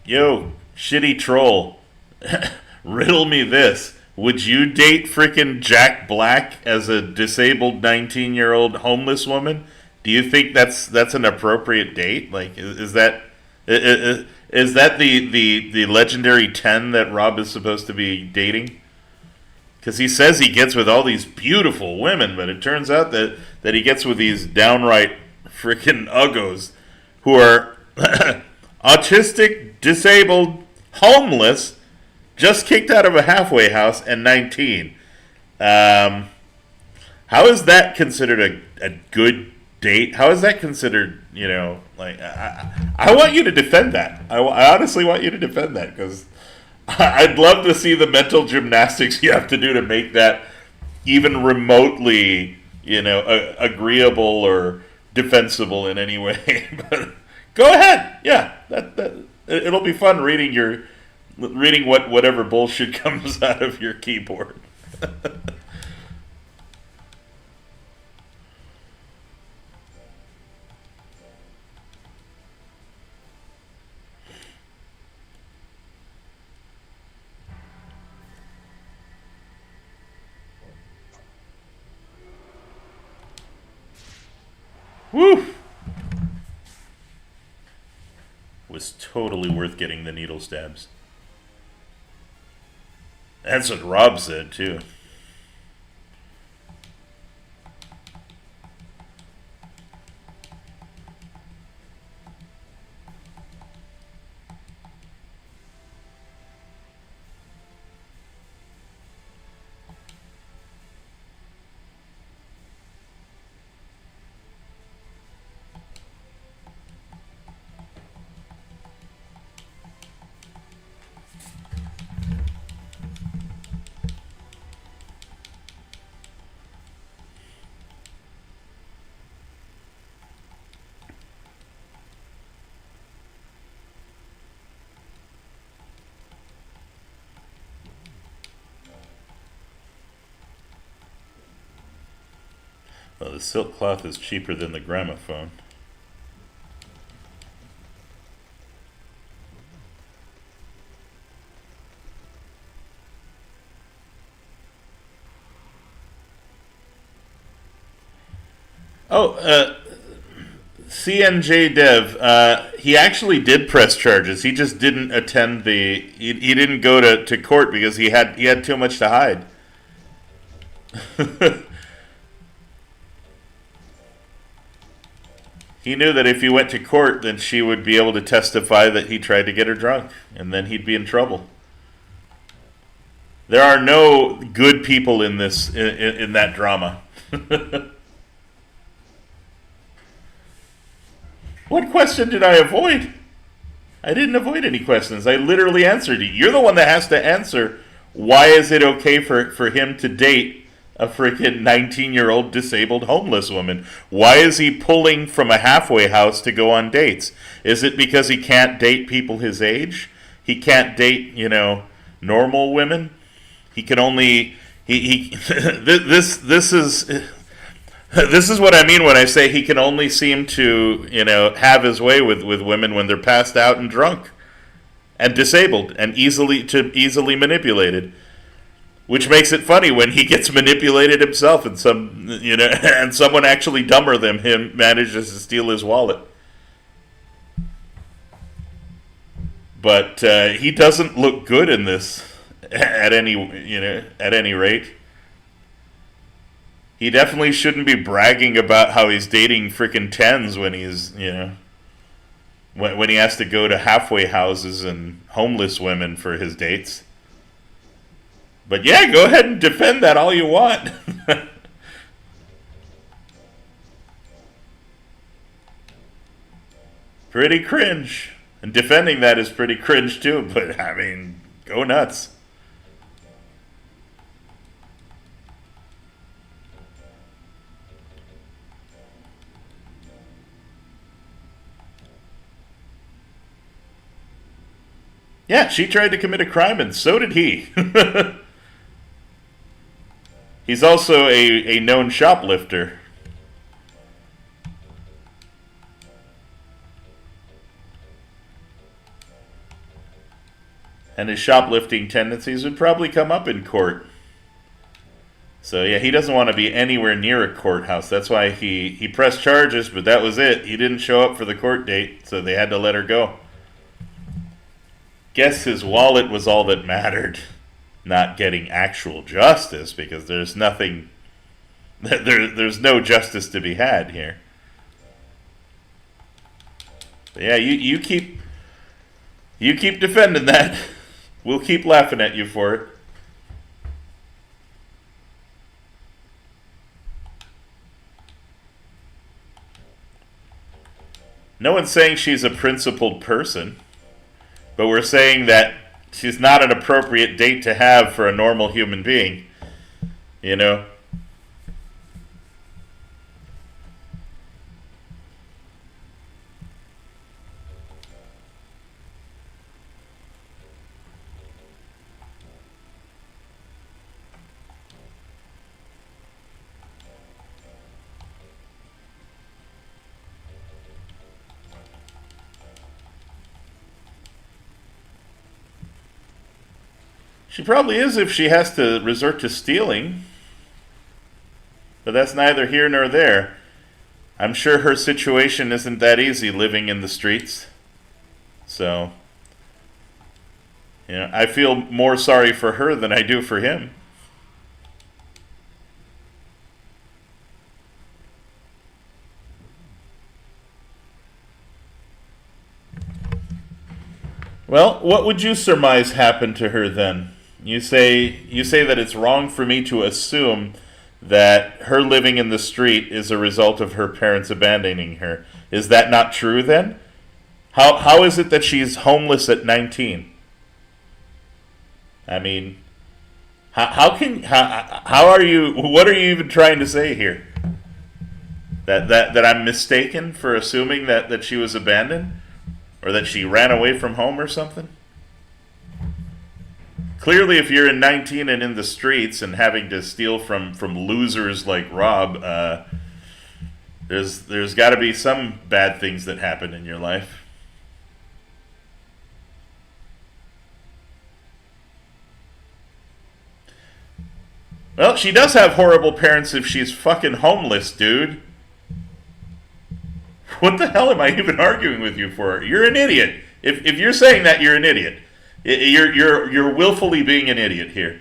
[SPEAKER 1] Yo, shitty troll. Riddle me this. Would you date freaking Jack Black as a disabled 19-year-old homeless woman? Do you think that's an appropriate date? Like, is that the legendary 10 that Rob is supposed to be dating? Because he says he gets with all these beautiful women, but it turns out that he gets with these downright freaking uggos who are autistic, disabled, homeless, just kicked out of a halfway house, and 19. How is that considered a good date? How is that considered, like, I want you to defend that. I honestly want you to defend that, because I'd love to see the mental gymnastics you have to do to make that even remotely, agreeable or defensible in any way. But go ahead. Yeah, that it'll be fun reading whatever bullshit comes out of your keyboard. Woo! Was totally worth getting the needle stabs. That's what Rob said, too. Well, the silk cloth is cheaper than the gramophone. Oh, CNJ Dev, he actually did press charges. He just didn't attend he didn't go to court because he had too much to hide. He knew that if he went to court, then she would be able to testify that he tried to get her drunk, and then he'd be in trouble. There are no good people in that drama. What question did I avoid? I didn't avoid any questions. I literally answered you. You're the one that has to answer why is it okay for him to date a freaking 19-year-old disabled homeless woman? Why is he pulling from a halfway house to go on dates? Is it because he can't date people his age? He can't date, normal women? He can only this is what I mean when I say he can only seem to, have his way with women when they're passed out and drunk and disabled and easily manipulated. Which makes it funny when he gets manipulated himself and and someone actually dumber than him manages to steal his wallet. But he doesn't look good in this at any rate. He definitely shouldn't be bragging about how he's dating freaking 10s when he's, when he has to go to halfway houses and homeless women for his dates. But yeah, go ahead and defend that all you want. Pretty cringe. And defending that is pretty cringe too, but I mean, go nuts. Yeah, she tried to commit a crime and so did he. He's also a known shoplifter. And his shoplifting tendencies would probably come up in court. So yeah, he doesn't want to be anywhere near a courthouse. That's why he pressed charges, but that was it. He didn't show up for the court date, so they had to let her go. Guess his wallet was all that mattered, not getting actual justice, because there's nothing, there's no justice to be had here. But yeah, you keep defending that. We'll keep laughing at you for it. No one's saying she's a principled person, but we're saying that she's not an appropriate date to have for a normal human being. You know? She probably is if she has to resort to stealing. But that's neither here nor there. I'm sure her situation isn't that easy living in the streets. So, I feel more sorry for her than I do for him. Well, what would you surmise happened to her then? You say that it's wrong for me to assume that her living in the street is a result of her parents abandoning her. Is that not true then? How is it that she's homeless at 19? I mean, how are you? What are you even trying to say here? That I'm mistaken for assuming that she was abandoned, or that she ran away from home or something? Clearly, if you're in 19 and in the streets and having to steal from losers like Rob, there's got to be some bad things that happen in your life. Well, she does have horrible parents if she's fucking homeless, dude. What the hell am I even arguing with you for? You're an idiot. If you're saying that, you're an idiot. You're willfully being an idiot here.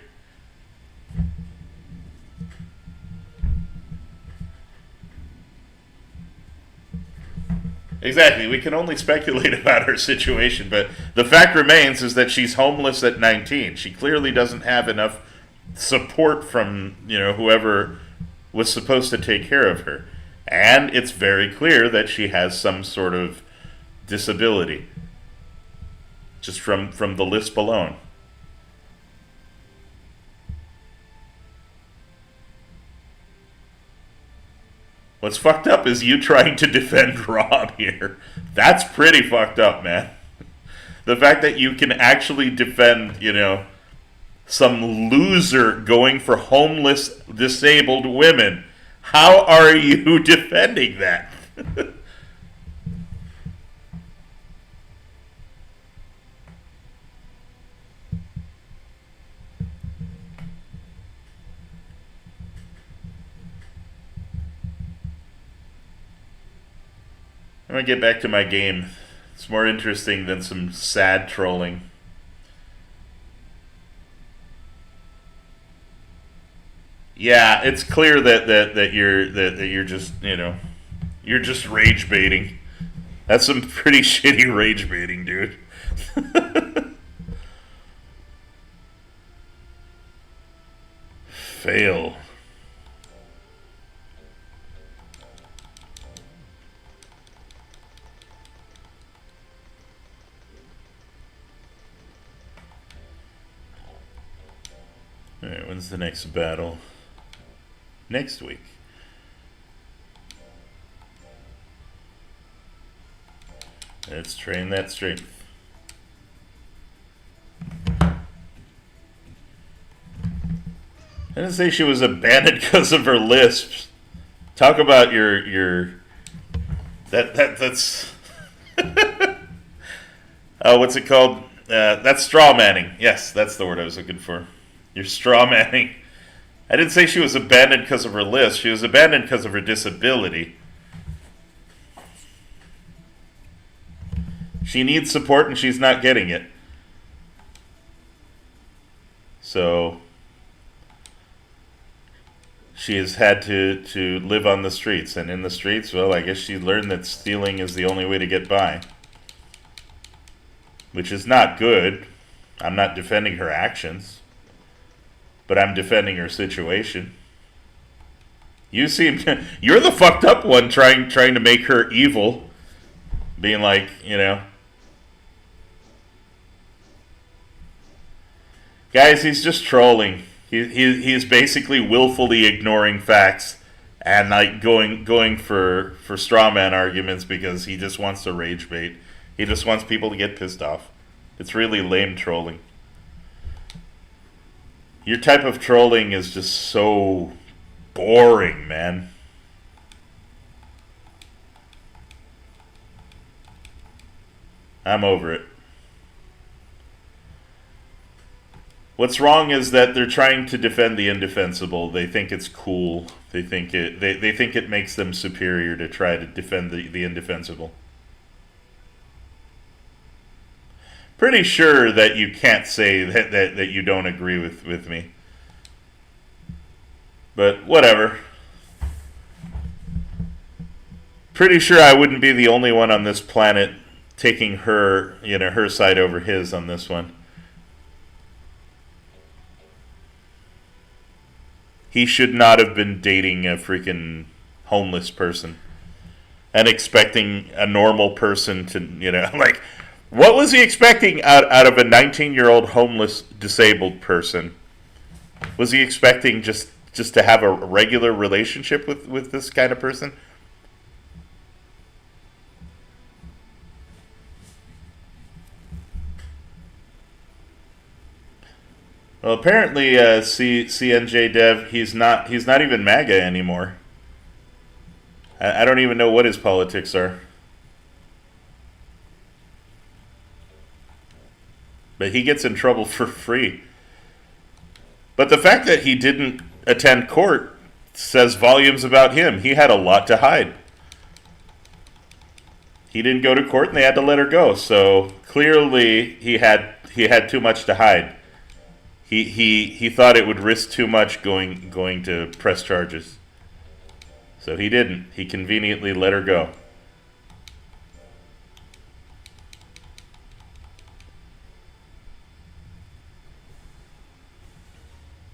[SPEAKER 1] Exactly. We can only speculate about her situation, but the fact remains is that she's homeless at 19. She clearly doesn't have enough support from, whoever was supposed to take care of her. And it's very clear that she has some sort of disability, just from the lisp alone. What's fucked up is you trying to defend Rob here. That's pretty fucked up, man. The fact that you can actually defend, some loser going for homeless, disabled women. How are you defending that? I'm gonna get back to my game. It's more interesting than some sad trolling. Yeah, it's clear that you're just you're just rage baiting. That's some pretty shitty rage baiting, dude. Fail. Alright, when's the next battle? Next week. Let's train that strength. I didn't say she was abandoned because of her lisps. Talk about your that's what's it called? That's straw manning. Yes, that's the word I was looking for. You're straw manning. I didn't say she was abandoned because of her lisp. She was abandoned because of her disability. She needs support and she's not getting it. So she has had to live on the streets. And in the streets, well, I guess she learned that stealing is the only way to get by. Which is not good. I'm not defending her actions. But I'm defending her situation. You seem you're the fucked up one trying to make her evil. Being like, you know. Guys, he's just trolling. He's basically willfully ignoring facts and like going for straw man arguments because he just wants to rage bait. He just wants people to get pissed off. It's really lame trolling. Your type of trolling is just so boring, man. I'm over it. What's wrong is that they're trying to defend the indefensible. They think it's cool. They think it makes them superior to try to defend the indefensible. Pretty sure that you can't say that you don't agree with me. But whatever. Pretty sure I wouldn't be the only one on this planet taking her side over his on this one. He should not have been dating a freaking homeless person and expecting a normal person to, like, what was he expecting out of a 19-year-old homeless disabled person? Was he expecting just to have a regular relationship with this kind of person? Well, apparently, CNJ Dev, he's not even MAGA anymore. I don't even know what his politics are. But he gets in trouble for free. But the fact that he didn't attend court says volumes about him. He had a lot to hide. He didn't go to court and they had to let her go. So clearly he had too much to hide. He thought it would risk too much going to press charges. So he didn't. He conveniently let her go.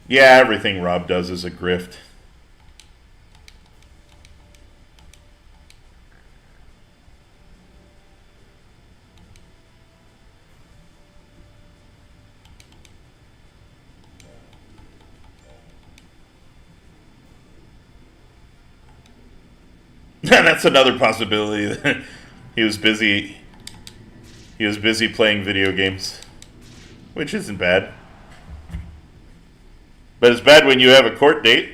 [SPEAKER 1] Yeah, everything Rob does is a grift. That's another possibility. He was busy playing video games, which isn't bad. But it's bad when you have a court date.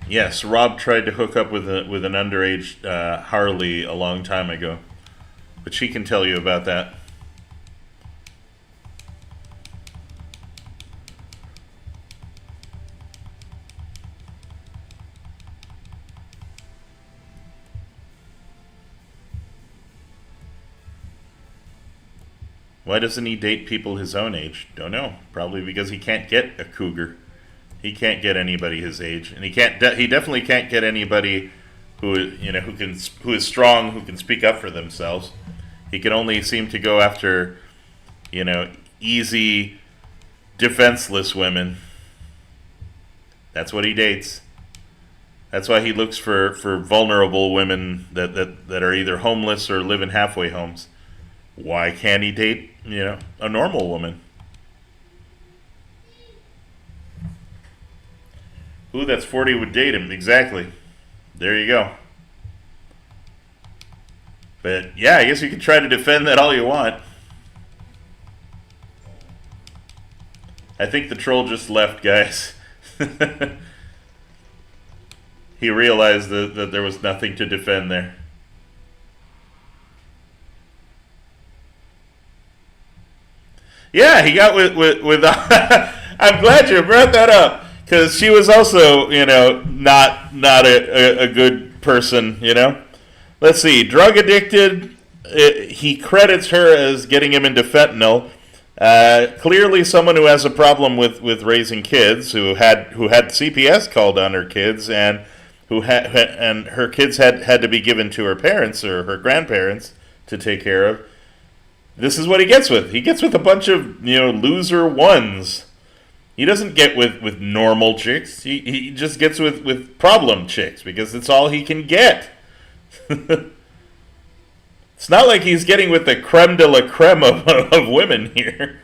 [SPEAKER 1] Yes, Rob tried to hook up with an underage Harley a long time ago, but she can tell you about that. Why doesn't he date people his own age? Don't know. Probably because he can't get a cougar. He can't get anybody his age, and he can't. He definitely can't get anybody who is strong, who can speak up for themselves. He can only seem to go after easy, defenseless women. That's what he dates. That's why he looks for vulnerable women that are either homeless or live in halfway homes. Why can't he date, a normal woman? Who that's 40 would date him? Exactly. There you go. But yeah, I guess you can try to defend that all you want. I think the troll just left, guys. He realized that there was nothing to defend there. Yeah, he got with I'm glad you brought that up, because she was also, not a good person, Let's see, drug addicted. He credits her as getting him into fentanyl. Clearly, someone who has a problem with raising kids, who had CPS called on her kids, and and her kids had to be given to her parents or her grandparents to take care of. This is what he gets with. He gets with a bunch of loser ones. He doesn't get with normal chicks. He just gets with problem chicks because it's all he can get. It's not like he's getting with the creme de la creme of women here.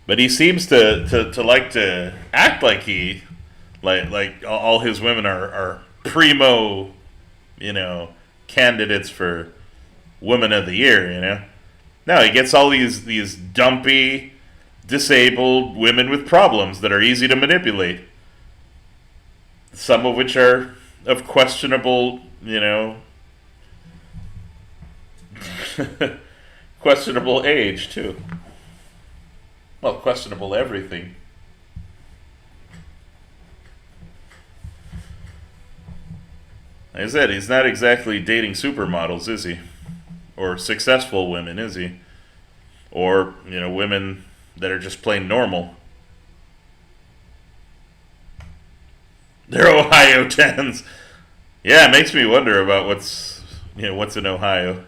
[SPEAKER 1] But he seems to like to act like like all his women are primo, candidates for Woman of the Year, No, he gets all these dumpy, disabled women with problems that are easy to manipulate. Some of which are of questionable, questionable age, too. Well, questionable everything. Like I said, he's not exactly dating supermodels, is he? Or successful women, is he? Or, women that are just plain normal. They're Ohio 10s. Yeah, it makes me wonder about what's in Ohio.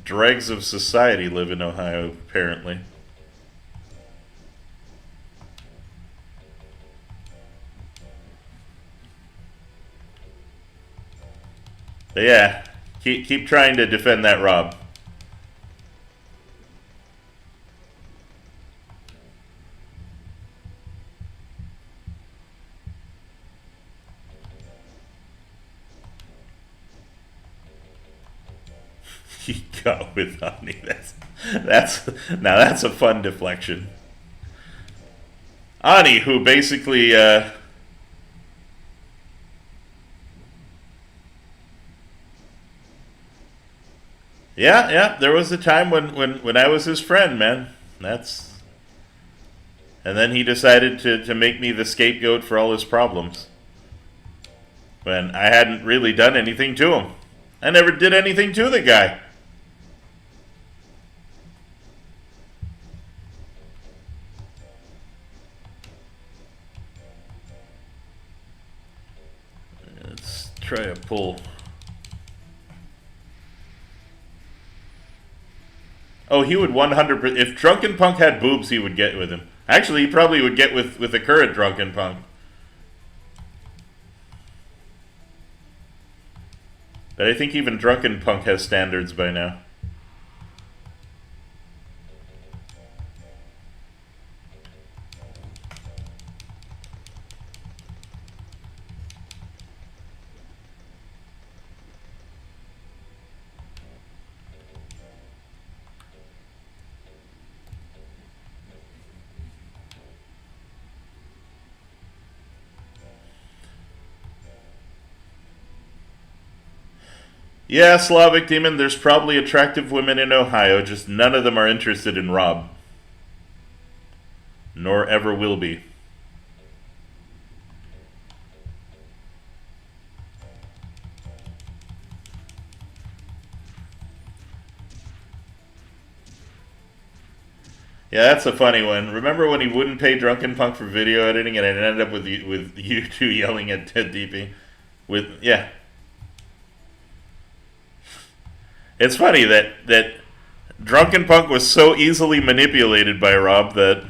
[SPEAKER 1] Dregs of society live in Ohio, apparently. But yeah, keep trying to defend that, Rob. He got with honey. That's a fun deflection. Ani, who basically yeah, there was a time when I was his friend, man. And then he decided to make me the scapegoat for all his problems. When I hadn't really done anything to him. I never did anything to the guy. Let's try a pull. Oh, he would 100%. If Drunken Punk had boobs, he would get with him. Actually, he probably would get with the current Drunken Punk. But I think even Drunken Punk has standards by now. Yeah, Slavic Demon, there's probably attractive women in Ohio, just none of them are interested in Rob. Nor ever will be. Yeah, that's a funny one. Remember when he wouldn't pay Drunken Punk for video editing, and it ended up with you two yelling at Ted DP? Yeah, it's funny that Drunken Punk was so easily manipulated by Rob that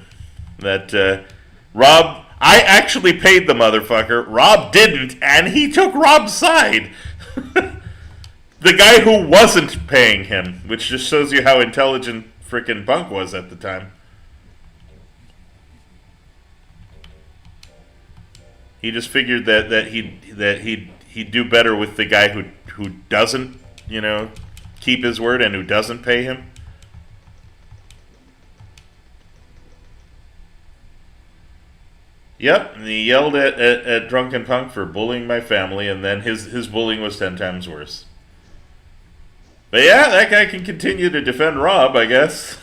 [SPEAKER 1] Rob, I actually paid the motherfucker. Rob didn't, and he took Rob's side. The guy who wasn't paying him, which just shows you how intelligent frickin' Punk was at the time. He just figured that he'd do better with the guy who doesn't, keep his word and who doesn't pay him. Yep, and he yelled at Drunken Punk for bullying my family, and then his bullying was 10 times worse. But yeah, that guy can continue to defend Rob, I guess.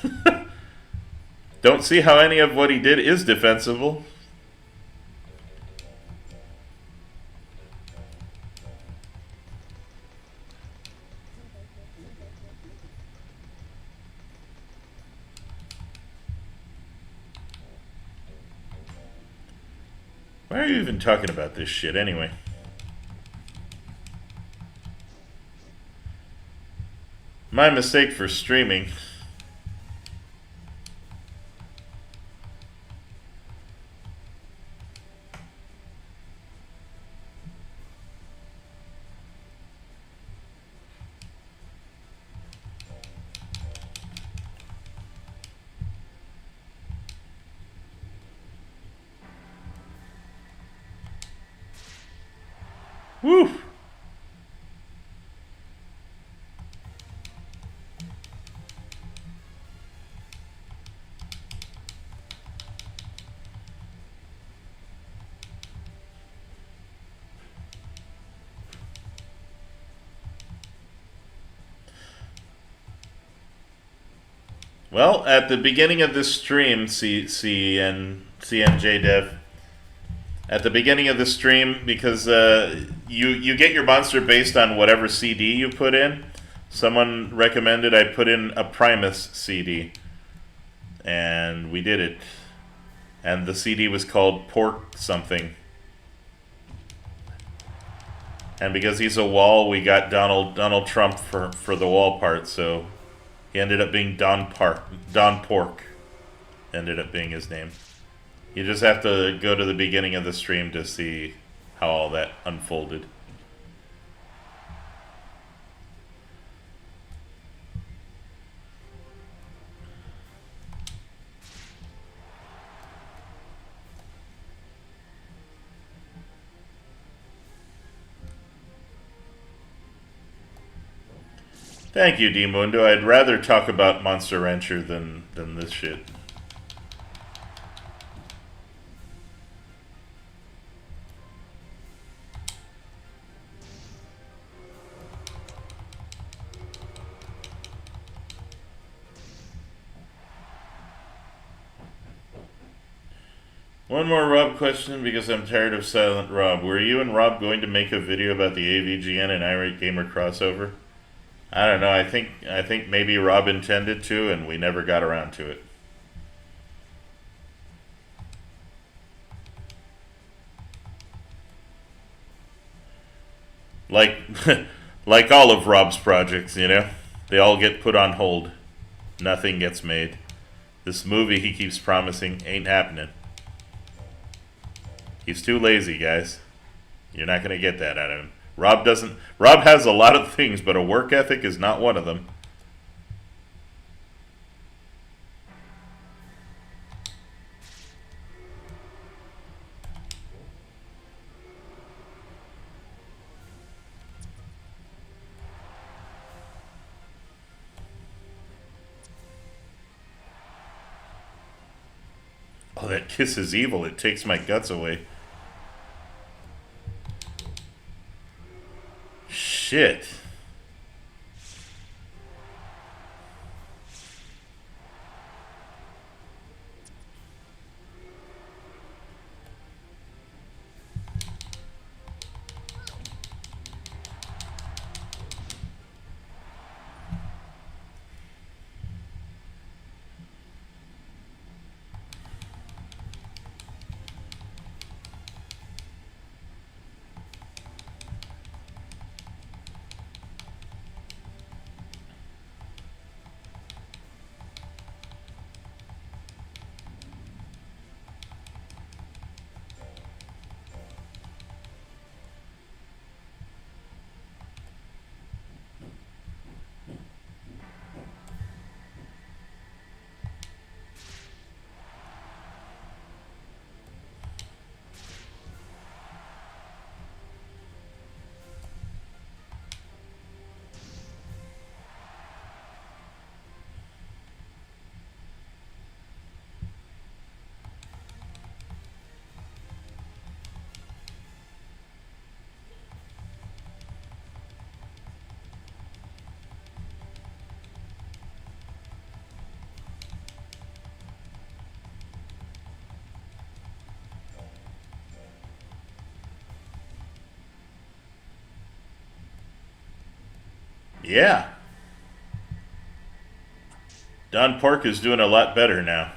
[SPEAKER 1] Don't see how any of what he did is defensible. Why are you even talking about this shit anyway? My mistake for streaming. Woo! Well, at the beginning of this stream, CNJ Dev, at the beginning of the stream, because you get your monster based on whatever CD you put in. Someone recommended I put in a Primus CD, and we did it. And the CD was called Pork Something. And because he's a wall, we got Donald Trump for the wall part, so he ended up being Don Pork. Ended up being his name. You just have to go to the beginning of the stream to see how all that unfolded. Thank you, D Mundo. I'd rather talk about Monster Rancher than this shit. One more Rob question because I'm tired of Silent Rob. Were you and Rob going to make a video about the AVGN and Irate Gamer crossover? I don't know. I think maybe Rob intended to, and we never got around to it. Like like all of Rob's projects, they all get put on hold. Nothing gets made. This movie he keeps promising ain't happening. He's too lazy, guys. You're not going to get that out of him. Rob has a lot of things, but a work ethic is not one of them. Oh, that kiss is evil. It takes my guts away. Shit. Yeah. Don Pork is doing a lot better now,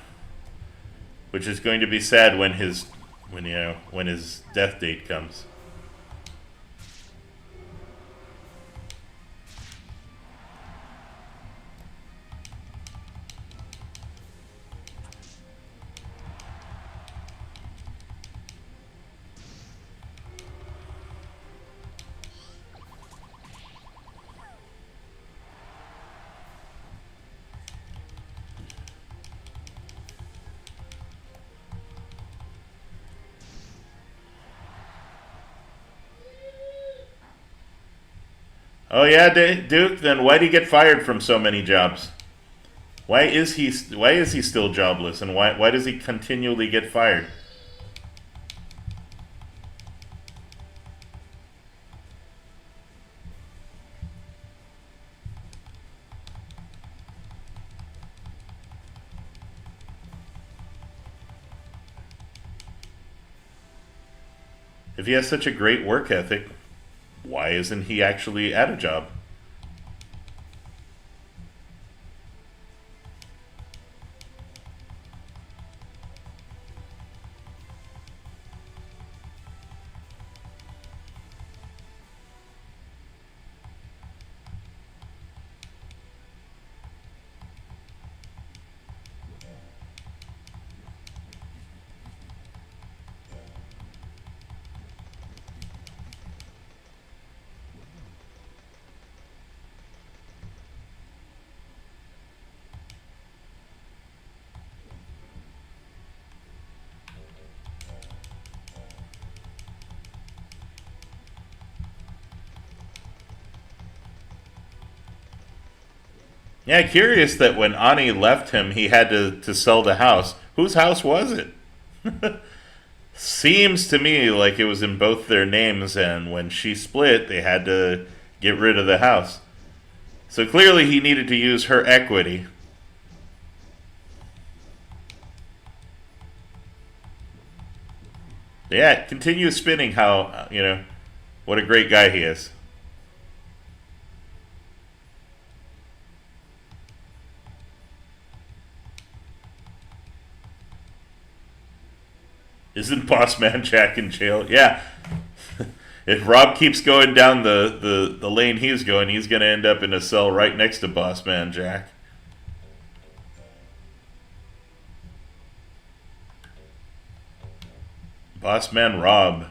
[SPEAKER 1] which is going to be sad when his death date comes. Oh yeah, Duke. Then why did he get fired from so many jobs? Why is he still jobless, and why does he continually get fired? If he has such a great work ethic, why isn't he actually at a job? Yeah, curious that when Ani left him, he had to sell the house. Whose house was it? Seems to me like it was in both their names, and when she split, they had to get rid of the house. So clearly he needed to use her equity. Yeah, continue spinning how, what a great guy he is. Isn't Boss Man Jack in jail? Yeah. If Rob keeps going down the lane he's going to end up in a cell right next to Boss Man Jack. Boss Man Rob.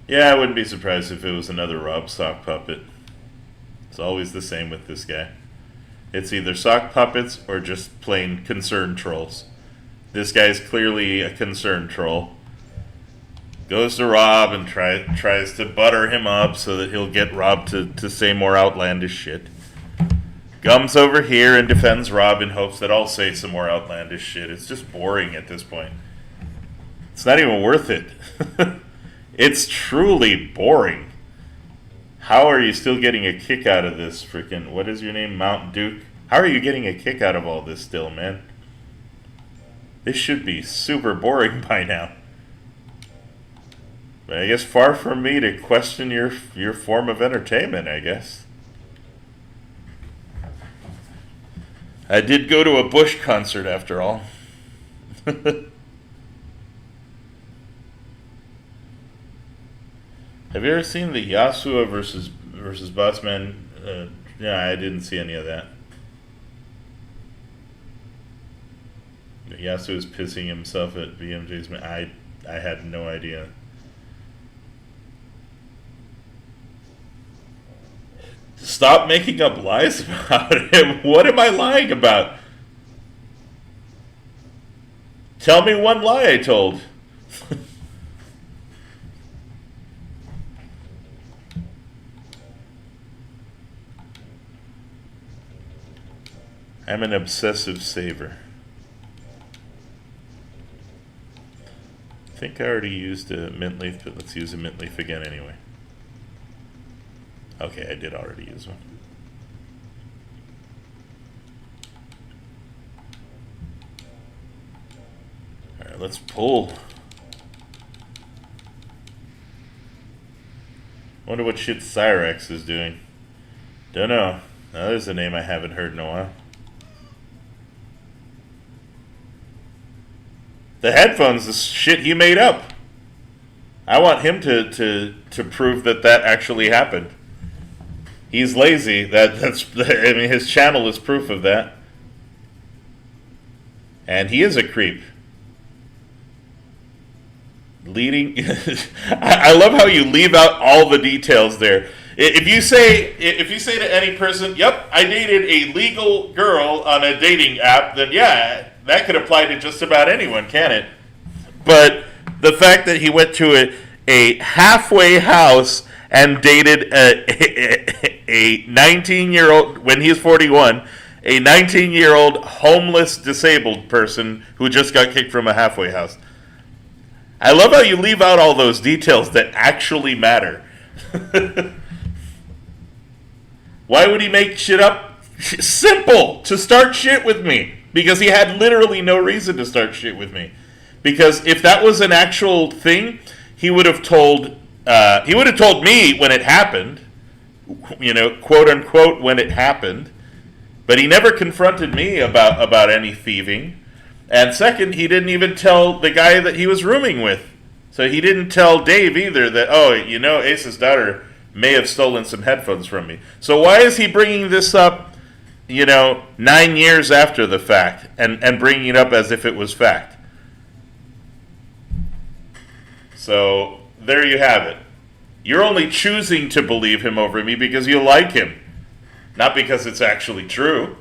[SPEAKER 1] Yeah, I wouldn't be surprised if it was another Rob sock puppet. It's always the same with this guy. It's either sock puppets or just plain concerned trolls. This guy's clearly a concerned troll. Goes to Rob and tries to butter him up so that he'll get Rob to say more outlandish shit. Comes over here and defends Rob in hopes that I'll say some more outlandish shit. It's just boring at this point. It's not even worth it. It's truly boring. How are you still getting a kick out of this freaking... What is your name? Mount Duke? How are you getting a kick out of all this still, man? This should be super boring by now. But I guess far from me to question your form of entertainment, I guess. I did go to a Bush concert after all. Have you ever seen the Yasuo versus Bossman? Yeah, I didn't see any of that. Yasuo is pissing himself at BMJ's. I had no idea. Stop making up lies about him. What am I lying about? Tell me one lie I told. I'm an obsessive saver. I think I already used a mint leaf, but let's use a mint leaf again anyway. Okay, I did already use one. let's pull. Wonder what shit Cyrex is doing. Don't know. Now, there's a name I haven't heard in a while. The headphones is shit he made up. I want him to prove that actually happened. He's lazy. That's I mean, his channel is proof of that. And he is a creep. Leading. I love how you leave out all the details there. If you say to any person, "Yep, I dated a legal girl on a dating app," then yeah, that could apply to just about anyone, can it? But the fact that he went to a halfway house and dated a 19-year-old when he's 41, a 19-year-old homeless disabled person who just got kicked from a halfway house. I love how you leave out all those details that actually matter. Why would he make shit up? Simple! To start shit with me. Because he had literally no reason to start shit with me. Because if that was an actual thing, he would have told me when it happened. You know, quote unquote, when it happened. But he never confronted me about any thieving. And second, he didn't even tell the guy that he was rooming with. So he didn't tell Dave either that, oh, you know, Ace's daughter may have stolen some headphones from me. So why is he bringing this up, 9 years after the fact and bringing it up as if it was fact? So there you have it. You're only choosing to believe him over me because you like him, not because it's actually true.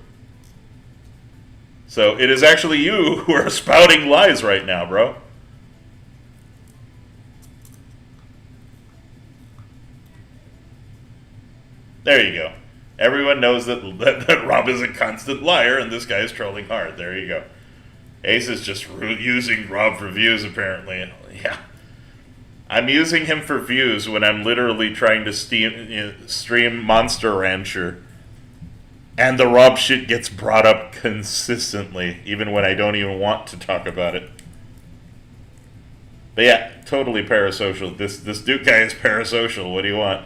[SPEAKER 1] So it is actually you who are spouting lies right now, bro. There you go. Everyone knows that Rob is a constant liar and this guy is trolling hard. There you go. Ace is just using Rob for views, apparently. Yeah. I'm using him for views when I'm literally trying to stream Monster Rancher. And the Rob shit gets brought up consistently, even when I don't even want to talk about it. But yeah, totally parasocial. This Duke guy is parasocial. What do you want?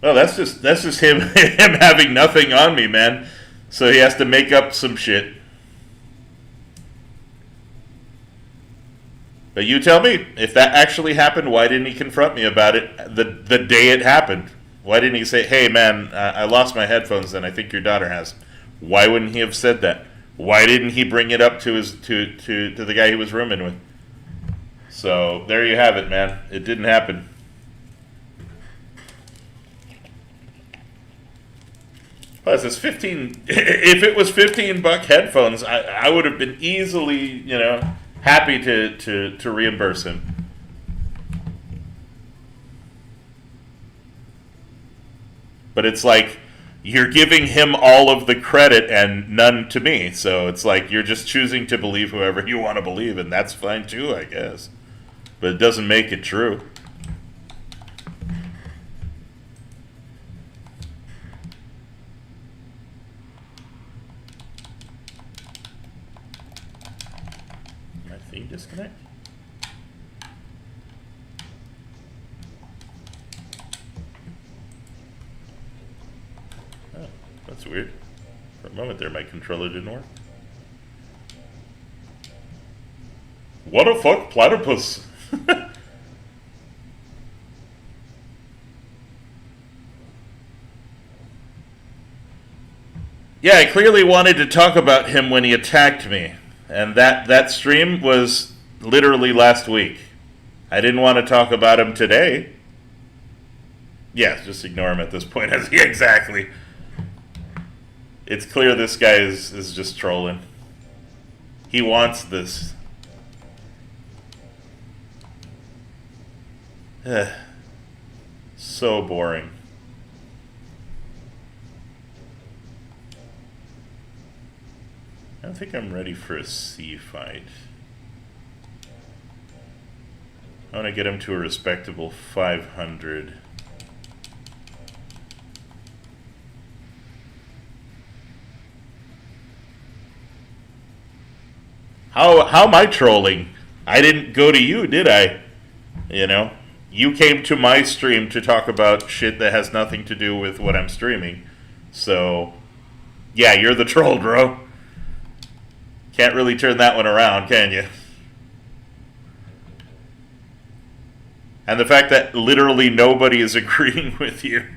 [SPEAKER 1] Well, that's just him him having nothing on me, man. So he has to make up some shit. But you tell me, if that actually happened, why didn't he confront me about it the day it happened? Why didn't he say, hey man, I lost my headphones and I think your daughter has? Why wouldn't he have said that? Why didn't he bring it up to the guy he was rooming with? So there you have it, man. It didn't happen. Plus, it's 15. If it was $15 headphones, I would have been easily, happy to reimburse him. But it's like you're giving him all of the credit and none to me. So it's like you're just choosing to believe whoever you want to believe, and that's fine too, I guess. But it doesn't make it true. My feed disconnect? Oh, that's weird. For a moment there, my controller didn't work. What a fuck platypus! Yeah, I clearly wanted to talk about him when he attacked me. And that stream was literally last week. I didn't want to talk about him today. Yeah, just ignore him at this point. Exactly. It's clear this guy is just trolling. He wants this. So boring. I don't think I'm ready for a C fight. I want to get him to a respectable 500. How am I trolling? I didn't go to you, did I? You know, you came to my stream to talk about shit that has nothing to do with what I'm streaming. So, yeah, you're the troll, bro. Can't really turn that one around, can you? And the fact that literally nobody is agreeing with you.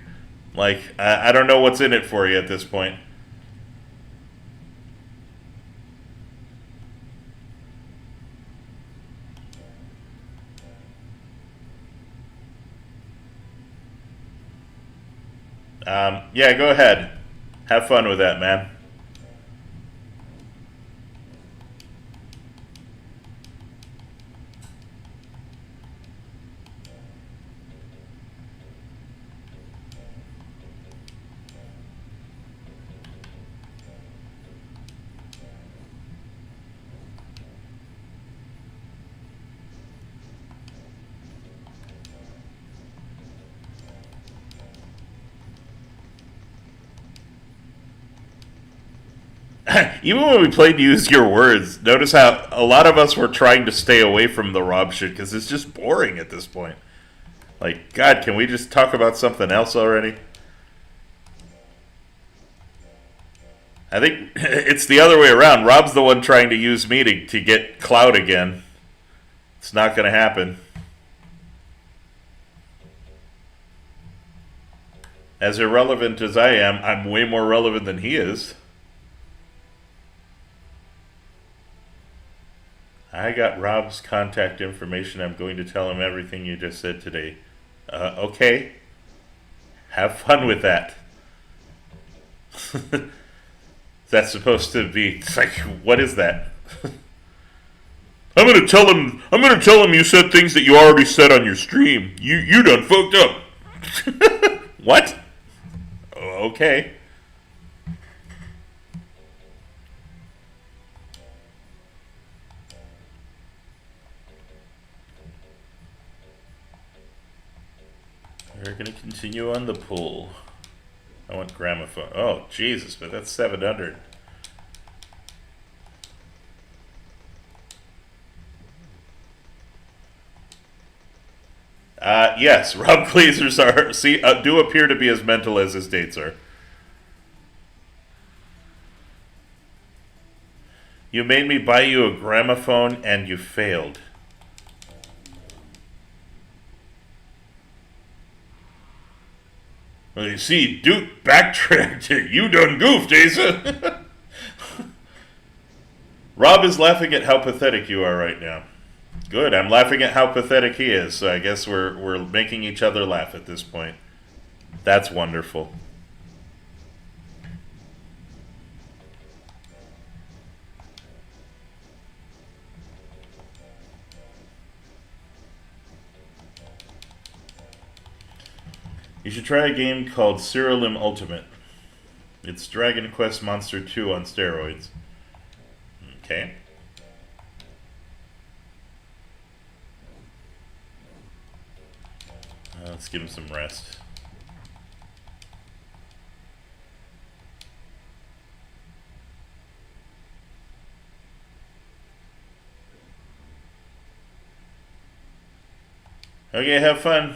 [SPEAKER 1] Like, I don't know what's in it for you at this point. Yeah, go ahead. Have fun with that, man. Even when we played Use Your Words, notice how a lot of us were trying to stay away from the Rob shit because it's just boring at this point. Like, God, can we just talk about something else already? I think it's the other way around. Rob's the one trying to use me to get clout again. It's not going to happen. As irrelevant as I am, I'm way more relevant than he is. I got Rob's contact information. I'm going to tell him everything you just said today. Okay. Have fun with that. That's supposed to be. It's like, what is that? I'm gonna tell him. I'm gonna tell him you said things that you already said on your stream. You done fucked up. What? Okay. We're gonna continue on the pool. I want gramophone. Oh, Jesus, but that's 700. Yes, Rob Glazers do appear to be as mental as his dates are. You made me buy you a gramophone and you failed. Well, you see, Duke backtracked. You done goofed, Asa. Rob is laughing at how pathetic you are right now. Good, I'm laughing at how pathetic he is, so I guess we're making each other laugh at this point. That's wonderful. You should try a game called Cyrilim Ultimate. It's Dragon Quest Monster 2 on steroids. Okay. Let's give him some rest. Okay, have fun.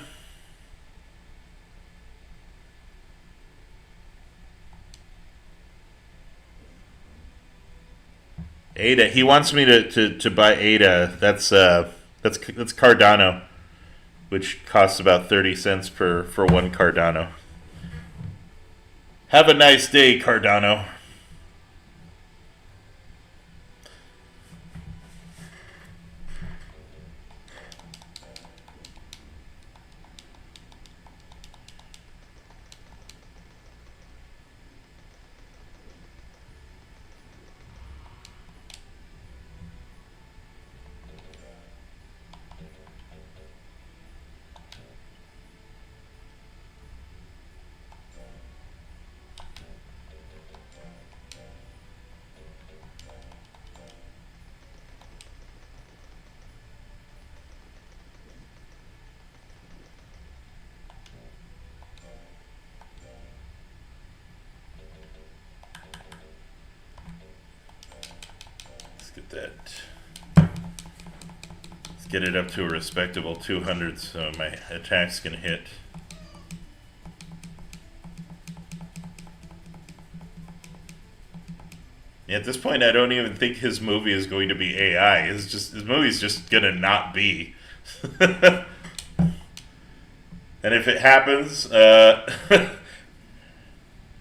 [SPEAKER 1] Ada, he wants me to buy Ada. That's Cardano, which costs about 30 cents for one Cardano. Have a nice day, Cardano. Let's get that. get it up to a respectable 200 so my attacks can hit. At this point, I don't even think his movie is going to be AI. His movie's just gonna not be. And if it happens,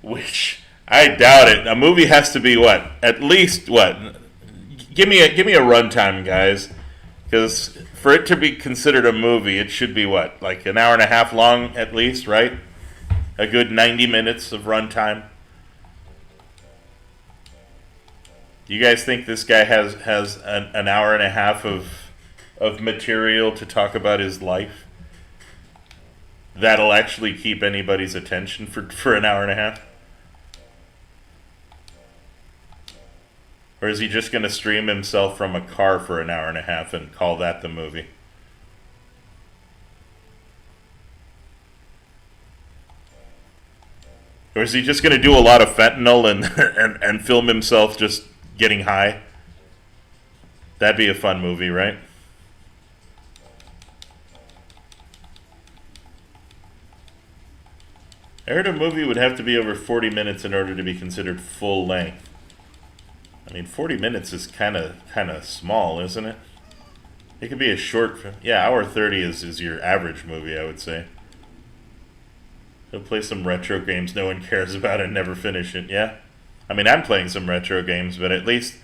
[SPEAKER 1] which I doubt it, a movie has to be what? At least what? Give me a runtime, guys, because for it to be considered a movie, it should be what, like an hour and a half long at least, right? A good 90 minutes of runtime. Do you guys think this guy has an hour and a half of material to talk about his life that'll actually keep anybody's attention for an hour and a half? Or is he just going to stream himself from a car for an hour and a half and call that the movie? Or is he just going to do a lot of fentanyl and film himself just getting high? That'd be a fun movie, right? I heard a movie would have to be over 40 minutes in order to be considered full length. I mean, 40 minutes is kind of small, isn't it? It could be a short. Yeah, hour 30 is your average movie, I would say. He'll play some retro games no one cares about and never finish it. Yeah, I mean, I'm playing some retro games, but at least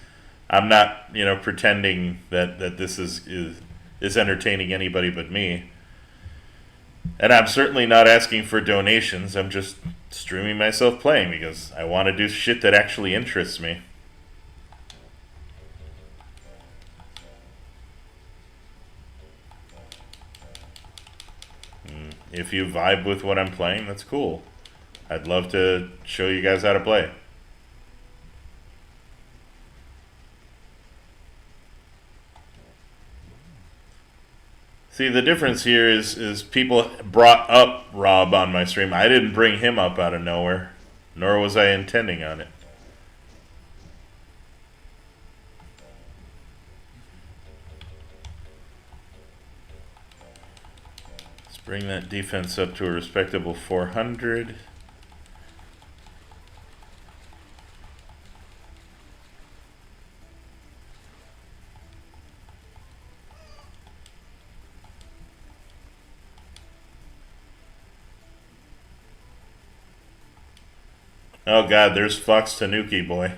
[SPEAKER 1] I'm not, pretending that this is entertaining anybody but me. And I'm certainly not asking for donations. I'm just streaming myself playing because I want to do shit that actually interests me. If you vibe with what I'm playing, that's cool. I'd love to show you guys how to play. See, the difference here is people brought up Rob on my stream. I didn't bring him up out of nowhere, nor was I intending on it. Let's bring that defense up to a respectable 400. Oh god, there's Fox Tanuki, boy.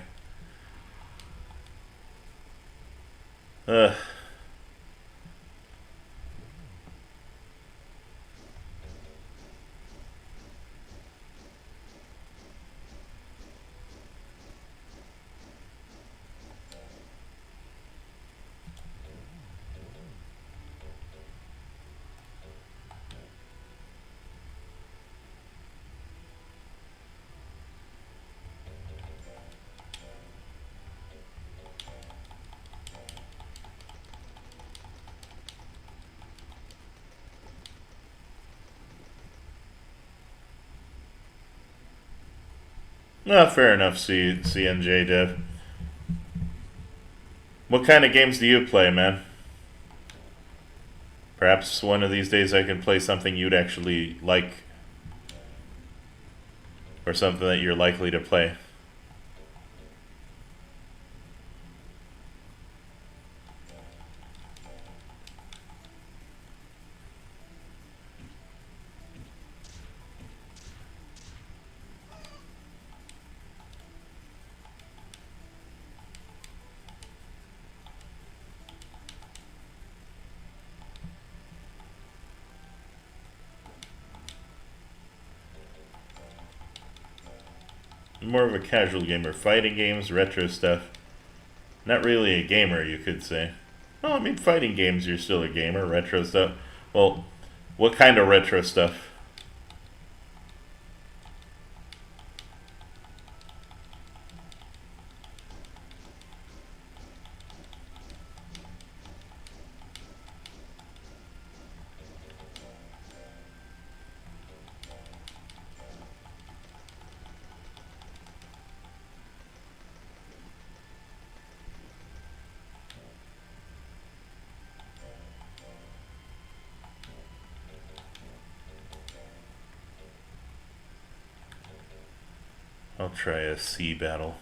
[SPEAKER 1] Ugh. No, fair enough, CNJ Dev. What kind of games do you play, man? Perhaps one of these days I can play something you'd actually like. Or something that you're likely to play. More of a casual gamer. Fighting games, retro stuff. Not really a gamer, you could say. Well, I mean, fighting games, you're still a gamer. Retro stuff. Well, what kind of retro stuff? I'll try a sea battle.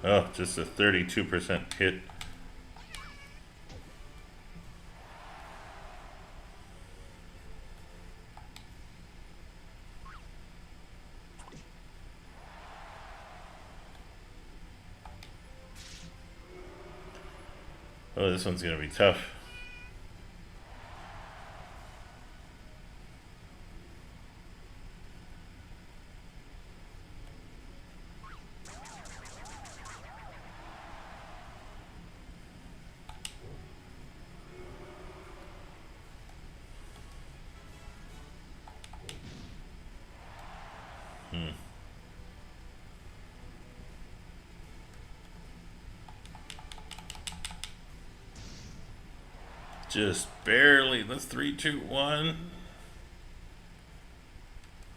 [SPEAKER 1] Oh, just a 32% hit. Oh, this one's gonna be tough. Just barely. That's 3, 2, 1.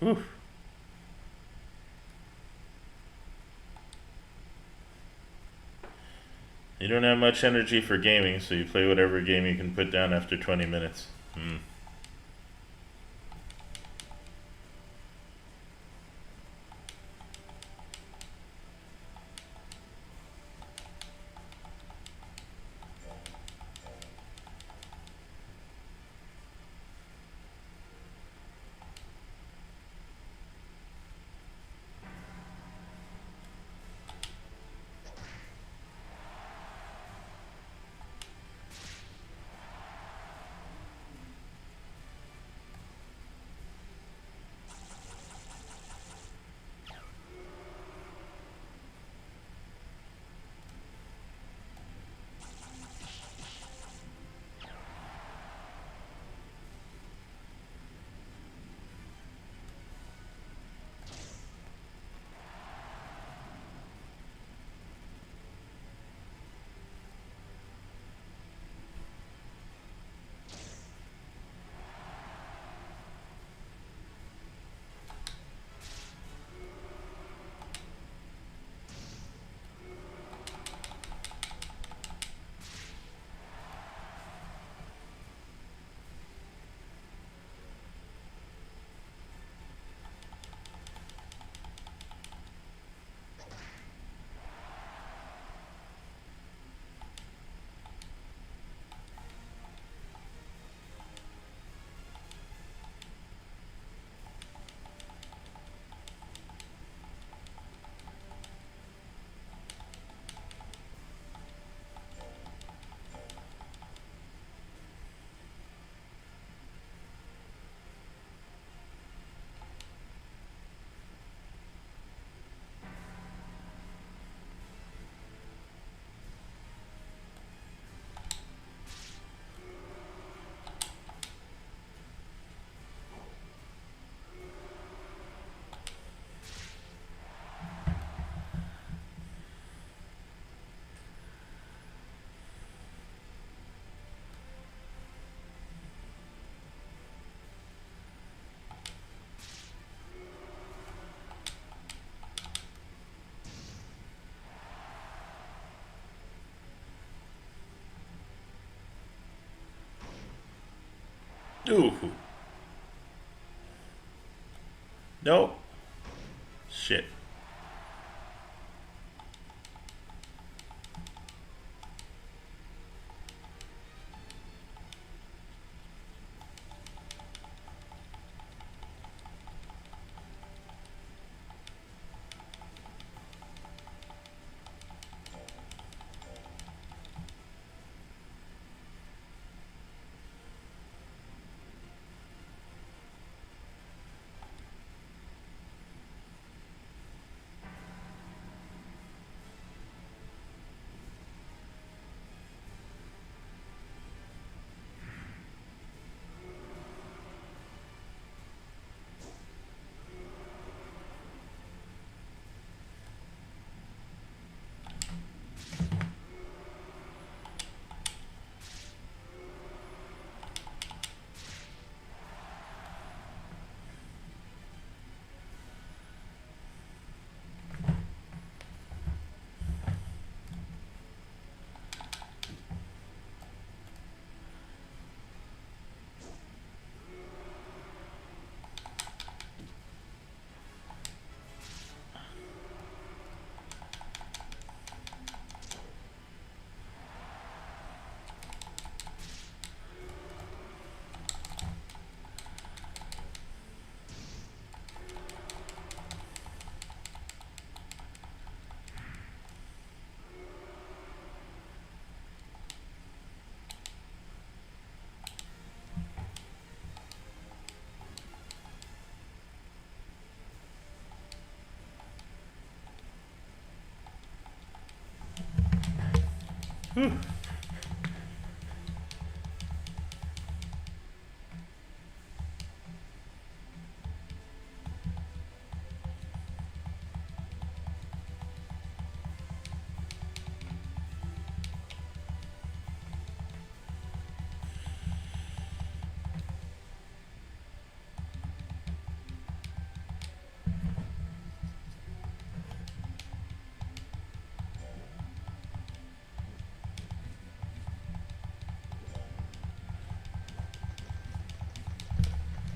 [SPEAKER 1] Whew. You don't have much energy for gaming, so you play whatever game you can put down after 20 minutes. Ooh. No. Shit. Whew.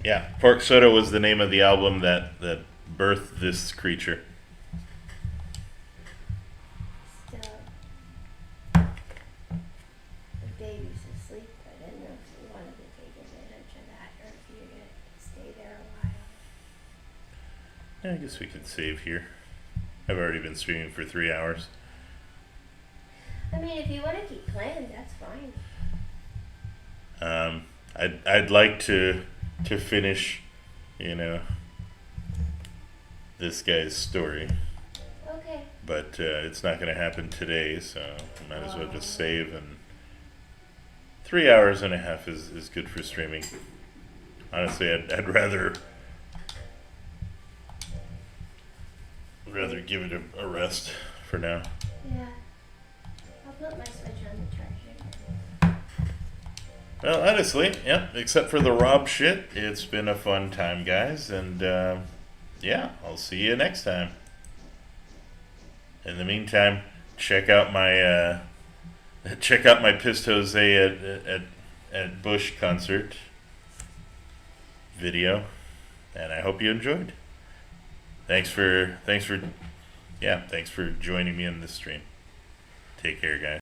[SPEAKER 1] Yeah, Pork Soda was the name of the album that birthed this creature.
[SPEAKER 2] Still, the baby's asleep. I didn't know if you wanted to take advantage of that or if you're going to stay there a while.
[SPEAKER 1] Yeah, I guess we could save here. I've already been streaming for 3 hours.
[SPEAKER 2] I mean, if you want to keep playing, that's fine.
[SPEAKER 1] I'd like to finish, this guy's story,
[SPEAKER 2] Okay.
[SPEAKER 1] but it's not going to happen today, so might as well just save. And 3 hours and a half is good for streaming. Honestly, I'd rather give it a rest for now.
[SPEAKER 2] Yeah. I'll put my Switch on the charger.
[SPEAKER 1] Well, honestly, yeah, except for the Rob shit, it's been a fun time, guys, and yeah, I'll see you next time. In the meantime, check out my Pissed Jose at Bush concert video, and I hope you enjoyed. Thanks for joining me in this stream. Take care, guys.